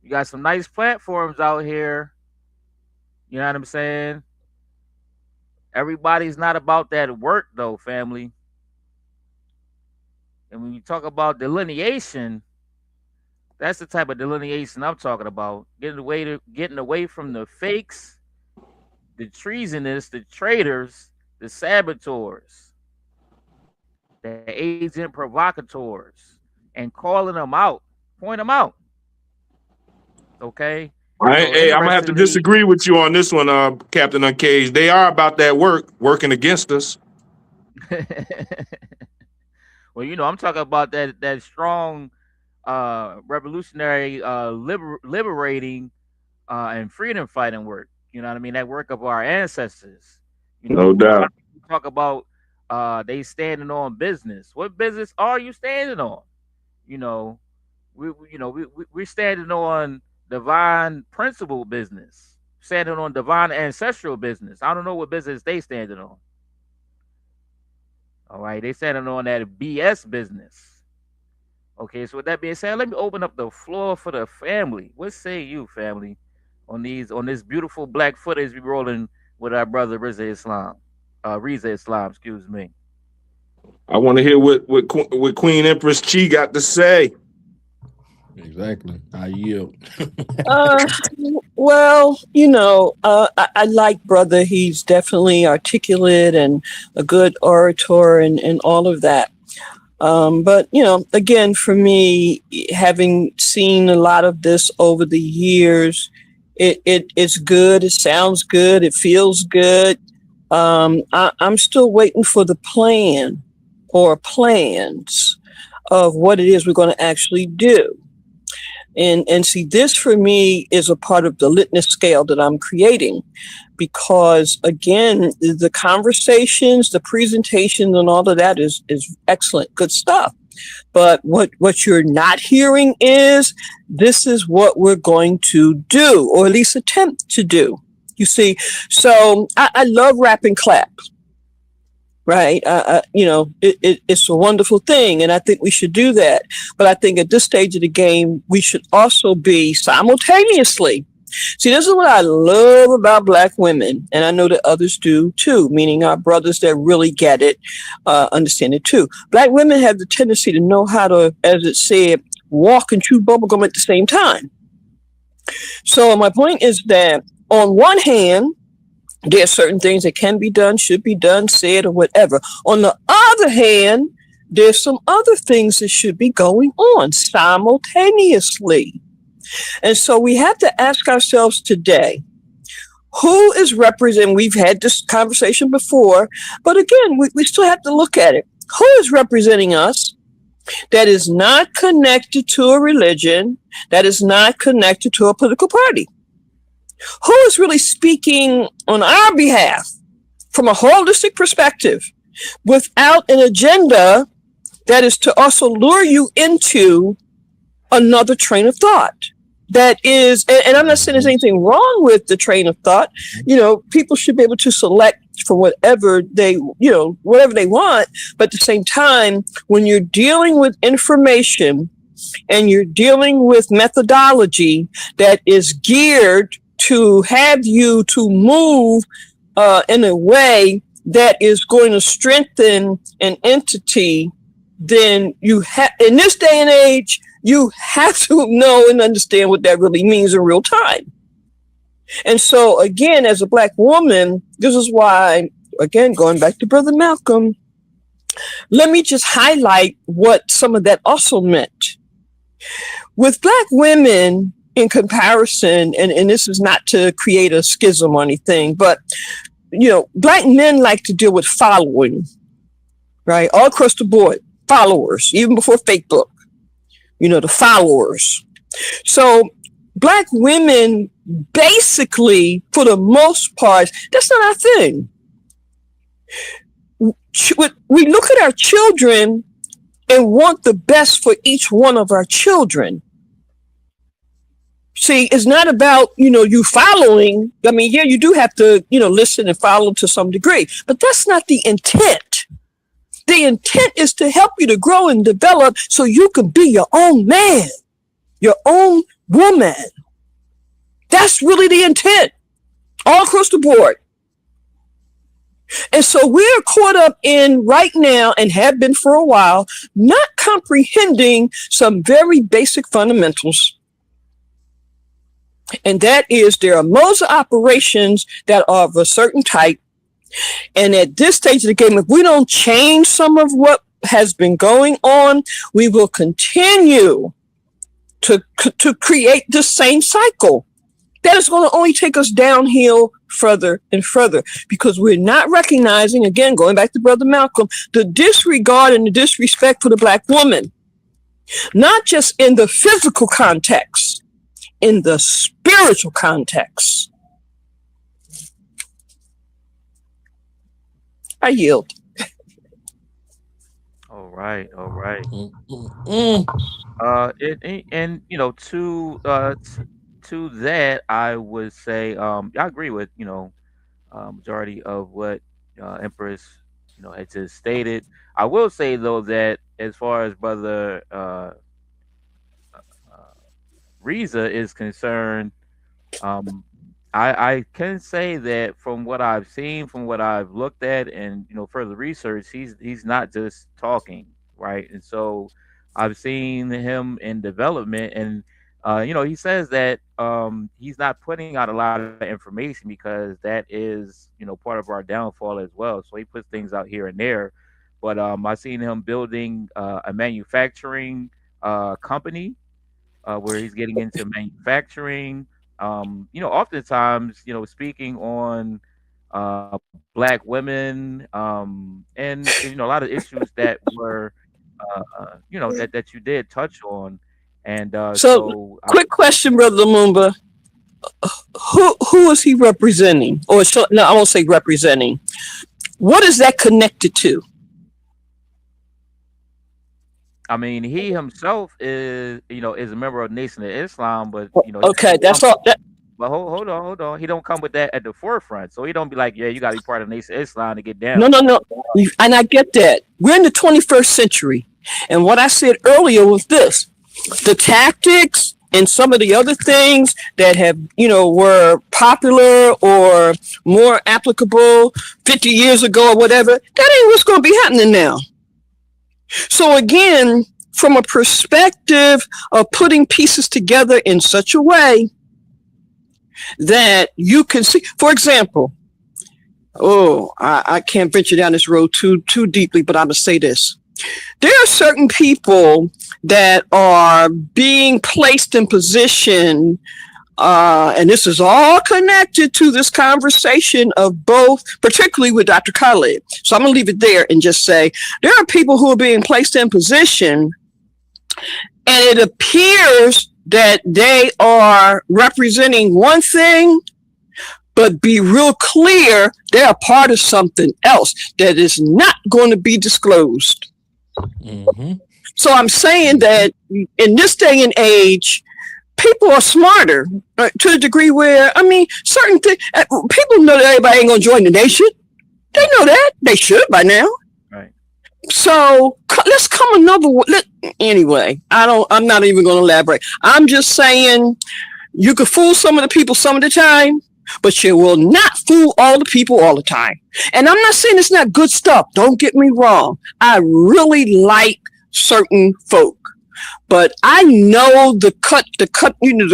You got some nice platforms out here. You know what I'm saying? Everybody's not about that work, though, family. And when you talk about delineation, that's the type of delineation I'm talking about. Getting away from the fakes, the treasonous, the traitors, the saboteurs, the agent provocateurs, and calling them out, point them out. Okay. Hey, I'm gonna have to disagree with you on this one, Captain Uncaged. They are about that working against us. Well, you know, I'm talking about that strong, revolutionary, liberating, and freedom fighting work. You know what I mean? That work of our ancestors. You know, no doubt. Talk about they standing on business. What business are you standing on? You know, we're standing on divine principle business, standing on divine ancestral business. I don't know what business they standing on. All right, they standing on that BS business. Okay, so with that being said, let me open up the floor for the family. What say you, family, on this beautiful black footage we rolling with our brother Reza Islam, excuse me. I want to hear what Queen Empress Chi got to say. Exactly. I yield. Well, you know, I like brother. He's definitely articulate and a good orator and all of that. But, you know, again, for me, having seen a lot of this over the years, it's good. It sounds good. It feels good. I'm still waiting for the plan or plans of what it is we're going to actually do. And see, this for me is a part of the litmus scale that I'm creating, because again, the conversations, the presentations, and all of that is excellent, good stuff. But what you're not hearing is this is what we're going to do, or at least attempt to do. You see, so I love rap and clap. Right. You know, it's a wonderful thing. And I think we should do that. But I think at this stage of the game, we should also be simultaneously. See, this is what I love about Black women. And I know that others do, too, meaning our brothers that really get it, understand it, too. Black women have the tendency to know how to, as it said, walk and chew bubblegum at the same time. So my point is that on one hand, there are certain things that can be done, should be done, said, or whatever. On the other hand, there's some other things that should be going on simultaneously. And so we have to ask ourselves today, who is representing? We've had this conversation before, but again, we still have to look at it. Who is representing us that is not connected to a religion, that is not connected to a political party? Who is really speaking on our behalf from a holistic perspective without an agenda that is to also lure you into another train of thought? That is, and I'm not saying there's anything wrong with the train of thought. You know, people should be able to select for whatever they want. But at the same time, when you're dealing with information and you're dealing with methodology that is geared to have you to move in a way that is going to strengthen an entity, then you have, in this day and age, you have to know and understand what that really means in real time. And so, again, as a Black woman, this is why, again, going back to Brother Malcolm, let me just highlight what some of that also meant. With Black women, in comparison, and this is not to create a schism or anything, but, you know, Black men like to deal with following, right? All across the board, followers, even before Facebook, you know, the followers. So Black women, basically, for the most part, that's not our thing. We look at our children and want the best for each one of our children. See, it's not about, you know, you following. I mean, yeah, you do have to, you know, listen and follow to some degree, but that's not the intent. The intent is to help you to grow and develop so you can be your own man, your own woman. That's really the intent all across the board. And so we're caught up in right now, and have been for a while, not comprehending some very basic fundamentals. And that is, there are modes of operations that are of a certain type. And at this stage of the game, if we don't change some of what has been going on, we will continue to create the same cycle. That is going to only take us downhill further and further, because we're not recognizing, again, going back to Brother Malcolm, the disregard and the disrespect for the Black woman, not just in the physical context, in the spiritual context. I yield. All right. Mm-hmm. And you know, to that, I would say, I agree with, you know, majority of what Empress, you know, had just stated. I will say though that as far as Brother Reza is concerned, I can say that from what I've seen, from what I've looked at, and you know, further research, he's not just talking, right? And so I've seen him in development, and you know, he says that he's not putting out a lot of information because that is, you know, part of our downfall as well. So he puts things out here and there, but I've seen him building a manufacturing company. Where he's getting into manufacturing, you know, oftentimes, you know, speaking on Black women, and you know, a lot of issues that were, you know, that you did touch on, and So, quick question, Brother Lumumba. Who is he representing? Or no, I won't say representing. What is that connected to? I mean, he himself is, you know, is a member of the Nation of Islam, but you know, okay, that's all. But hold on. He don't come with that at the forefront, so he don't be like, yeah, you got to be part of the Nation of Islam to get down. No, and I get that. We're in the 21st century, and what I said earlier was this: the tactics and some of the other things that have, you know, were popular or more applicable 50 years ago or whatever, that ain't what's going to be happening now. So again, from a perspective of putting pieces together in such a way that you can see, for example, I can't venture down this road too deeply, but I'm going to say this. There are certain people that are being placed in position, and this is all connected to this conversation of both, particularly with Dr. Khalid. So I'm going to leave it there and just say there are people who are being placed in position, and it appears that they are representing one thing, but be real clear, they're a part of something else that is not going to be disclosed. Mm-hmm. So I'm saying that in this day and age, people are smarter to a degree where, I mean, certain things, people know that everybody ain't going to join the nation. They know that. They should by now. Right. So let's come another way. Anyway, I'm not even going to elaborate. I'm just saying You could fool some of the people some of the time, but you will not fool all the people all the time. And I'm not saying it's not good stuff. Don't get me wrong. I really like certain folk. But I know the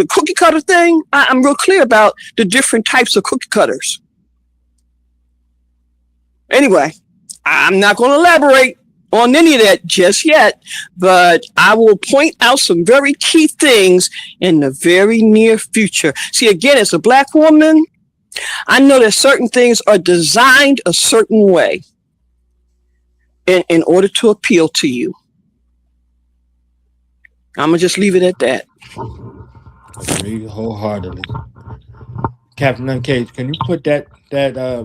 cookie cutter thing. I'm real clear about the different types of cookie cutters. Anyway, I'm not going to elaborate on any of that just yet, but I will point out some very key things in the very near future. See, again, as a Black woman, I know that certain things are designed a certain way in order to appeal to you. I'm going to just leave it at that. Agree wholeheartedly. Captain Uncaged, can you put that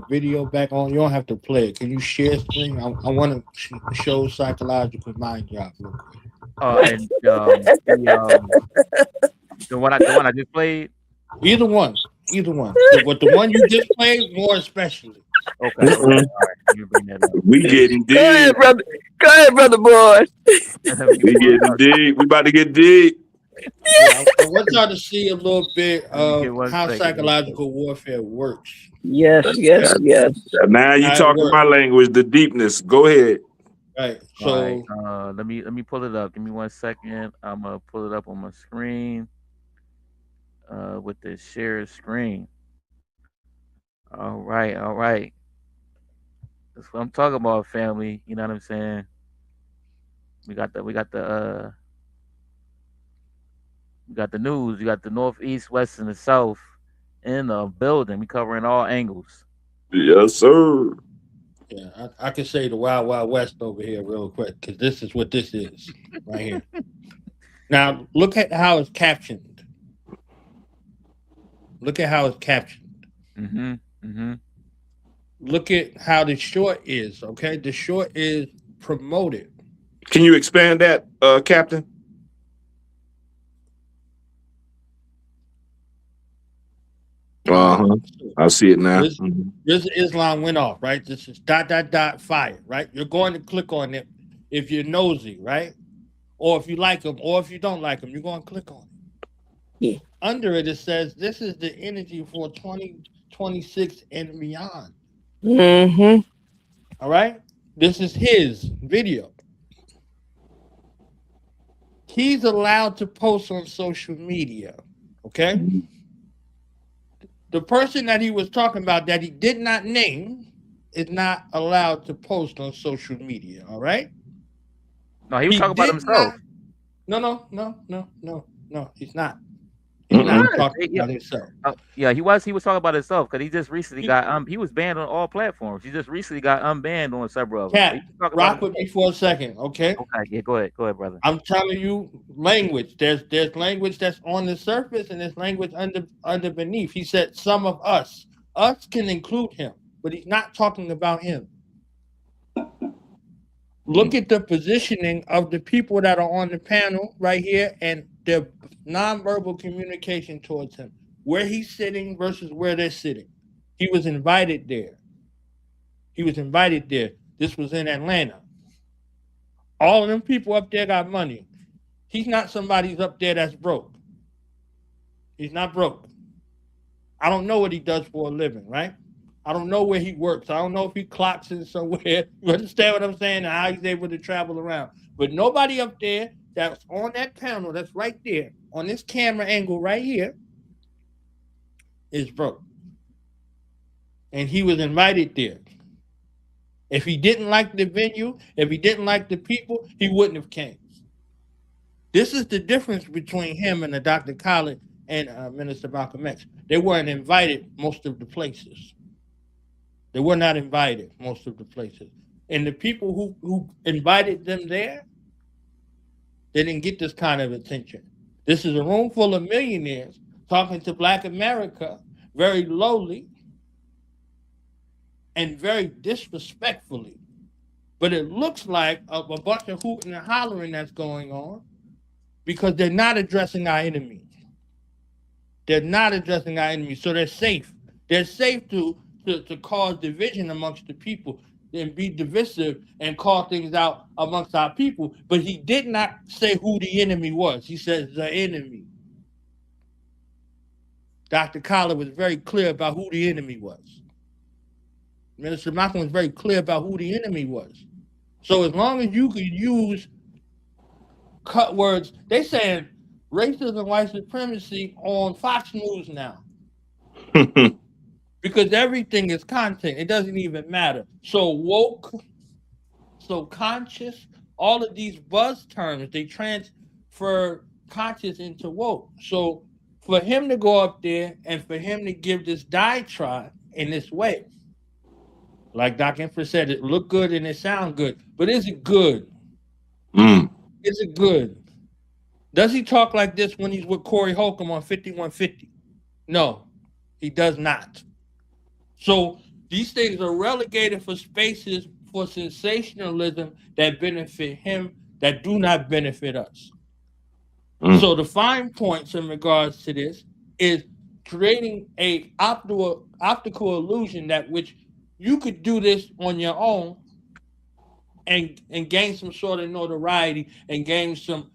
video back on? You don't have to play it. Can you share screen? I want to show psychological mind job real quick. And the one I just played. Either one. But the one you just played, more especially. Okay. All right. You bring that up. We getting deep. Go ahead, brother boy. We getting deep. We about to get deep. Yeah, I want y'all to see a little bit of how psychological warfare works. Yes. Now you talking my language, the deepness. Go ahead. Right. So let me pull it up. Give me 1 second. I'm gonna pull it up on my screen. With the share screen. All right. That's what I'm talking about, family. You know what I'm saying? We got the news. We got the North, East, West, and the South in the building. We covering all angles. Yes, sir. Yeah, I can say the Wild Wild West over here real quick, because this is what this is right here. Now, look at how it's captioned. Look at how the short is, okay? The short is promoted. Can you expand that, Captain? I see it now. This Islam went off, right? This is ... fire, right? You're going to click on it if you're nosy, right? Or if you like them, or if you don't like them, you're going to click on it. Yeah. Under it says this is the energy for 2026 and beyond. Mm-hmm. All right? This is his video. He's allowed to post on social media, okay? The person that he was talking about that he did not name is not allowed to post on social media, all right? No, he was talking about himself. No, he's not. He's not talking about himself. Yeah, he was talking about himself because he just recently got he was banned on all platforms. He just recently got unbanned on several of them. Cat, rock with me for a second, okay? Okay, yeah, go ahead, brother. I'm telling you language. There's language that's on the surface and there's language under beneath. He said some of us. Us can include him, but he's not talking about him. Look at the positioning of the people that are on the panel right here and their nonverbal communication towards him. Where he's sitting versus where they're sitting. He was invited there. This was in Atlanta. All of them people up there got money. He's not somebody who's up there that's broke. He's not broke. I don't know what he does for a living, right? I don't know where he works. I don't know if he clocks in somewhere. You understand what I'm saying? And how he's able to travel around. But nobody up there that's on that panel, that's right there, on this camera angle right here, is broke. And he was invited there. If he didn't like the venue, if he didn't like the people, he wouldn't have came. This is the difference between him and the Dr. Khalid and Minister Malcolm X. They weren't invited most of the places. They were not invited most of the places. And the people who invited them there, they didn't get this kind of attention. This is a room full of millionaires talking to Black America very lowly and very disrespectfully. But it looks like a bunch of hooting and hollering that's going on because they're not addressing our enemies. So they're safe. They're safe to cause division amongst the people and be divisive and call things out amongst our people. But he did not say who the enemy was. He says the enemy. Dr. Khalid was very clear about who the enemy was. Minister Malcolm was very clear about who the enemy was. So as long as you could use cut words, they saying racism, white supremacy on Fox News now. Because everything is content. It doesn't even matter. So woke, so conscious, all of these buzz terms, they transfer conscious into woke. So for him to go up there and for him to give this diatribe in this way, like Dr. Empress said, it look good and it sound good, but is it good? Is it good? Does he talk like this when he's with Corey Holcomb on 5150? No, he does not. So these things are relegated for spaces for sensationalism that benefit him, that do not benefit us. So the fine points in regards to this is creating a optical illusion that which you could do this on your own and gain some sort of notoriety and gain some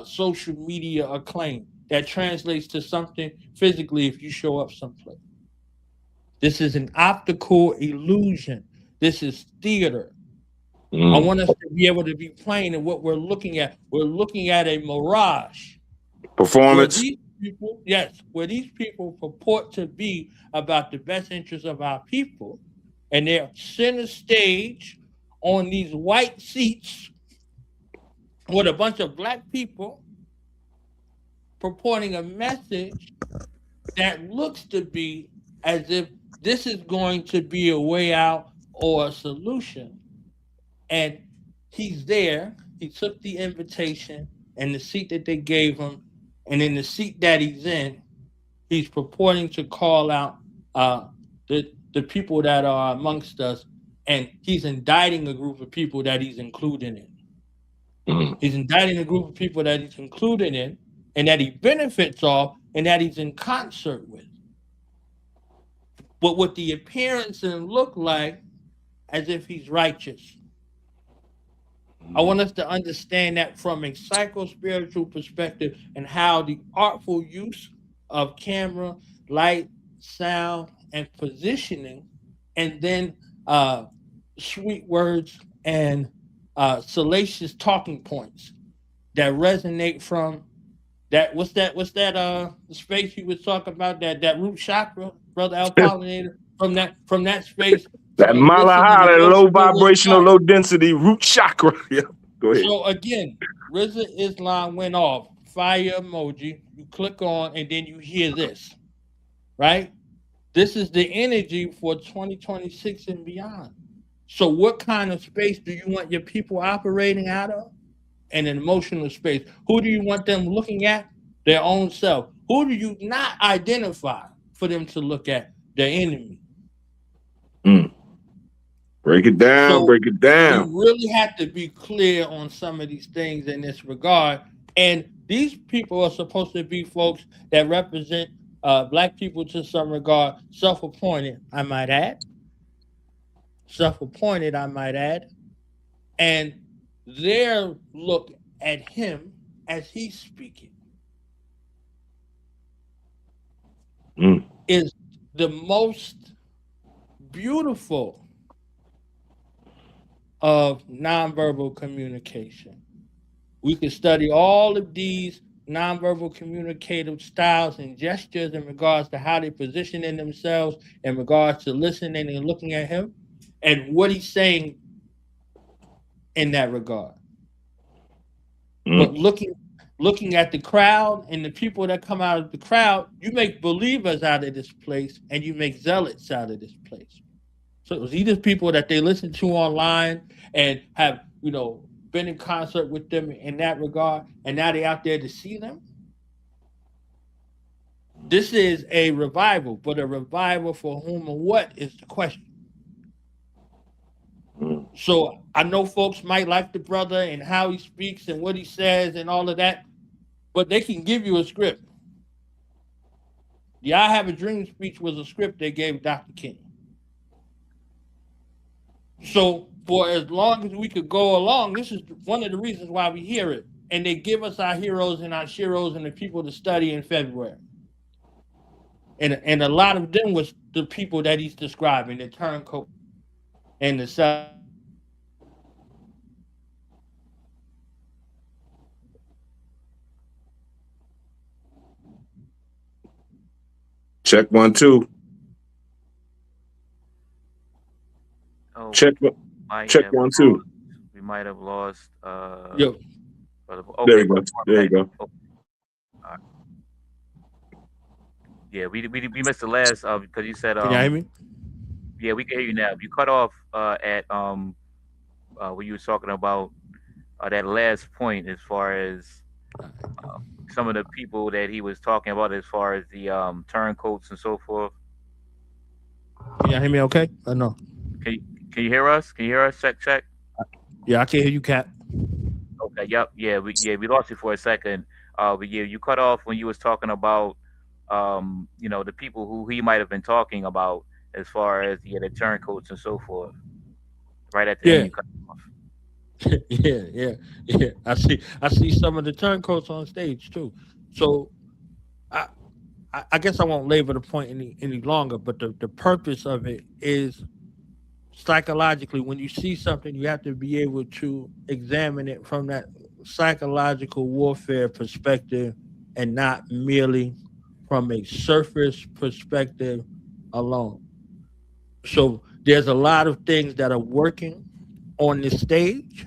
social media acclaim that translates to something physically if you show up someplace. This is an optical illusion. This is theater. I want us to be able to be plain in what we're looking at. We're looking at a mirage. Performance. Where these people purport to be about the best interests of our people, and they're center stage on these white seats with a bunch of black people purporting a message that looks to be as if this is going to be a way out or a solution. And he's there. He took the invitation and the seat that they gave him. And in the seat that he's in, he's purporting to call out the people that are amongst us. And he's indicting a group of people that he's included in. He's indicting a group of people that he's included in and that he benefits off and that he's in concert with. But with the appearance and look like as if he's righteous. I want us to understand that from a psycho-spiritual perspective and how the artful use of camera, light, sound, and positioning, and then sweet words and salacious talking points that resonate from that. What's that space you was talking about? That root chakra, Brother Al Pollinator, from that space. That Malahara, low vibrational, low density root chakra. Yeah, go ahead. So again, Rizza Islam went off. Fire emoji. You click on, and then you hear this, right? This is the energy for 2026 and beyond. So what kind of space do you want your people operating out of? And an emotional space. Who do you want them looking at? Their own self. Who do you not identify for them to look at? Their enemy. Break it down, So break it down. we really have to be clear on some of these things in this regard. And these people are supposed to be folks that represent black people to some regard, self-appointed, I might add. Self-appointed, I might add. And their look at him as he's speaking is the most beautiful of nonverbal communication. We can study all of these nonverbal communicative styles and gestures in regards to how they position in themselves in regards to listening and looking at him and what he's saying in that regard. But looking at the crowd and the people that come out of the crowd, you make believers out of this place and you make zealots out of this place. So these are people that they listen to online and have, been in concert with them in that regard, and now they're out there to see them. This is a revival, but a revival for whom or what is the question. So I know folks might like the brother and how he speaks and what he says and all of that, but they can give you a script. The I Have a Dream speech was a script they gave Dr. King. So for as long as we could go along, this is one of the reasons why we hear it. And they give us our heroes and our sheroes and the people to study in February. and a lot of them was the people that he's describing, the turncoat and the Check 1 2. Oh, Check might check have 1 2. lost, we might have lost. Yo, Okay, There you go. There you go. All right. Yeah, we missed the last because you said can you hear me? yeah, we can hear you now. You cut off at when you were talking about that last point as far as some of the people that he was talking about as far as the turncoats and so forth. Can you hear me? Okay, I know. Can you hear us? Can you hear us? Check. Yeah, I can hear you, Cap. Okay. Yep. Yeah. We lost you for a second. But yeah, you cut off when you was talking about the people who he might have been talking about as far as the turncoats and so forth. Right at the end, you cut off. yeah. I see some of the turncoats on stage too. So I guess I won't labor the point any longer. But the purpose of it is psychologically, when you see something, you have to be able to examine it from that psychological warfare perspective and not merely from a surface perspective alone. So there's a lot of things that are working on the stage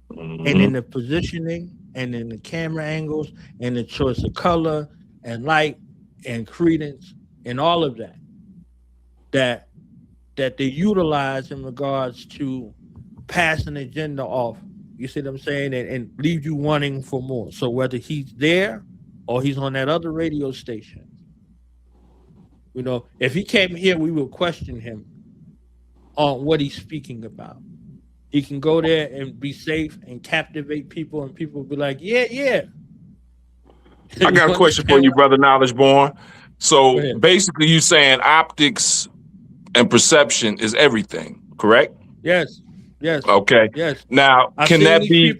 and in the positioning and in the camera angles and the choice of color and light and credence and all of that they utilize in regards to pass an agenda off. You see what I'm saying? And leave you wanting for more. So whether he's there or he's on that other radio station, if he came here, we would question him on what he's speaking about. He can go there and be safe and captivate people, and people will be like, yeah. I got a question for you, brother Knowledge Born. So basically you saying optics and perception is everything, correct? Yes. Okay. Yes. Now, can that be?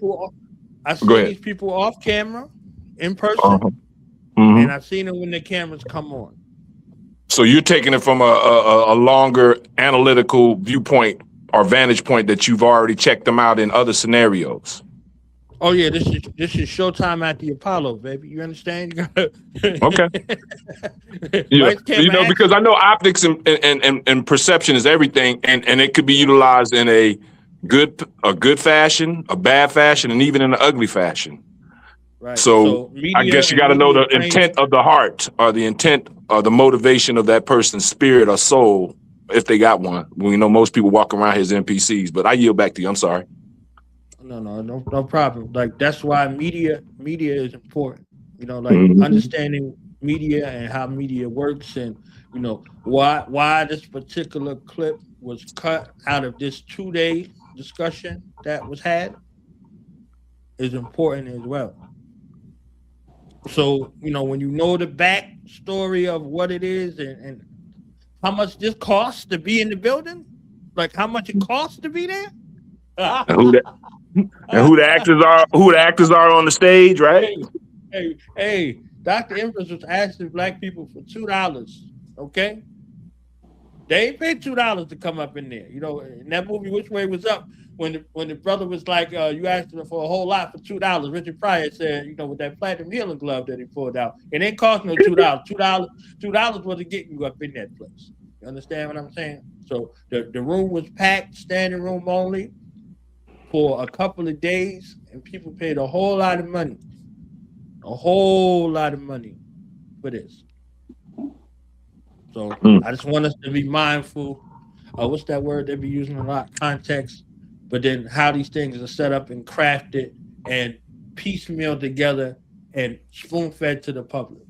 I've seen these people off camera, in person, and I've seen them when the cameras come on. So you're taking it from a longer analytical viewpoint or vantage point that you've already checked them out in other scenarios. Oh yeah, this is Showtime at the Apollo, baby. You understand? Okay. Because I know optics and perception is everything, and it could be utilized in a good fashion, a bad fashion, and even in an ugly fashion. Right. So I guess you got to know the intent of the heart, or the intent or the motivation of that person's spirit or soul, if they got one. We know most people walk around here as NPCs, but I yield back to you. I'm sorry. No problem. Like, that's why media is important. Understanding media and how media works, and why this particular clip was cut out of this 2-day discussion that was had is important as well. So when you know the back story of what it is and how much this costs to be in the building, like how much it costs to be there. And who the actors are on the stage, right? Hey, Dr. Empress was asking black people for $2. Okay, they ain't paid $2 to come up in there. In that movie, Which Way Was Up, when the brother was like, you asked him for a whole lot for $2. Richard Pryor said, with that platinum healing glove that he pulled out, it ain't cost no $2. $2 was to get you up in that place. You understand what I'm saying? So the room was packed, standing room only, for a couple of days, and people paid a whole lot of money for this. So I just want us to be mindful of what's that word they be using a lot, context, but then how these things are set up and crafted and piecemeal together and spoon-fed to the public.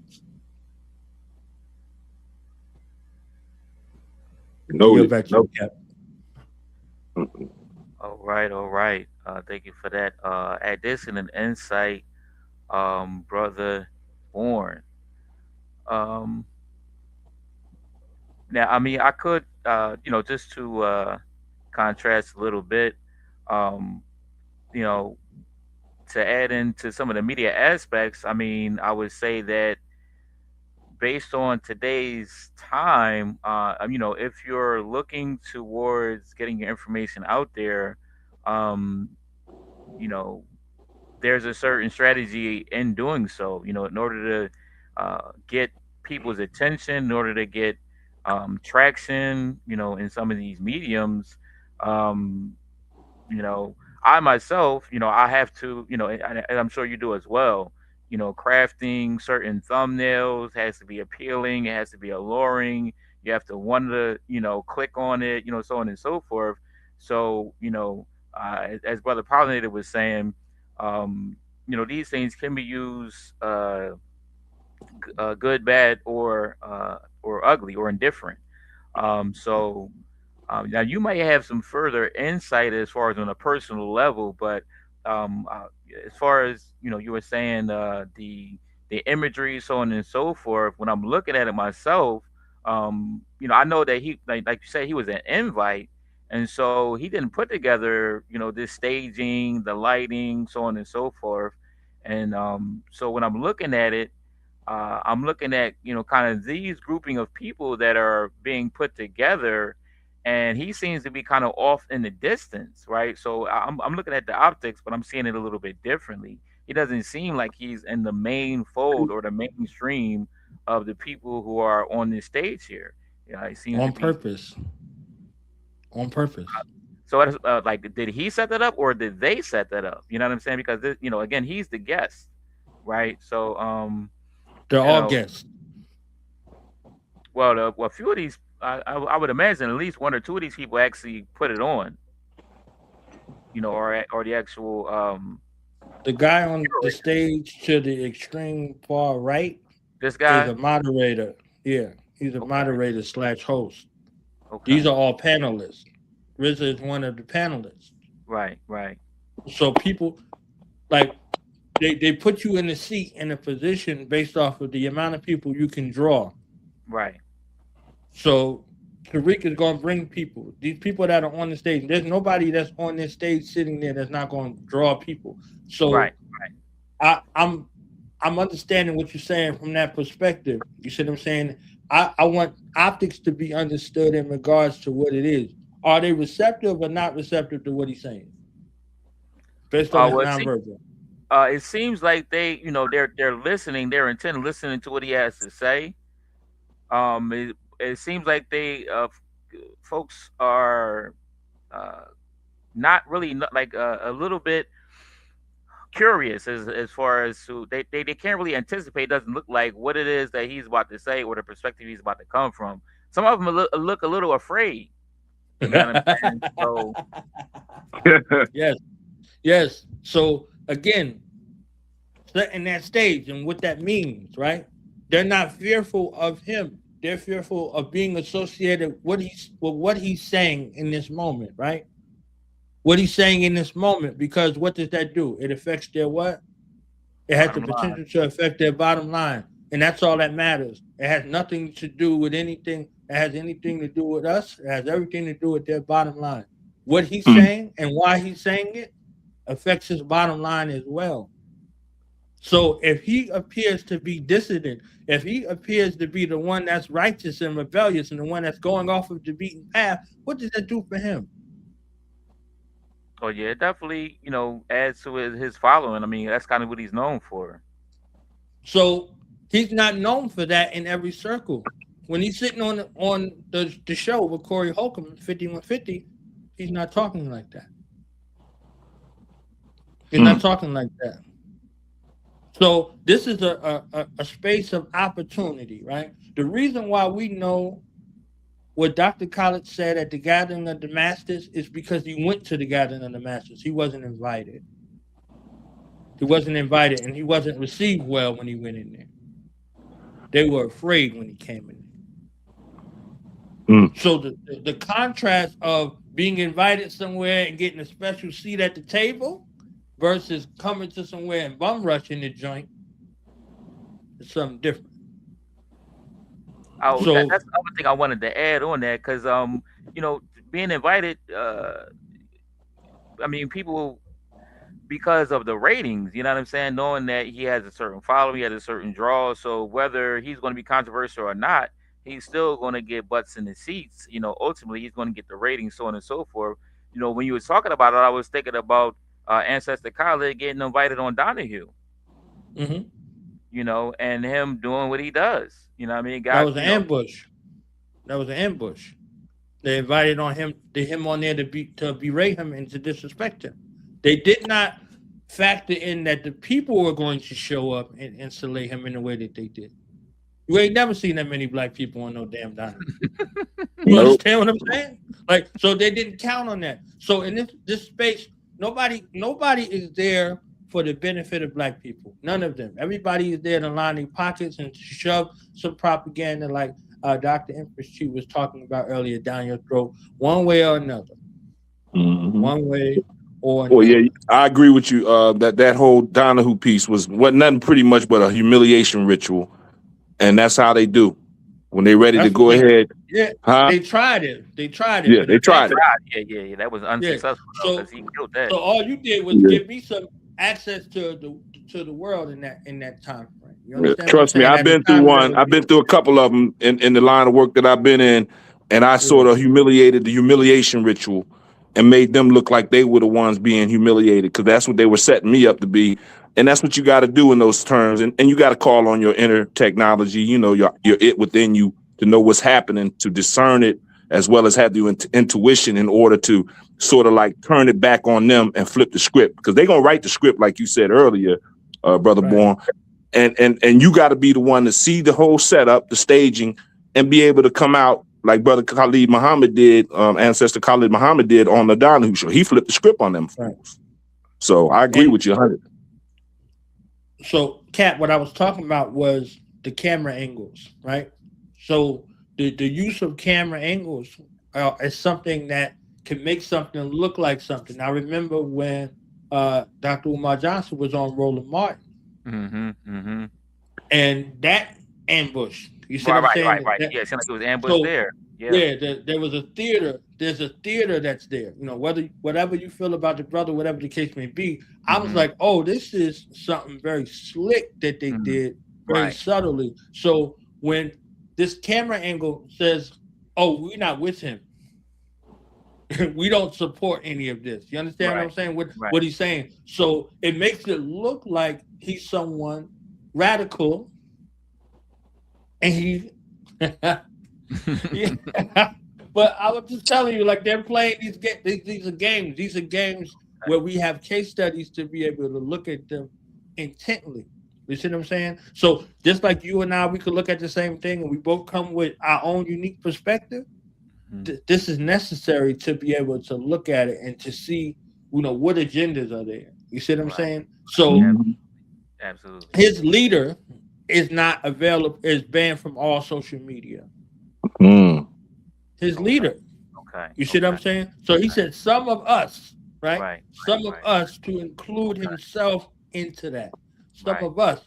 No. All right. Thank you for that addition and insight, brother Born. Now, I mean, I could, just to contrast a little bit, to add into some of the media aspects. I mean, I would say that based on today's time, if you're looking towards getting your information out there, um, you know, there's a certain strategy in doing so. In order to get people's attention, in order to get traction, in some of these mediums. Um, you know, I myself, I have to, and I'm sure you do as well. Crafting certain thumbnails has to be appealing. It has to be alluring. You have to want to, click on it, so on and so forth. So, as Brother Pollinator was saying, these things can be used good, bad, or ugly or indifferent. So now you might have some further insight as far as on a personal level, but as far as you were saying the imagery, so on and so forth. When I'm looking at it myself, I know that he like you said he was an invite, and so he didn't put together this staging, the lighting, so on and so forth. And so when I'm looking at it, I'm looking at kind of these grouping of people that are being put together, and he seems to be kind of off in the distance, right? So I'm looking at the optics, but I'm seeing it a little bit differently. He doesn't seem like he's in the main fold or the mainstream of the people who are on this stage here. It seems on to be purpose. On purpose. so. Like, did he set that up or did they set that up? You know what I'm saying? Because again, he's the guest, right? So they're all guests. Well, a few of these, I would imagine at least one or two of these people actually put it on, or the actual the guy on the stage to the extreme far right. This guy is a moderator. Yeah, he's a moderator / host. Okay. These are all panelists. RZA is one of the panelists. Right. So people like they put you in a seat in a position based off of the amount of people you can draw. Right. So Tariq is going to bring people. These people that are on the stage. There's nobody that's on this stage sitting there that's not going to draw people. So right. I'm understanding what you're saying from that perspective. You see what I'm saying? I want optics to be understood in regards to what it is. Are they receptive or not receptive to what he's saying? Based on his nonverbal. It seems like they, they're listening. They're intently listening to what he has to say. It seems like they folks are not really like a little bit curious as far as who they can't really anticipate. It doesn't look like what it is that he's about to say or the perspective he's about to come from. Some of them look a little afraid. You know what I'm saying? So yes. So again, setting that stage and what that means, right? They're not fearful of him. They're fearful of being associated with what he's saying in this moment, right? What he's saying in this moment, because what does that do? It affects their what? It has the potential to affect their bottom line. And that's all that matters. It has nothing to do with anything. It has anything to do with us. It has everything to do with their bottom line. What he's saying and why he's saying it affects his bottom line as well. So if he appears to be dissident, if he appears to be the one that's righteous and rebellious and the one that's going off of the beaten path, what does that do for him? Oh yeah, it definitely, adds to his following. I mean, that's kind of what he's known for. So he's not known for that in every circle. When he's sitting on the show with Corey Holcomb, 5150, he's not talking like that. He's not talking like that. So this is a space of opportunity, right? The reason why we know what Dr. Khalid said at the Gathering of the Masters is because he went to the Gathering of the Masters. He wasn't invited. And he wasn't received well when he went in there. They were afraid when he came in there. So the contrast of being invited somewhere and getting a special seat at the table versus coming to somewhere and bum rushing the joint is something different. That's the other thing I wanted to add on that, because being invited, I mean, people because of the ratings, you know what I'm saying? Knowing that he has a certain following, he has a certain draw. So whether he's going to be controversial or not, he's still going to get butts in the seats. You know, ultimately he's going to get the ratings, so on and so forth. You know, when you were talking about it, I was thinking about Ancestor Khalid getting invited on Donahue. Mm-hmm. You know, and him doing what he does. You know what I mean? That was an ambush. That was an ambush. They invited him on there to berate him and to disrespect him. They did not factor in that the people were going to show up and insulate him in the way that they did. You ain't never seen that many black people on no damn dime. You understand what I'm saying? Like, so they didn't count on that. So in this space, nobody is there for the benefit of black people. None of them. Everybody is there to line their pockets and to shove some propaganda like Dr. Empress St was talking about earlier down your throat, one way or another. Mm-hmm. One way or another. Well, yeah, I agree with you. That whole Donahue piece wasn't nothing pretty much but a humiliation ritual, and that's how they do when they're ready to go ahead. Yeah, they tried it. Yeah, they tried it. Yeah. That was unsuccessful because he killed that. So all you did was give me some access to the world in that time frame. You understand? Trust me, I've been through one. I've been through a couple of them in the line of work that I've been in, and I sort of humiliated the humiliation ritual and made them look like they were the ones being humiliated because that's what they were setting me up to be. And that's what you got to do in those terms. And you got to call on your inner technology, you know, your it within you to know what's happening, to discern it, as well as have the intuition in order to sort of like turn it back on them and flip the script. Because they're going to write the script, like you said earlier, Brother Bourne. And you got to be the one to see the whole setup, the staging, and be able to come out like Brother Khalid Muhammad did, Ancestor Khalid Muhammad did on the Donahue show. He flipped the script on them fools. So I agree with you 100. So, Kat, what I was talking about was the camera angles, right? So the use of camera angles is something that can make something look like something. I remember when Dr. Umar Johnson was on Roland Martin. Mm-hmm. And that ambush. You see what I'm saying? Right. Yeah, it sounded like it was ambushed there. Yeah, there was a theater. There's a theater that's there. You know, whatever you feel about the brother, whatever the case may be, I was like, oh, this is something very slick that they did very subtly. So when this camera angle says, oh, we're not with him, we don't support any of this. You understand what I'm saying? What he's saying. So it makes it look like he's someone radical, and he. Yeah. But I was just telling you, like, they're playing these are games. These are games where we have case studies to be able to look at them intently. You see what I'm saying? So just like you and I, we could look at the same thing, and we both come with our own unique perspective. This is necessary to be able to look at it and to see, you know, what agendas are there. You see what I'm saying? So absolutely, his leader is not available, is banned from all social media. His leader. You see what I'm saying? So he said some of us, some of us, to include himself into that. Some of us.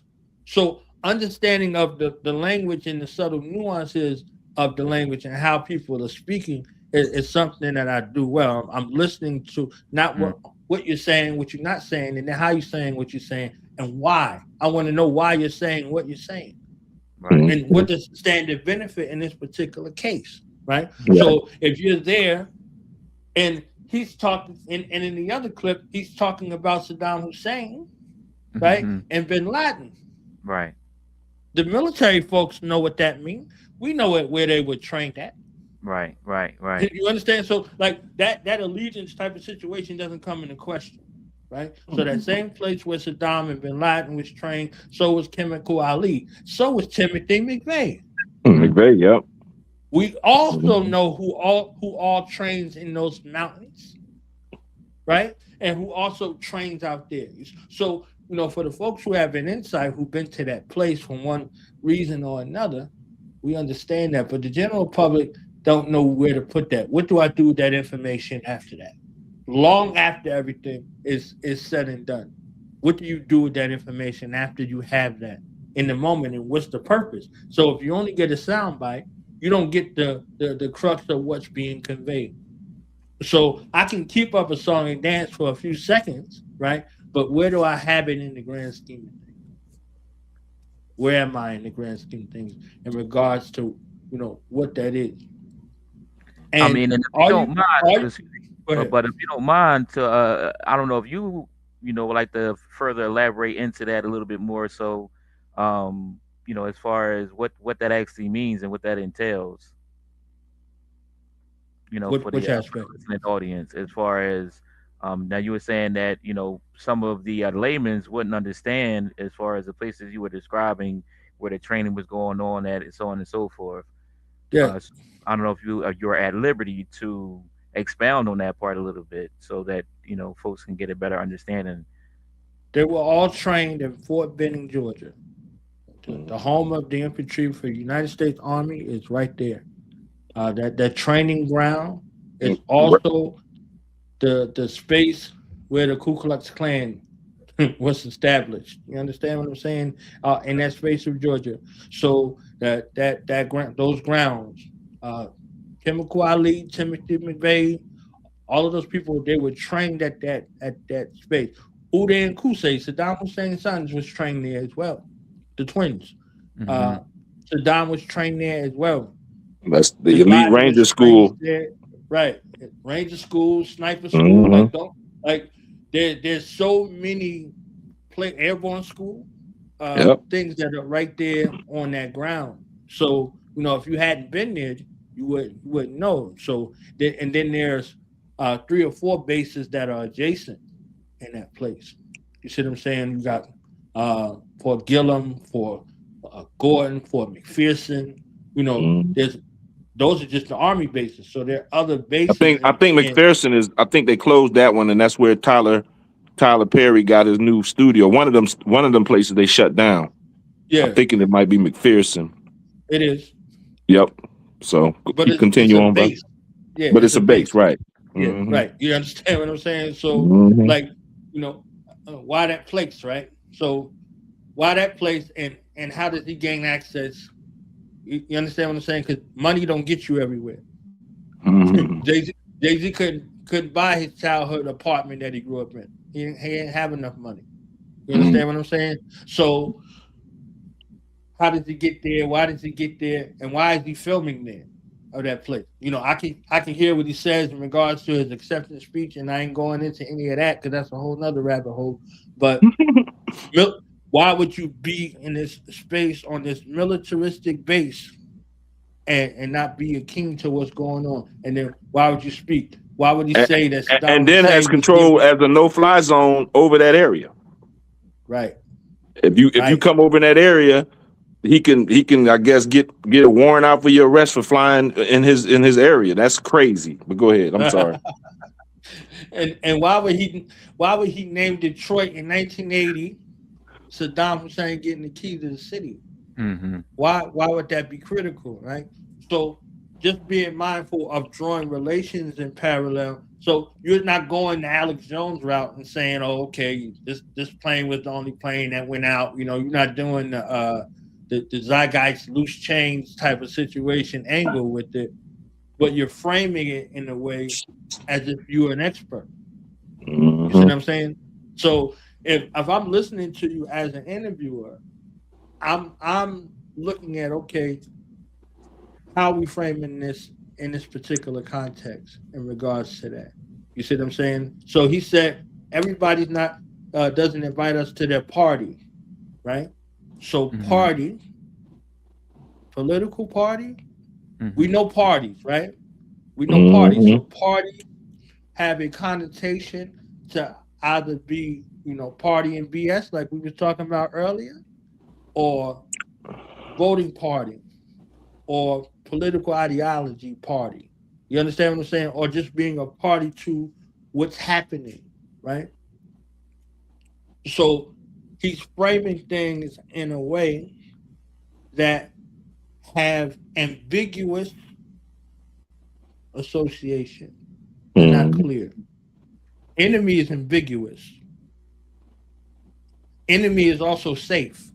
So understanding of the language and the subtle nuances of the language and how people are speaking is something that I do well. I'm listening to not what you're saying, what you're not saying, and then how you're saying what you're saying, and why. I want to know why you're saying what you're saying. And what does stand to benefit in this particular case, right? So if you're there and he's talking, and in the other clip, he's talking about Saddam Hussein, right? And bin Laden. Right. The military folks know what that means. We know where they were trained at. Right. You understand? So like that allegiance type of situation doesn't come into question. Right. So that same place where Saddam and bin Laden was trained, so was Chemical Ali, so was Timothy McVeigh. Yep. We also know who all trains in those mountains, right? And who also trains out there. So, you know, for the folks who have an insight, who've been to that place for one reason or another, we understand that. But the general public don't know where to put that. What do I do with that information after that? Long after everything is said and done. What do you do with that information after you have that in the moment, and what's the purpose? So if you only get a soundbite, you don't get the crux of what's being conveyed. So I can keep up a song and dance for a few seconds, right? But where do I have it in the grand scheme of things? Where am I in the grand scheme of things in regards to, what that is? And I mean, and if you don't mind, but if you don't mind, I don't know if you would like to further elaborate into that a little bit more. So, as far as what that actually means and what that entails, for the listening audience, as far as now you were saying that some of the laymen's wouldn't understand as far as the places you were describing where the training was going on at, and so on and so forth. Yeah. I don't know if you're at liberty to expound on that part a little bit so that folks can get a better understanding. They were all trained in Fort Benning, Georgia. The home of the infantry for the United States Army is right there. That training ground is also the space where the Ku Klux Klan was established. You understand what I'm saying? In that space of Georgia. So those grounds, Chemical Ali, Timothy McVeigh, all of those people, they were trained at that space. Uday and Qusay, Saddam Hussein's sons, was trained there as well. The twins. Saddam was trained there as well. That's the elite Ranger School. Right. Ranger School, Sniper School. There's so many airborne school things that are right there on that ground. So, if you hadn't been there, you wouldn't know. So, and then there's 3 or 4 bases that are adjacent in that place. You see what I'm saying? You got Fort Gillum, Fort Gordon, Fort McPherson. Those are just the Army bases. So there are other bases. I think McPherson is. I think they closed that one, and that's where Tyler Perry got his new studio. One of them places they shut down. Yeah, I'm thinking it might be McPherson. It is. Yep. So you continue on, but yeah, but it's a base, right? Yeah, right. You understand what I'm saying? So, why that place, right? So, why that place, and how does he gain access? You understand what I'm saying? Because money don't get you everywhere. Jay-Z couldn't buy his childhood apartment that he grew up in. He didn't have enough money. You understand what I'm saying? So, how does he get there? Why does he get there? And why is he filming there of that place? I can hear what he says in regards to his acceptance speech, and I ain't going into any of that because that's a whole nother rabbit hole. But why would you be in this space on this militaristic base and not be a king to what's going on? And then why would you speak? Why would he say that? And then has control as a no-fly zone over that area. Right. If you come over in that area, he can I guess get a warrant out for your arrest for flying in his area. That's crazy. But go ahead. I'm sorry. And why would he name Detroit in 1980? Saddam Hussein getting the key to the city. Why would that be critical, right? So just being mindful of drawing relations in parallel. So you're not going the Alex Jones route and saying, "Oh, okay, this plane was the only plane that went out." You're not doing the Zeitgeist loose change type of situation angle with it, but you're framing it in a way as if you're an expert. You see what I'm saying? So if I'm listening to you as an interviewer, I'm looking at, okay, how are we framing this in this particular context in regards to that? You see what I'm saying? So he said everybody's not doesn't invite us to their party, right? So party, political party, we know parties, right? We know parties. So party have a connotation to either be, party and BS like we were talking about earlier, or voting party, or political ideology party. You understand what I'm saying? Or just being a party to what's happening, right? So he's framing things in a way that have ambiguous association. Not clear. Enemy is ambiguous. Enemy is also safe.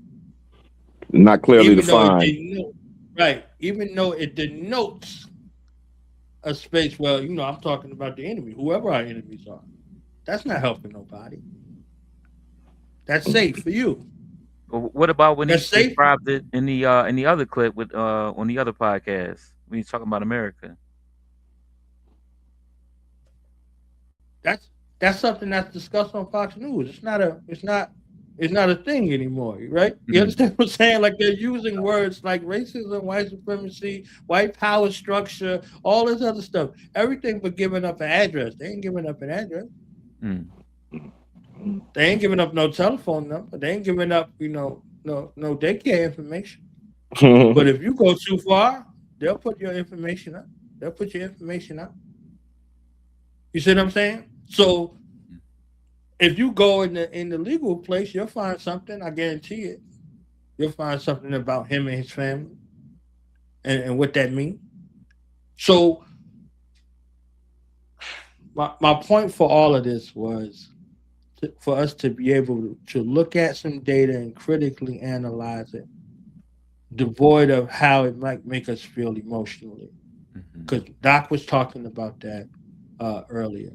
Not clearly defined. Right. Even though it denotes a space, well, I'm talking about the enemy, whoever our enemies are. That's not helping nobody. That's safe for you. What about when he That's safe. described it in the other clip with on the other podcast when he's talking about America? That's something that's discussed on Fox News. It's not a thing anymore, right? You understand what I'm saying? Like they're using words like racism, white supremacy, white power structure, all this other stuff. Everything but giving up an address. They ain't giving up an address. They ain't giving up no telephone number. They ain't giving up, no daycare information. But if you go too far, they'll put your information up. They'll put your information up. You see what I'm saying? So if you go in the legal place, you'll find something. I guarantee it. You'll find something about him and his family and what that means. So my point for all of this was for us to be able to look at some data and critically analyze it, devoid of how it might make us feel emotionally. Because Doc was talking about that earlier.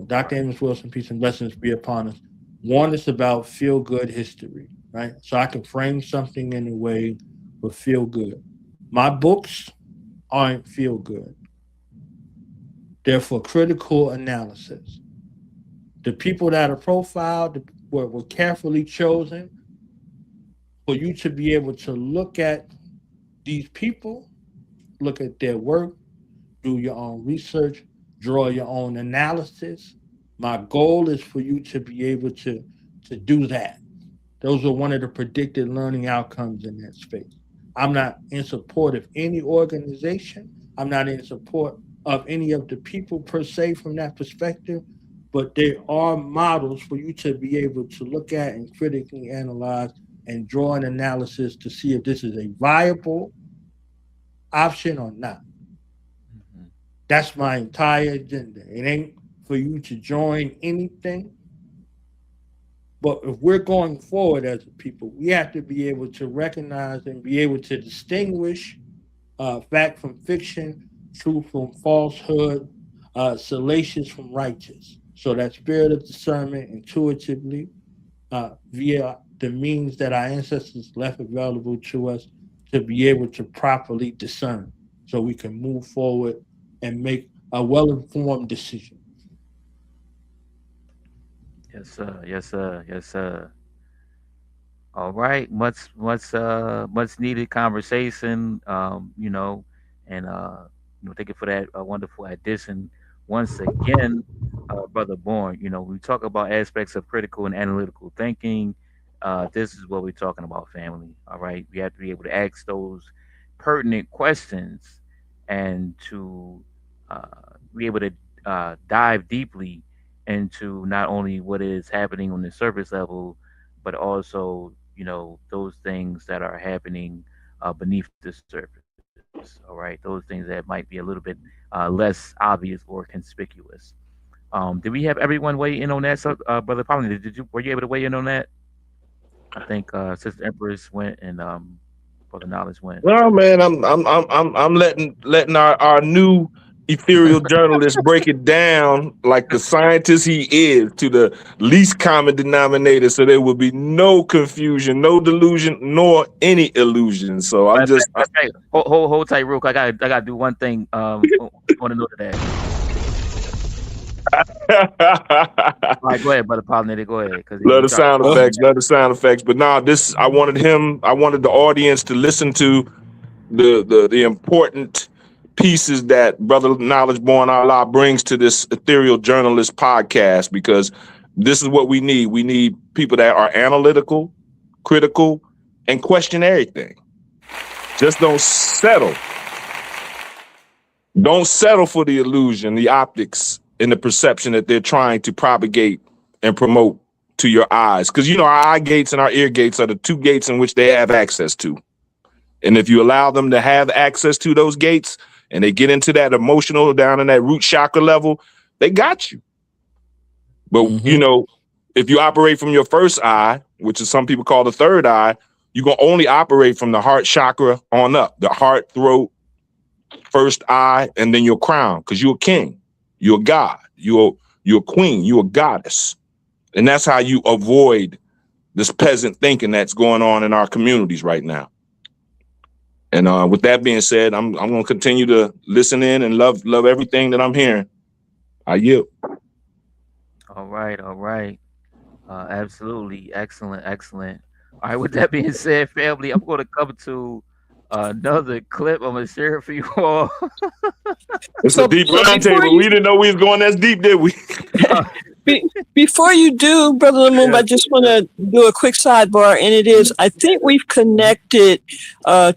Dr. Amos Wilson, peace and blessings be upon us, warned us about feel-good history, right? So I can frame something in a way for feel-good. My books aren't feel-good. They're for critical analysis. The people that are profiled were carefully chosen for you to be able to look at these people, look at their work, do your own research, draw your own analysis. My goal is for you to be able to do that. Those are one of the predicted learning outcomes in that space. I'm not in support of any organization. I'm not in support of any of the people per se from that perspective, but there are models for you to be able to look at and critically analyze and draw an analysis to see if this is a viable option or not. That's my entire agenda. It ain't for you to join anything. But if we're going forward as a people, we have to be able to recognize and be able to distinguish fact from fiction, truth from falsehood, salacious from righteous. So that spirit of discernment intuitively via the means that our ancestors left available to us to be able to properly discern so we can move forward and make a well-informed decision. Yes, sir. Yes, sir. Yes, sir. All right. Much needed conversation. And thank you for that wonderful addition. Once again, Brother Bourne, we talk about aspects of critical and analytical thinking. This is what we're talking about, family. All right. We have to be able to ask those pertinent questions and to be able to dive deeply into not only what is happening on the surface level, but also, those things that are happening beneath the surface. All right. Those things that might be a little bit less obvious or conspicuous. Did we have everyone weigh in on that? So, Brother Pauline, were you able to weigh in on that? I think Sister Empress went and Brother Knowledge went. Well, man, I'm letting our new ethereal journalist break it down like the scientist he is to the least common denominator, so there will be no confusion, no delusion, nor any illusion. So I'm just hold tight, real quick. I gotta do one thing. On a note of that. All right, go ahead, Brother Pollinator. Go ahead. Love the sound effects. But now I wanted the audience to listen to the important pieces that Brother Knowledge Born Allah brings to this Ethereal Journalist podcast, because this is what we need. We need people that are analytical, critical, and question everything. Just don't settle. Don't settle for the illusion, the optics, and the perception that they're trying to propagate and promote to your eyes. Because, our eye gates and our ear gates are the two gates in which they have access to. And if you allow them to have access to those gates and they get into that emotional, down in that root chakra level, they got you. But, if you operate from your first eye, which is some people call the third eye, you're going to only operate from the heart chakra on up, the heart, throat, first eye, and then your crown, because you're a king. You're a god. You're a queen. You're a goddess. And that's how you avoid this peasant thinking that's going on in our communities right now. And with that being said, I'm going to continue to listen in and love everything that I'm hearing. I yield. All right. Absolutely. Excellent. All right, with that being said, family, I'm going to come to another clip. I'm going to share it for you all. It's a deep roundtable. We didn't know we was going as deep, did we? Before you do, Brother Lamumba, I just want to do a quick sidebar, and it is, I think we've connected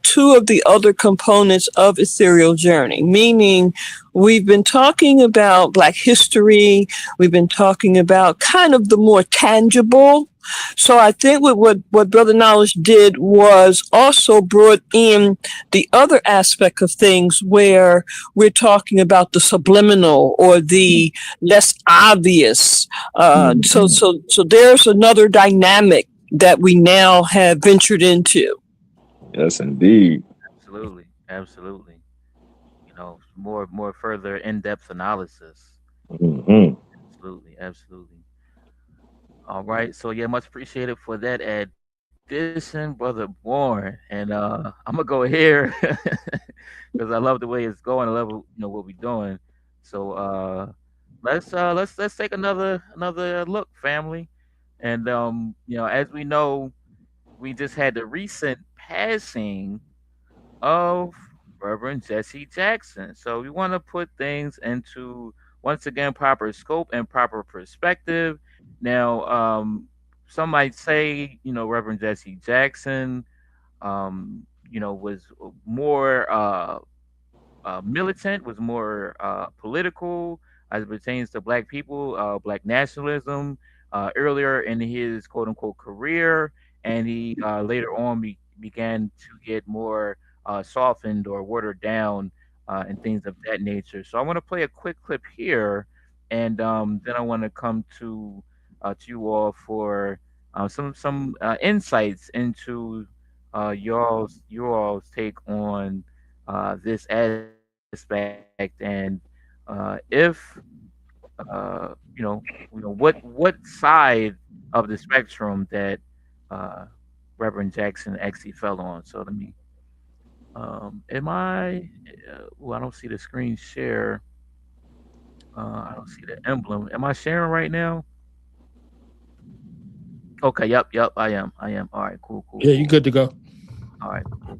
two of the other components of Ethereal Journey, meaning we've been talking about Black history, we've been talking about kind of the more tangible. So I think what Brother Knowledge did was also brought in the other aspect of things where we're talking about the subliminal or the less obvious. So there's another dynamic that we now have ventured into. Yes, indeed. Absolutely. You know, more further in-depth analysis. Mm-hmm. Absolutely. All right, so yeah, much appreciated for that addition, Brother Born, and I'm gonna go here because I love the way it's going. I love what we're doing. So let's take another look, family, and as we know, we just had the recent passing of Reverend Jesse Jackson. So we want to put things into once again proper scope and proper perspective. Now, some might say, Reverend Jesse Jackson, was more militant, was more political as it pertains to Black people, Black nationalism, earlier in his quote unquote career. And he later on began to get more softened or watered down and things of that nature. So I want to play a quick clip here, and then I want to come to you all for some insights into your all's take on this aspect, and if what side of the spectrum that Reverend Jackson actually fell on. So let me. Am I? I don't see the screen share. I don't see the emblem. Am I sharing right now? Okay. Yep. I am. All right. Cool. Yeah, you're good to go. All right. Cool. All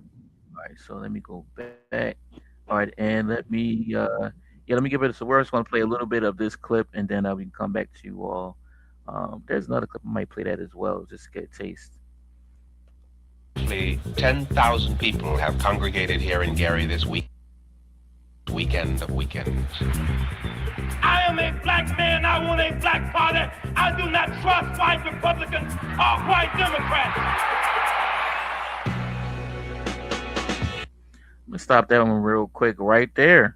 right. So let me go back. All right, and let me give it a word. I'm going to play a little bit of this clip, and then we can come back to you all. There's another clip I might play that as well, just to get a taste. 10,000 people have congregated here in Gary this weekend of weekends. I am a Black man. I want a Black party. I do not trust white Republicans or white Democrats. I'm going to stop that one real quick right there.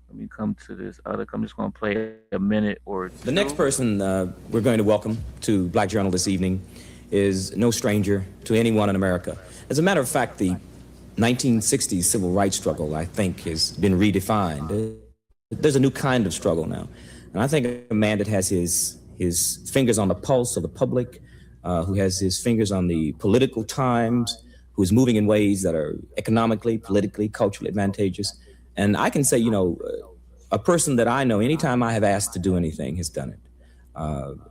Let me come to this other. I'm just going to play a minute or two. The next person we're going to welcome to Black Journal this evening is no stranger to anyone in America. As a matter of fact, the 1960s civil rights struggle, I think, has been redefined. There's a new kind of struggle now. And I think a man that has his fingers on the pulse of the public, who has his fingers on the political times, who is moving in ways that are economically, politically, culturally advantageous. And I can say, a person that I know, anytime I have asked to do anything, has done it.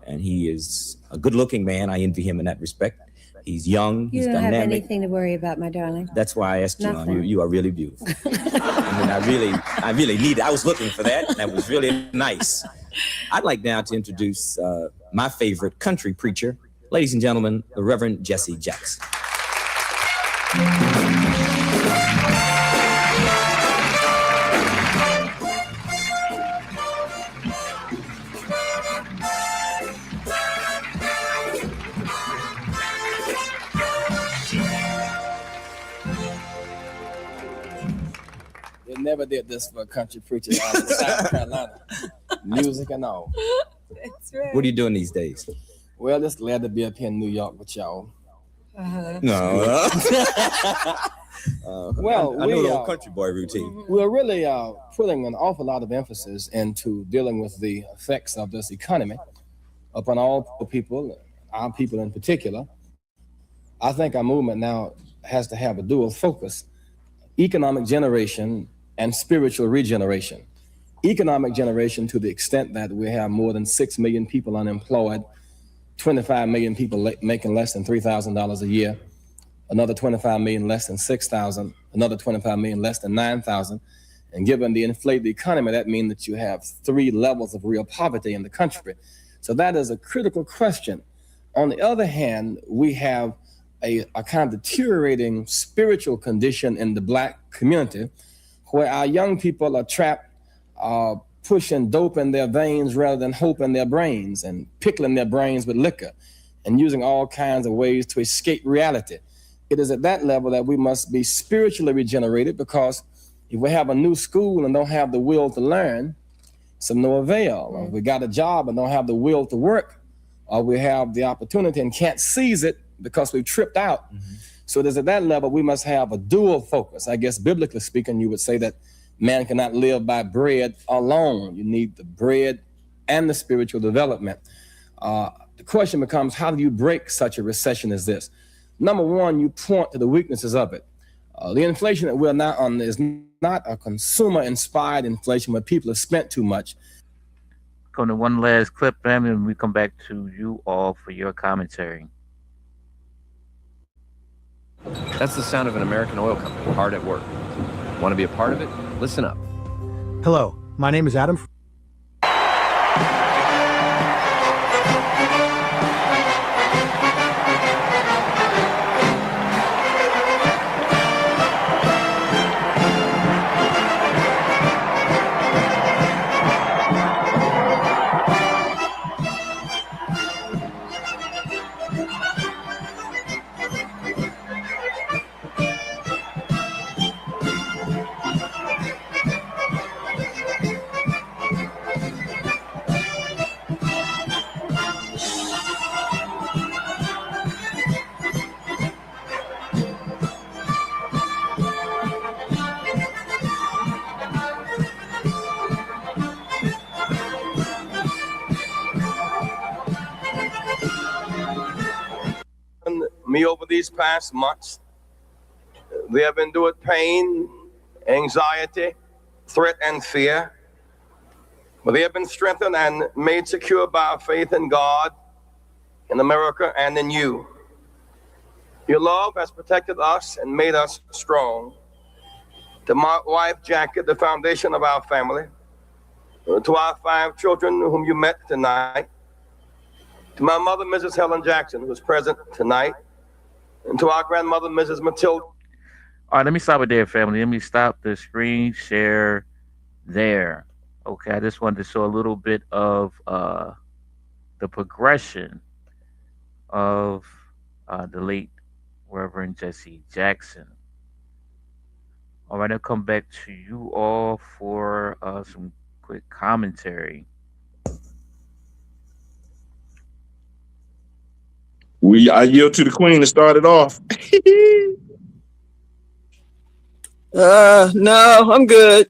And he is a good-looking man. I envy him in that respect. He's young, he's dynamic. You don't have anything to worry about, my darling. That's why I asked you on. You are really beautiful. I really need it. I was looking for that, and that was really nice. I'd like now to introduce my favorite country preacher, ladies and gentlemen, the Reverend Jesse Jackson. They never did this for a country preacher out in South Carolina. Music and all. That's right. What are you doing these days? Well, just glad to be up here in New York with y'all. No. Well, I know the old country boy routine. We're really putting an awful lot of emphasis into dealing with the effects of this economy. upon all people, our people in particular. I think our movement now has to have a dual focus: economic generation and spiritual regeneration. Economic generation to the extent that we have more than 6 million people unemployed, 25 million people making less than $3,000 a year, another 25 million less than 6,000, another 25 million less than 9,000. And given the inflated economy, that means that you have 3 levels of real poverty in the country. So that is a critical question. On the other hand, we have a kind of deteriorating spiritual condition in the Black community where our young people are trapped pushing dope in their veins rather than hope in their brains, and pickling their brains with liquor and using all kinds of ways to escape reality. It is at that level that we must be spiritually regenerated, because if we have a new school and don't have the will to learn, it's of no avail. Or we got a job and don't have the will to work, or we have the opportunity and can't seize it because we've tripped out. So it is at that level we must have a dual focus. I guess biblically speaking, you would say that man cannot live by bread alone. You need the bread and the spiritual development. The question becomes, how do you break such a recession as this? Number one, you point to the weaknesses of it. The inflation that we're now on is not a consumer-inspired inflation where people have spent too much. Go to one last clip, family, and we come back to you all for your commentary. That's the sound of an American oil company hard at work. Want to be a part of it? Listen up. Hello, my name is Adam. Me over these past months, they have endured pain, anxiety, threat, and fear, but they have been strengthened and made secure by our faith in God, in America, and in you. Your love has protected us and made us strong. To my wife, Jackie, the foundation of our family, to our 5 children whom you met tonight, to my mother, Mrs. Helen Jackson, who is present tonight, and to our grandmother, Mrs. Matilda. All right, let me stop it there, family. Let me stop the screen share there. Okay, I just wanted to show a little bit of the progression of the late Reverend Jesse Jackson. All right, I'll come back to you all for some quick commentary. I yield to the queen to start it off. No, I'm good.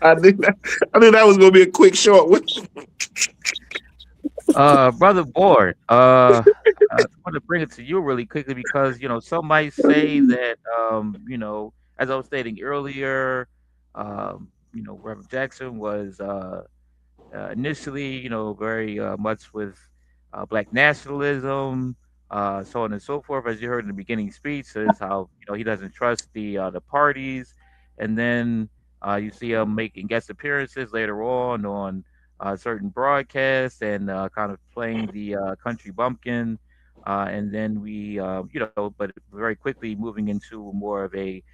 I knew that was gonna be a quick short one. Brother Board, I want to bring it to you really quickly because some might say that as I was stating earlier, Reverend Jackson was initially, very much with Black nationalism, so on and so forth. As you heard in the beginning speech, is how he doesn't trust the parties, and then you see him making guest appearances later on certain broadcasts and kind of playing the country bumpkin, and then we, but very quickly moving into more of a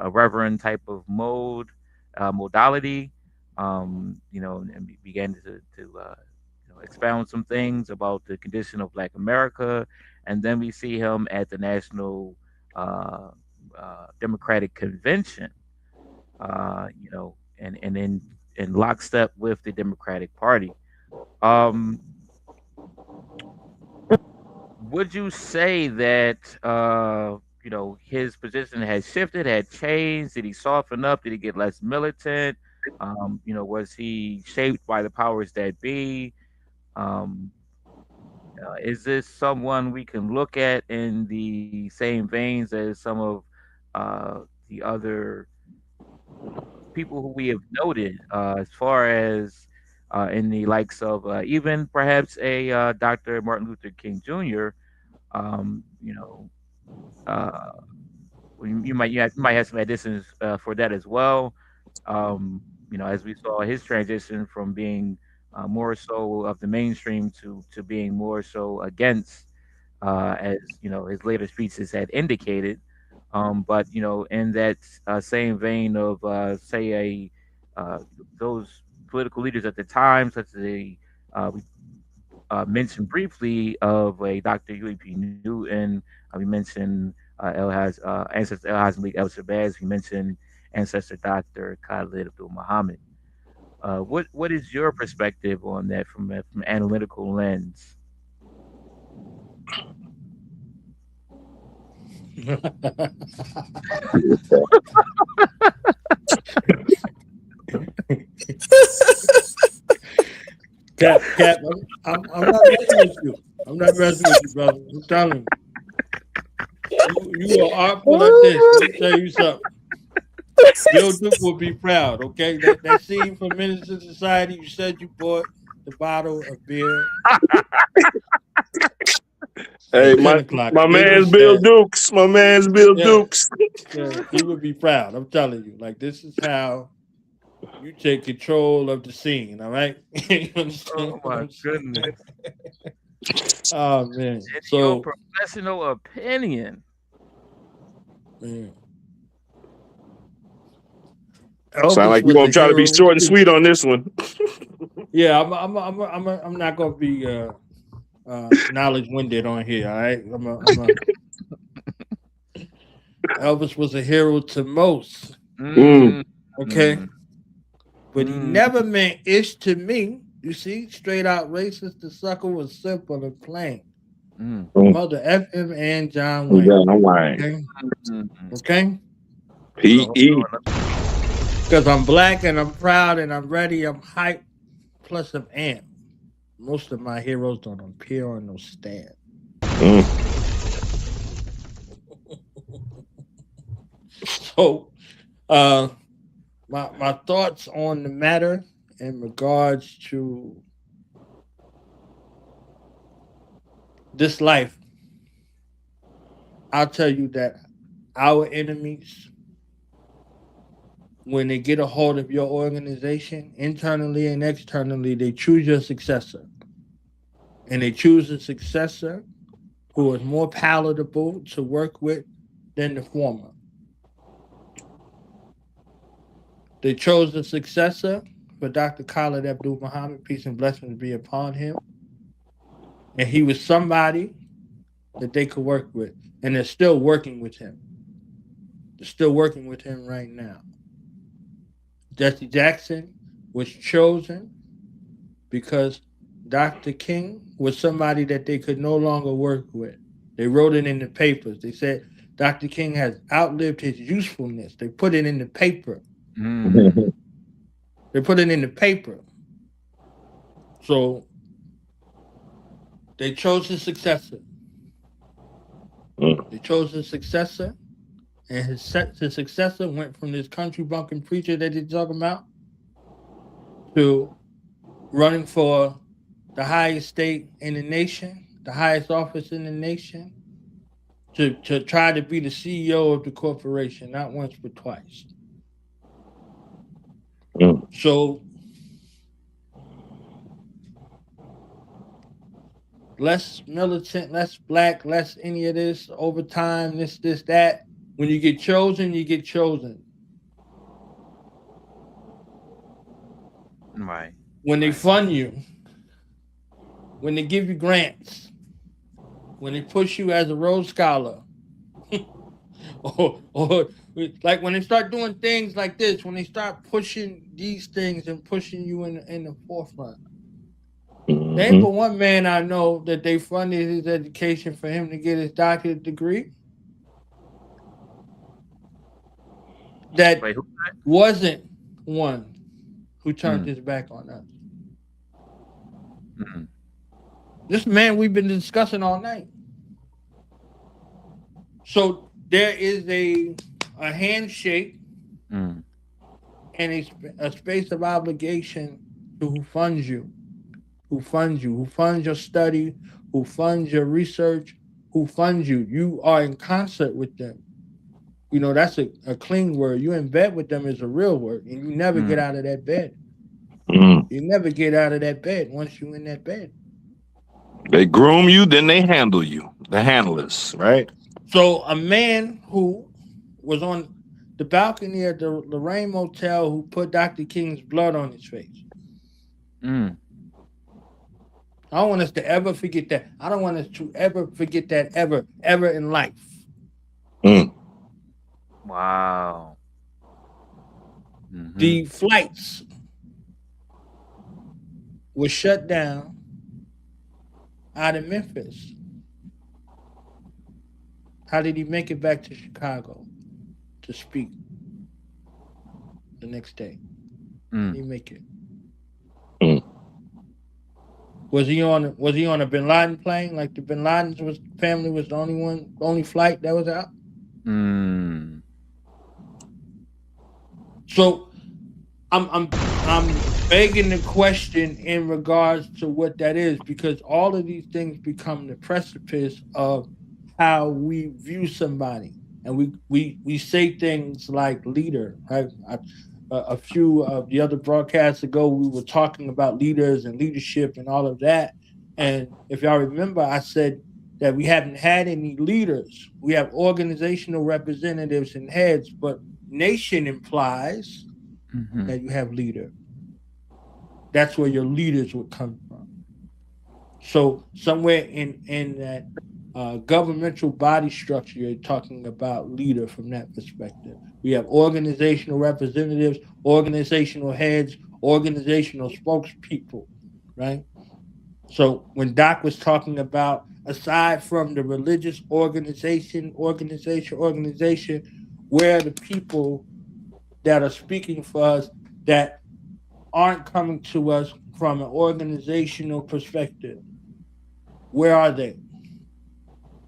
reverend type of modality. And we began to expound some things about the condition of Black America, and then we see him at the National Democratic Convention, and in lockstep with the Democratic Party. Would you say that his position has shifted, had changed? Did he soften up? Did he get less militant? Was he shaped by the powers that be? Um, is this someone we can look at in the same veins as some of the other people who we have noted, as far as in the likes of even perhaps a Dr. Martin Luther King Jr. Um, you know, uh, you might have some additions for that as well. As we saw his transition from being more so of the mainstream to being more so against, as his later speeches had indicated. But in that same vein of say those political leaders at the time, such as we mentioned briefly of a Dr. Huey P. Newton. We mentioned ancestor El Hazmi El Shabazz. We mentioned ancestor Dr. Khalid Abdul Muhammad. What is your perspective on that from an analytical lens? Cap, I'm not messing with you. I'm not messing with you, brother. I'm telling you. You are artful at this. Let me tell you something. Bill Duke will be proud, okay? That scene from Menace to Society, you said you bought the bottle of beer. Hey, my man's Bill Dukes. My man's Bill Dukes. Yeah, he would be proud. I'm telling you. Like, this is how you take control of the scene, all right? You understand? Oh my goodness. Oh man. In your professional opinion. Man. Sound like you're gonna try to be short and sweet on this one. Yeah, I'm not gonna be knowledge winded on here. All right, Elvis was a hero to most. Okay, but he never meant ish to me. You see, straight out racist. The sucker was simple and plain. Mother F.M. and John Wayne. Okay. P.E. Because I'm black and I'm proud and I'm ready. I'm hyped. Plus I'm amped. Most of my heroes don't appear on no stand. So, my thoughts on the matter in regards to this life, I'll tell you that our enemies, when they get a hold of your organization, internally and externally, they choose your successor. And they choose a successor who is more palatable to work with than the former. They chose the successor for Dr. Khalid Abdul Muhammad, peace and blessings be upon him. And he was somebody that they could work with. And they're still working with him. They're still working with him right now. Jesse Jackson was chosen because Dr. King was somebody that they could no longer work with. They wrote it in the papers. They said Dr. King has outlived his usefulness. They put it in the paper. They put it in the paper. So they chose his successor. They chose his successor. And his successor went from this country bumpkin preacher that he's talking about to running for the highest state in the nation, the highest office in the nation, to try to be the CEO of the corporation, not once but twice. So less militant, less black, less any of this overtime, this, that. When you get chosen, you get chosen. Right. When they fund you, when they give you grants, when they push you as a Rhodes Scholar, or like when they start doing things like this, when they start pushing these things and pushing you in the forefront. There ain't but one man I know that they funded his education for him to get his doctorate degree. That wasn't one who turned his back on us. This man we've been discussing all night. So there is a handshake and a space of obligation to who funds you, who funds your study, who funds your research, who funds you. You are in concert with them. You know, that's a clean word. You in bed with them is a real word, and you never get out of that bed. You never get out of that bed once you're in that bed. They groom you, then they handle you. The handlers, right? So a man who was on the balcony at the Lorraine Motel who put Dr. King's blood on his face. I don't want us to ever forget that. I don't want us to ever forget that ever in life. Wow. The flights were shut down out of Memphis. How did he make it back to Chicago to speak the next day? He make it. Was he on a Bin Laden plane? Like the Bin Laden's family was the only flight that was out? So I'm begging the question in regards to what that is, because all of these things become the precipice of how we view somebody, and we say things like leader. Right? A few of the other broadcasts ago, we were talking about leaders and leadership and all of that. And if y'all remember, I said that we haven't had any leaders. We have organizational representatives and heads, but nation implies that you have leader. That's where your leaders would come from. So somewhere in that governmental body structure, you're talking about leader from that perspective. We have organizational representatives, organizational heads, organizational spokespeople, right? So when Doc was talking about, aside from the religious organization, where are the people that are speaking for us that aren't coming to us from an organizational perspective? Where are they?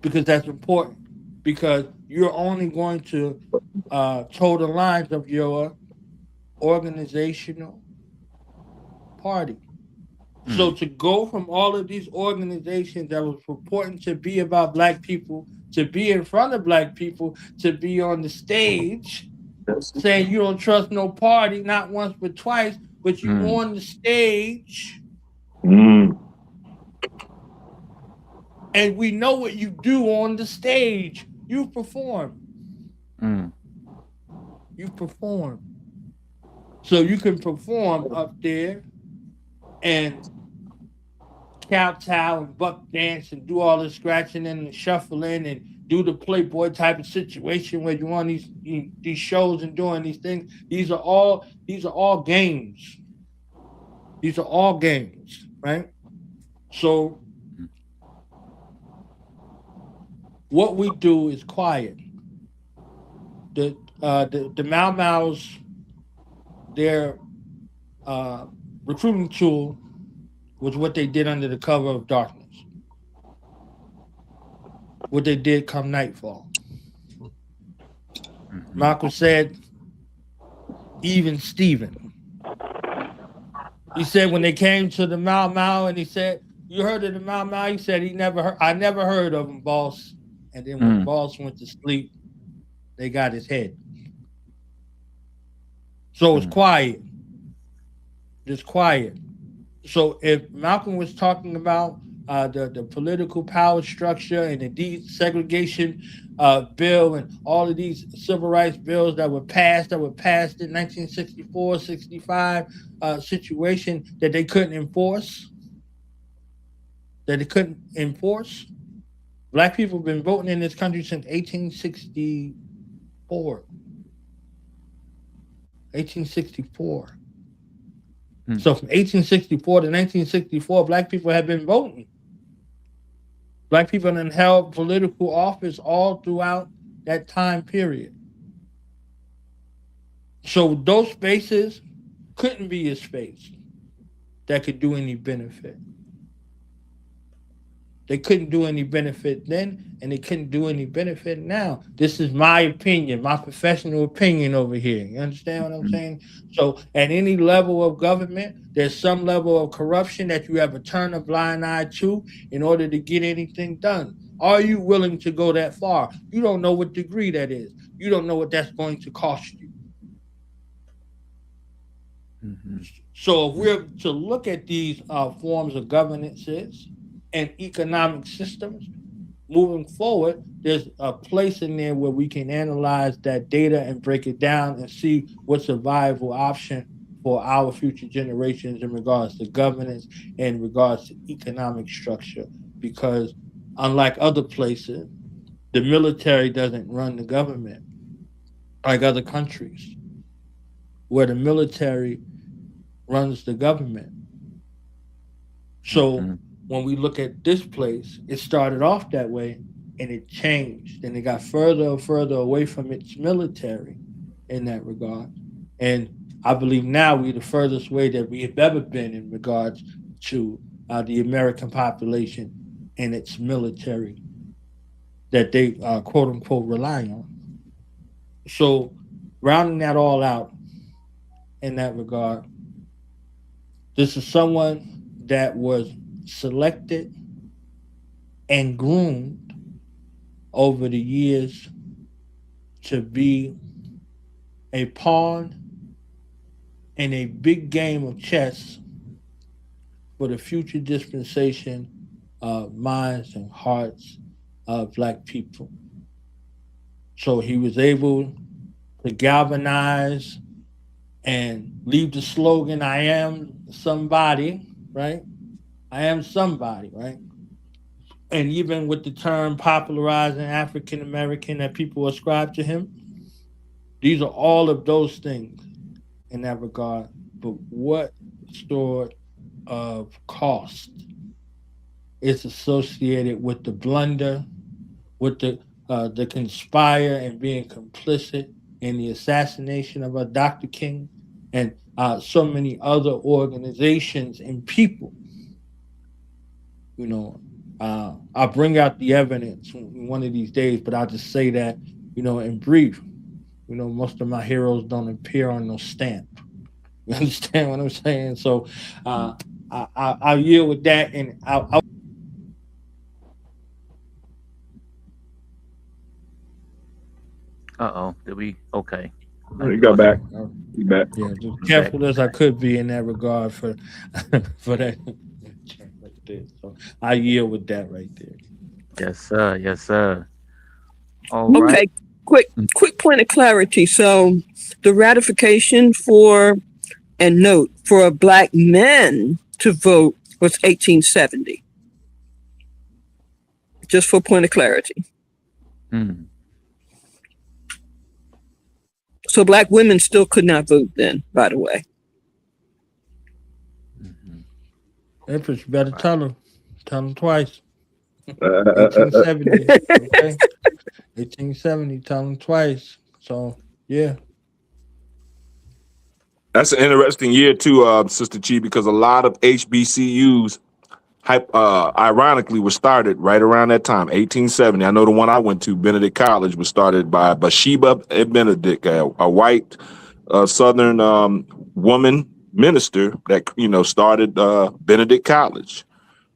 Because that's important. Because you're only going to toe the lines of your organizational party. So to go from all of these organizations that was purporting to be about Black people, to be in front of Black people, to be on the stage, saying you don't trust no party, not once but twice, but you on the stage. And we know what you do on the stage. You perform. You perform. So you can perform up there and kowtow and buck dance and do all the scratching and the shuffling and do the Playboy type of situation where you're on these shows and doing these things. These are all games. These are all games, right? So what we do is quiet. The Mau Mau's, their recruiting tool was what they did under the cover of darkness. What they did come nightfall. Malcolm said, even Steven. He said when they came to the Mau Mau and he said, you heard of the Mau Mau? He said I never heard of him, boss. And then when boss went to sleep, they got his head. So it's quiet. Just quiet. So if Malcolm was talking about the political power structure and the desegregation bill and all of these civil rights bills that were passed in 1964, 65 situation that they couldn't enforce, Black people have been voting in this country since 1864. 1864. So from 1864 to 1964, Black people have been voting. Black people have held political office all throughout that time period. So those spaces couldn't be a space that could do any benefit. They couldn't do any benefit then, and they couldn't do any benefit now. This is my opinion, my professional opinion over here. You understand what I'm saying? So at any level of government, there's some level of corruption that you have to turn a blind eye to in order to get anything done. Are you willing to go that far? You don't know what degree that is. You don't know what that's going to cost you. So if we're to look at these forms of governances and economic systems moving forward, there's a place in there where we can analyze that data and break it down and see what's a viable option for our future generations in regards to governance and in regards to economic structure. Because unlike other places, the military doesn't run the government like other countries, where the military runs the government. So when we look at this place, it started off that way and it changed, and it got further and further away from its military in that regard. And I believe now we're the furthest way that we have ever been in regards to the American population and its military that they quote unquote rely on. So rounding that all out in that regard, this is someone that was selected and groomed over the years to be a pawn in a big game of chess for the future dispensation of minds and hearts of Black people. So he was able to galvanize and leave the slogan, I am somebody, right? I am somebody, right? And even with the term popularizing African American that people ascribe to him, these are all of those things in that regard. But what sort of cost is associated with the blunder, with the conspire and being complicit in the assassination of Dr. King and so many other organizations and people? You know, I'll bring out the evidence one of these days, but I'll just say that, you know, in brief, you know, most of my heroes don't appear on no stamp. You understand what I'm saying? So I'll yield with that, and I'll did we? Okay. You got back. You back. Yeah, just careful as I could be in that regard for that. So I yield with that right there. Yes, sir. Yes, sir. All Okay, right. quick point of clarity. So the ratification for, and note, for Black men to vote was 1870. Just for point of clarity. So Black women still could not vote then, by the way. Empress, you better tell them. Tell them twice. 1870. Okay? 1870, tell them twice. So, yeah. That's an interesting year too, Sister Chi, because a lot of HBCUs, ironically, were started right around that time, 1870. I know the one I went to, Benedict College, was started by Bathsheba Benedict, a white Southern woman minister that, you know, started Benedict College.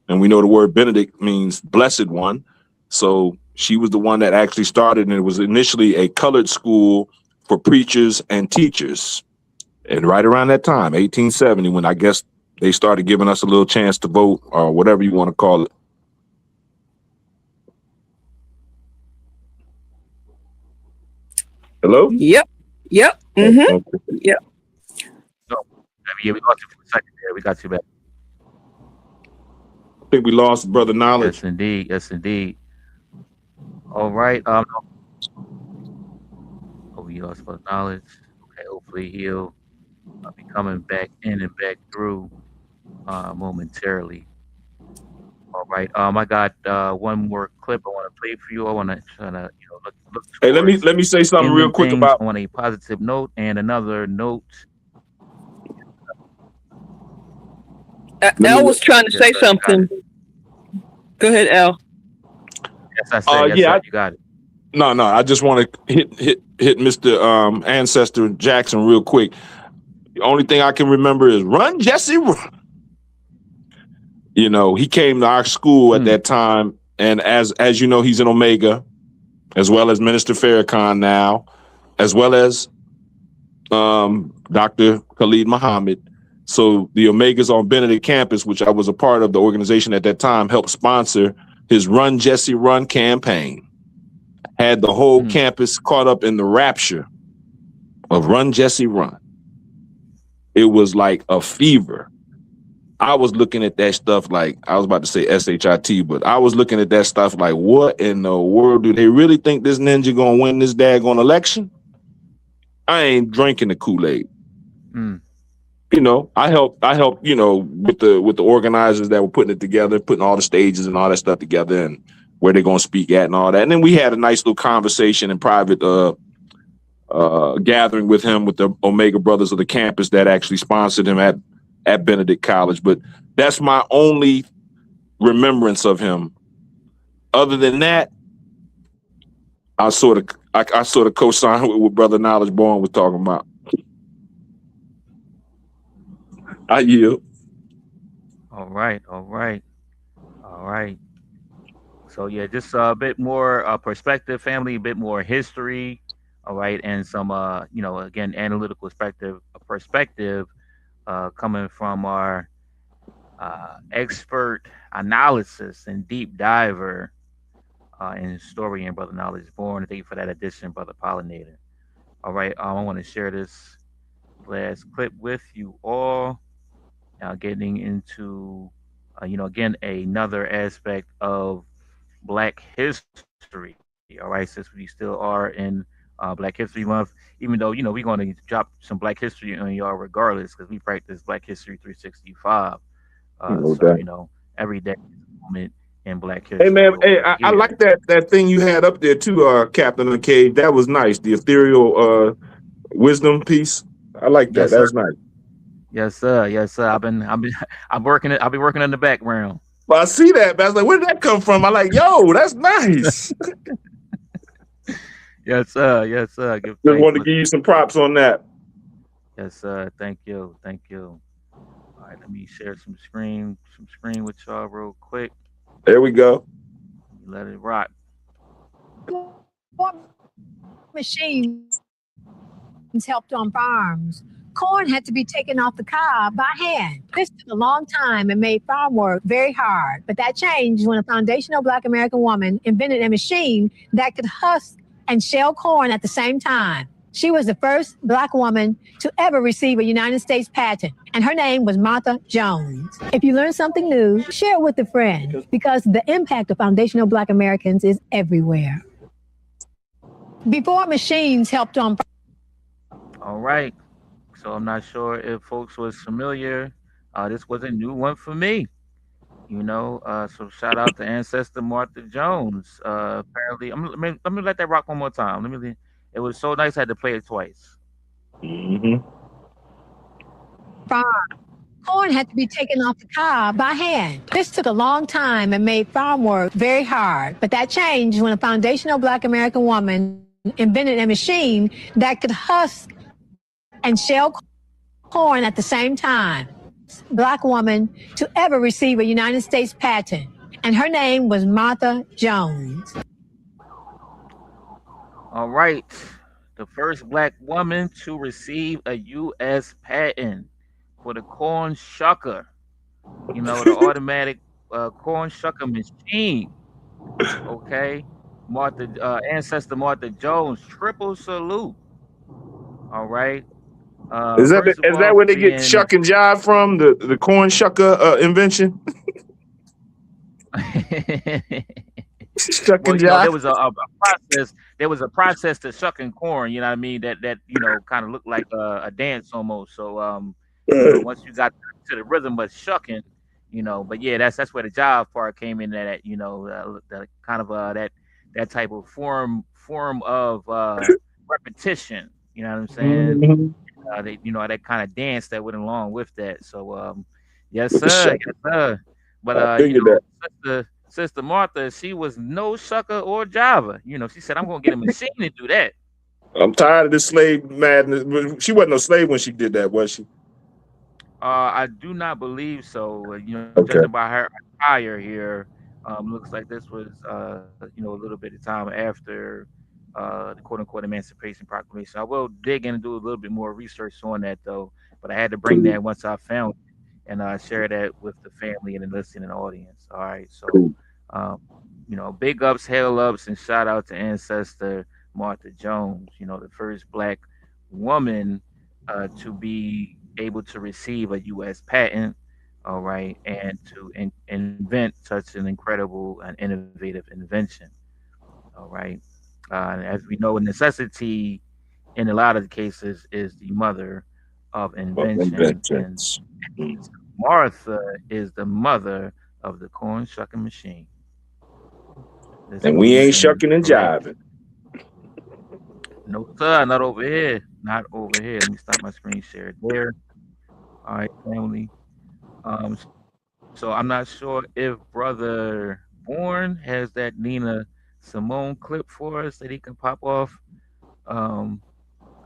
And we know the word Benedict means blessed one. So she was the one that actually started, and it was initially a colored school for preachers and teachers. And right around that time, 1870, when I guess they started giving us a little chance to vote, or whatever you want to call it. Hello? Yep. Mm-hmm. Yep. Yeah, we lost you for a second there. We got you back. I think we lost Brother Knowledge. Yes, indeed. Yes, indeed. All right. We lost Brother Knowledge. Okay, hopefully he'll be coming back in and back through momentarily. All right. I got one more clip I want to play for you. I want to try to, you know, look. Hey, let me say something real quick about on a positive note, and another note Al was trying to say something. Go ahead, Al. Yes, I said. Yes, sir, you got it. No, I just want to hit Mr. Ancestor Jackson real quick. The only thing I can remember is run, Jesse, run. You know, he came to our school at that time, and as you know, he's an Omega, as well as Minister Farrakhan now, as well as Dr. Khalid Muhammad. So the Omegas on Benedict campus, which I was a part of the organization at that time, helped sponsor his Run, Jesse, Run campaign. Had the whole campus caught up in the rapture of Run, Jesse, Run. It was like a fever. I was looking at that stuff like, I was about to say SHIT, but I was looking at that stuff like, what in the world? Do they really think this ninja gonna win this daggone election? I ain't drinking the Kool-Aid. You know, I helped, you know, with the organizers that were putting it together, putting all the stages and all that stuff together and where they're going to speak at and all that. And then we had a nice little conversation in private gathering with him, with the Omega brothers of the campus that actually sponsored him at Benedict College. But that's my only remembrance of him. Other than that, I sort of co-signed with what Brother Knowledge Born was talking about. I yield. All right. So yeah, just a bit more perspective, family, a bit more history, all right, and some you know, again, analytical perspective coming from our expert analysis and deep diver and historian, Brother Knowledge Born. Thank you for that addition, Brother Pollinator. All right, I want to share this last clip with you all. Now, getting into you know, again, another aspect of Black history. All right, since we still are in Black History Month, even though, you know, we're going to drop some Black history on y'all regardless, because we practice Black History 365. So, you know, every day is a moment in Black history. Hey man, I like that thing you had up there too, Captain Uncaged. That was nice. The ethereal wisdom piece. I like that. Yes, that was sir. nice. Yes, sir. Yes, sir. I'm working it. I'll be working in the background. Well, I see that, but I was like, where did that come from? I'm like, yo, that's nice. Yes, sir. Yes, sir. Just wanted to give you some props on that. Yes, sir. Thank you. All right, let me share some screen with y'all real quick. There we go. Let it rock. Machines helped on farms. Corn had to be taken off the cob by hand. This took a long time and made farm work very hard. But that changed when a foundational Black American woman invented a machine that could husk and shell corn at the same time. She was the first Black woman to ever receive a United States patent, and her name was Martha Jones. If you learn something new, share it with a friend, because the impact of foundational Black Americans is everywhere. Before machines helped on... All right. So I'm not sure if folks was familiar. This was a new one for me. You know, so shout out to Ancestor Martha Jones. Apparently, let me let that rock one more time. It was so nice I had to play it twice. Corn had to be taken off the cob by hand. This took a long time and made farm work very hard. But that changed when a foundational Black American woman invented a machine that could husk and shell corn at the same time. Black woman to ever receive a United States patent, and her name was Martha Jones. All right, the first Black woman to receive a U.S. patent for the corn shucker. You know, the automatic corn shucker machine. Okay, Ancestor Martha Jones, triple salute. All right. Is that where they get shuck and jive from? The corn shucker invention? Shuck and jive. There was a process. There was a process to shucking corn. You know what I mean? That you know, kind of looked like a dance almost. So you know, once you got to the rhythm of shucking, you know. But yeah, that's where the jive part came in. That, you know, the kind of that type of form of repetition. You know what I'm saying? You know, that kind of dance that went along with that. So Yes, with the sir. shuck. Yes, sir. But I figured that. Sister Martha, she was no sucker or Java. She said, "I'm gonna get a machine to do that." I'm tired of this slave madness. She wasn't a slave when she did that, was she? I do not believe so. Okay. Judging by her attire here, looks like this was a little bit of time after the quote unquote Emancipation Proclamation. I will dig in and do a little bit more research on that though, but I had to bring Cool. that once I found it and share that with the family and the listening audience. All right, so Cool. um, big ups, hail ups, and shout out to ancestor Martha Jones. The first black woman to be able to receive a U.S. patent, all right, and to invent such an incredible and innovative invention, all right. And as we know, necessity in a lot of the cases is the mother of Well, invention, and inventions. Mm. Martha is the mother of the corn shucking machine. Let's And go we ain't ahead and shucking and correct. jiving. No, sir, not over here. Not over here. Let me stop my screen share there. All right, family. So I'm not sure if Brother Bourne has that Nina Simone clip for us that he can pop off. Um,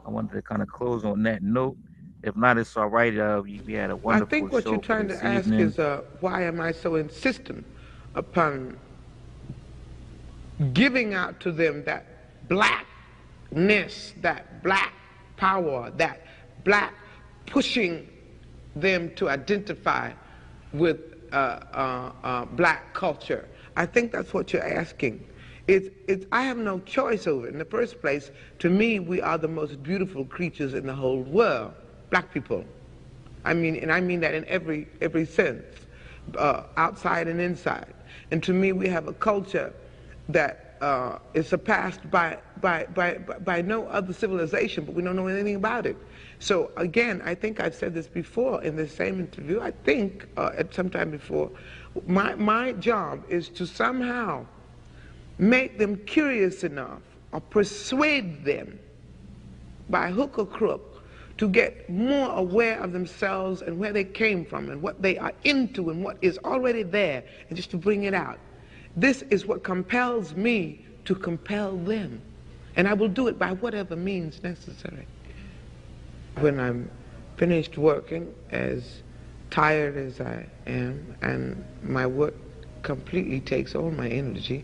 I wanted to kind of close on that note. If not, it's all right. We had a I wonderful think what you're show for trying this to ask evening. is why am I so insistent upon giving out to them that blackness, that black power, that black pushing them to identify with black culture. I think that's what you're asking. I have no choice over it. In the first place, to me, we are the most beautiful creatures in the whole world, black people. I mean, and I mean that in every sense, outside and inside. And to me, we have a culture that is surpassed by no other civilization, but we don't know anything about it. So again, I think I've said this before in the same interview. I think at some time before, my job is to somehow make them curious enough or persuade them by hook or crook to get more aware of themselves and where they came from and what they are into and what is already there, and just to bring it out. This is what compels me to compel them, and I will do it by whatever means necessary. When I'm finished working, as tired as I am, and my work completely takes all my energy,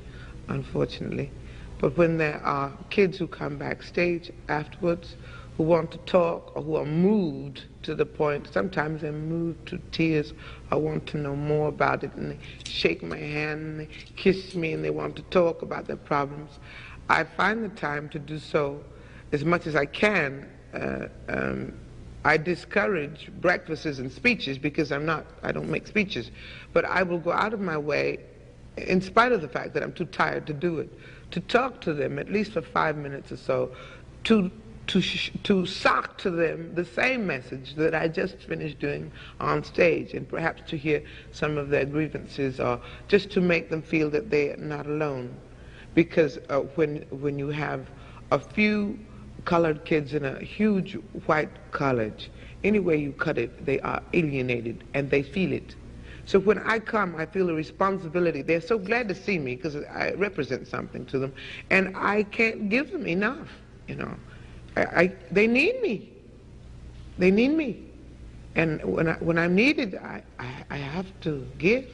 unfortunately, but when there are kids who come backstage afterwards who want to talk or who are moved to the point, sometimes they're moved to tears, I want to know more about it, and they shake my hand and they kiss me and they want to talk about their problems, I find the time to do so as much as I can. I discourage breakfasts and speeches because I don't make speeches, but I will go out of my way, in spite of the fact that I'm too tired to do it, to talk to them at least for 5 minutes or so, to sock to them the same message that I just finished doing on stage, and perhaps to hear some of their grievances, or just to make them feel that they are not alone. Because when you have a few colored kids in a huge white college, any way you cut it, they are alienated and they feel it. So when I come, I feel a responsibility. They're so glad to see me because I represent something to them, and I can't give them enough, you know. They need me. They need me. And when I'm needed, I have to give.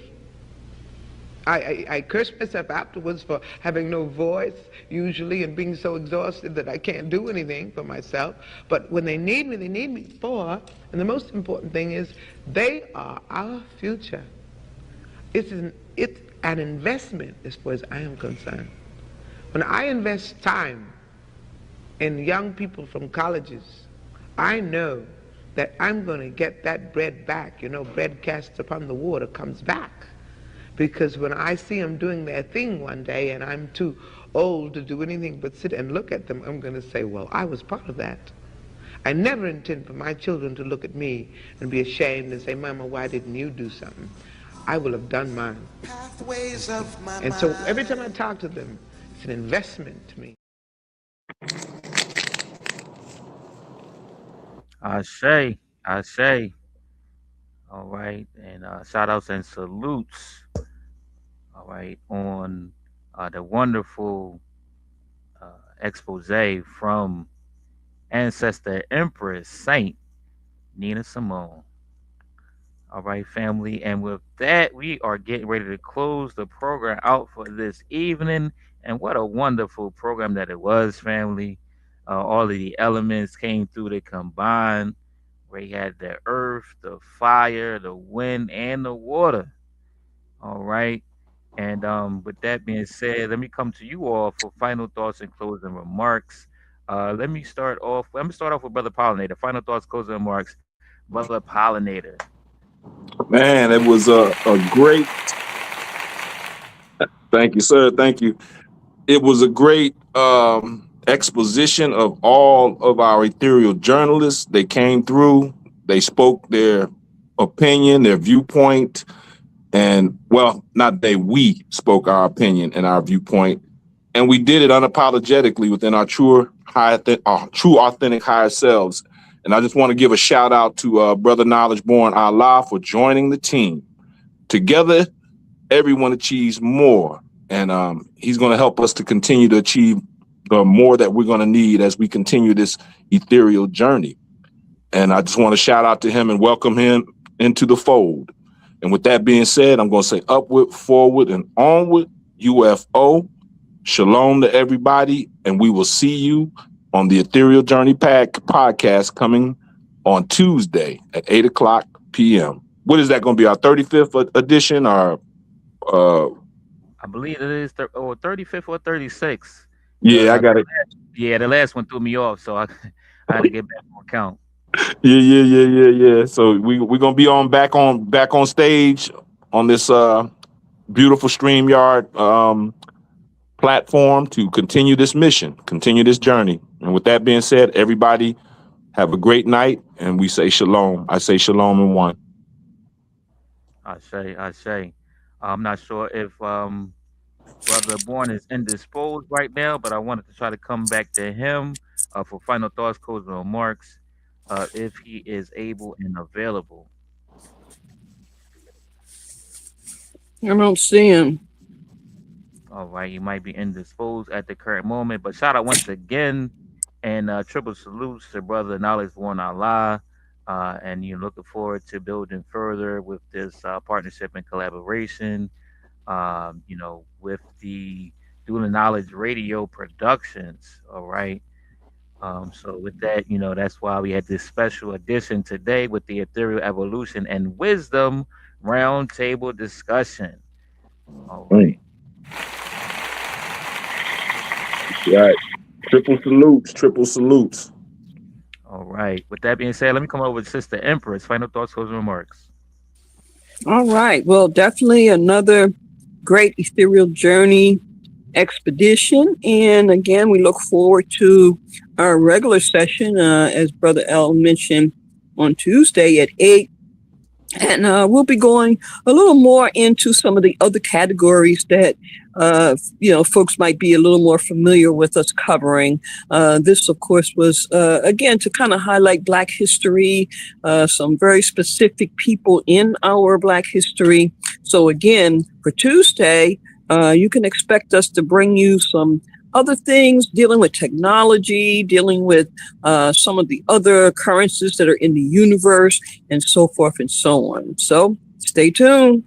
I curse myself afterwards for having no voice, usually, and being so exhausted that I can't do anything for myself. But when they need me for, and the most important thing is, they are our future. It's an investment as far as I am concerned. When I invest time in young people from colleges, I know that I'm going to get that bread back. You know, bread cast upon the water comes back. Because when I see them doing their thing one day and I'm too old to do anything but sit and look at them, I'm going to say, well, I was part of that. I never intend for my children to look at me and be ashamed and say, Mama, why didn't you do something? I will have done mine. And so every time I talk to them, it's an investment to me. I say. All right, and shout outs and salutes. All right, on the wonderful expose from ancestor Empress Saint Nina Simone. All right, family. And with that, we are getting ready to close the program out for this evening. And what a wonderful program that it was, family. All of the elements came through to combine. We had the earth, the fire, the wind, and the water. All right. And with that being said, let me come to you all for final thoughts and closing remarks. Let me start off. Let me start off with Brother Pollinator. Final thoughts, closing remarks. Brother Pollinator. Man, it was a great. Thank you, sir. Thank you. It was a great exposition of all of our ethereal journalists. They came through. They spoke their opinion, their viewpoint, and well, not they. We spoke our opinion and our viewpoint, and we did it unapologetically within our true, authentic, higher selves. And I just want to give a shout out to Brother Knowledge Born Allah for joining the team. Together, everyone achieves more. And he's going to help us to continue to achieve the more that we're going to need as we continue this ethereal journey. And I just want to shout out to him and welcome him into the fold. And with that being said, I'm going to say upward, forward, and onward, UFO. Shalom to everybody. And we will see you on the Ethereal Journey podcast coming on Tuesday at 8 o'clock p.m. What is that going to be, our 35th edition or? I believe it is 35th or 36th. Yeah, I got it. Yeah, the last one threw me off, so I had to get back on count. Yeah. So we're going to be back on stage on this beautiful StreamYard platform to continue this mission, continue this journey. And with that being said, everybody have a great night, and we say shalom. I say shalom in one. I say. I'm not sure if Brother Born is indisposed right now, but I wanted to try to come back to him for final thoughts, closing remarks, if he is able and available. I don't see him. All right, you might be indisposed at the current moment, but shout out once again and triple salutes to Brother Knowledge Born Allah. And you're looking forward to building further with this partnership and collaboration, with the Dual Knowledge Radio Productions. All right. So with that, that's why we had this special edition today with the Ethereal Evolution and Wisdom Roundtable discussion. All right. Right. Triple salutes. All right. With that being said, let me come over with Sister Empress. Final thoughts, closing remarks. All right. Well, definitely another great ethereal journey expedition. And again, we look forward to our regular session, as Brother L mentioned, on Tuesday at 8. And we'll be going a little more into some of the other categories that, folks might be a little more familiar with us covering. This, of course, was, again, to kind of highlight Black history, some very specific people in our Black history. So, again, for Tuesday, you can expect us to bring you some other things dealing with technology, dealing with some of the other occurrences that are in the universe, and so forth and so on. So stay tuned.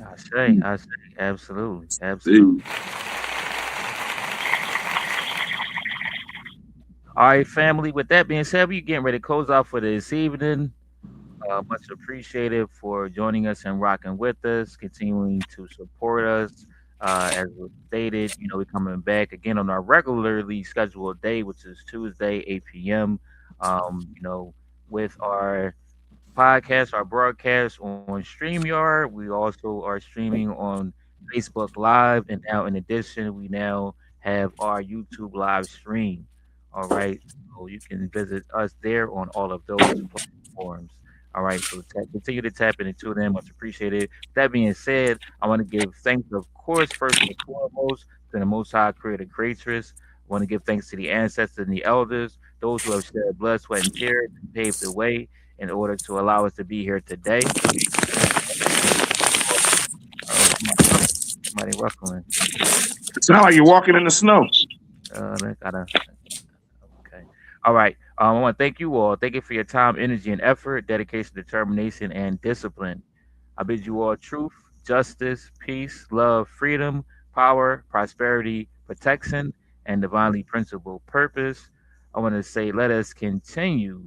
I say, absolutely. All right, family. With that being said, we're getting ready to close out for this evening. Much appreciated for joining us and rocking with us, continuing to support us. As was stated, we're coming back again on our regularly scheduled day, which is Tuesday, 8 p.m. With our podcast, our broadcast on StreamYard. We also are streaming on Facebook Live. And now, in addition, we now have our YouTube live stream. All right. So you can visit us there on all of those platforms. All right, so continue to tap into them. Much appreciated. That being said, I want to give thanks, of course, first and foremost, to the Most High Creator Creatress. I want to give thanks to the ancestors and the elders, those who have shed blood, sweat, and tears and paved the way. in order to allow us to be here today. Somebody ruffling. It sounds like you're walking in the snow. Okay. All right. I want to thank you all. Thank you for your time, energy, and effort, dedication, determination, and discipline. I bid you all truth, justice, peace, love, freedom, power, prosperity, protection, and divinely principled purpose. I want to say, let us continue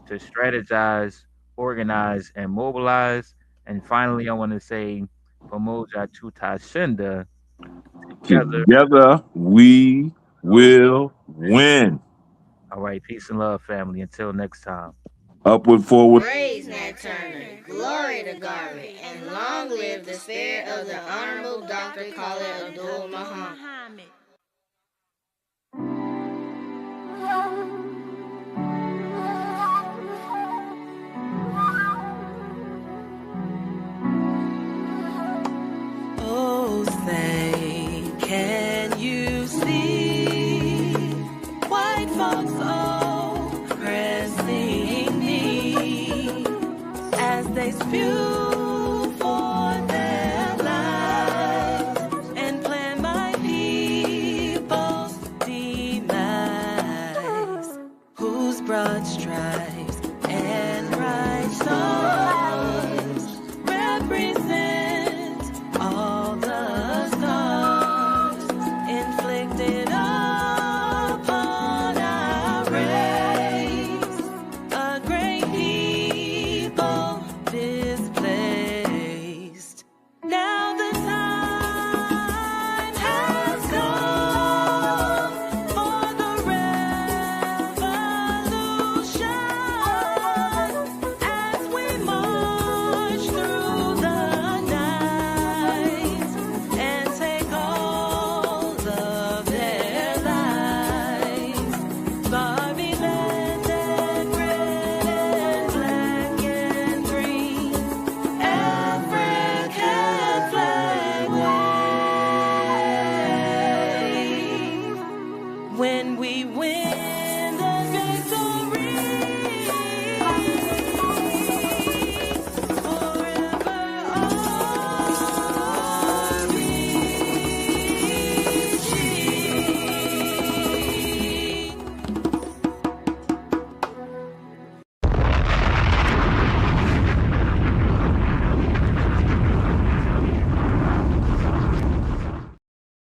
to strategize, organize, and mobilize. And finally, I want to say, Pamoja Tutashinda, Together we will win. All right, peace and love, family. Until next time. Upward, forward. Praise Nat Turner, glory to Garvey, and long live the spirit of the Honorable Dr. Khalid Abdul Muhammad. Oh, say, can you see white folks oppressing me as they spew for their lives and plan my people's demise? Whose broad stripes and bright stars represent all the scars inflicted on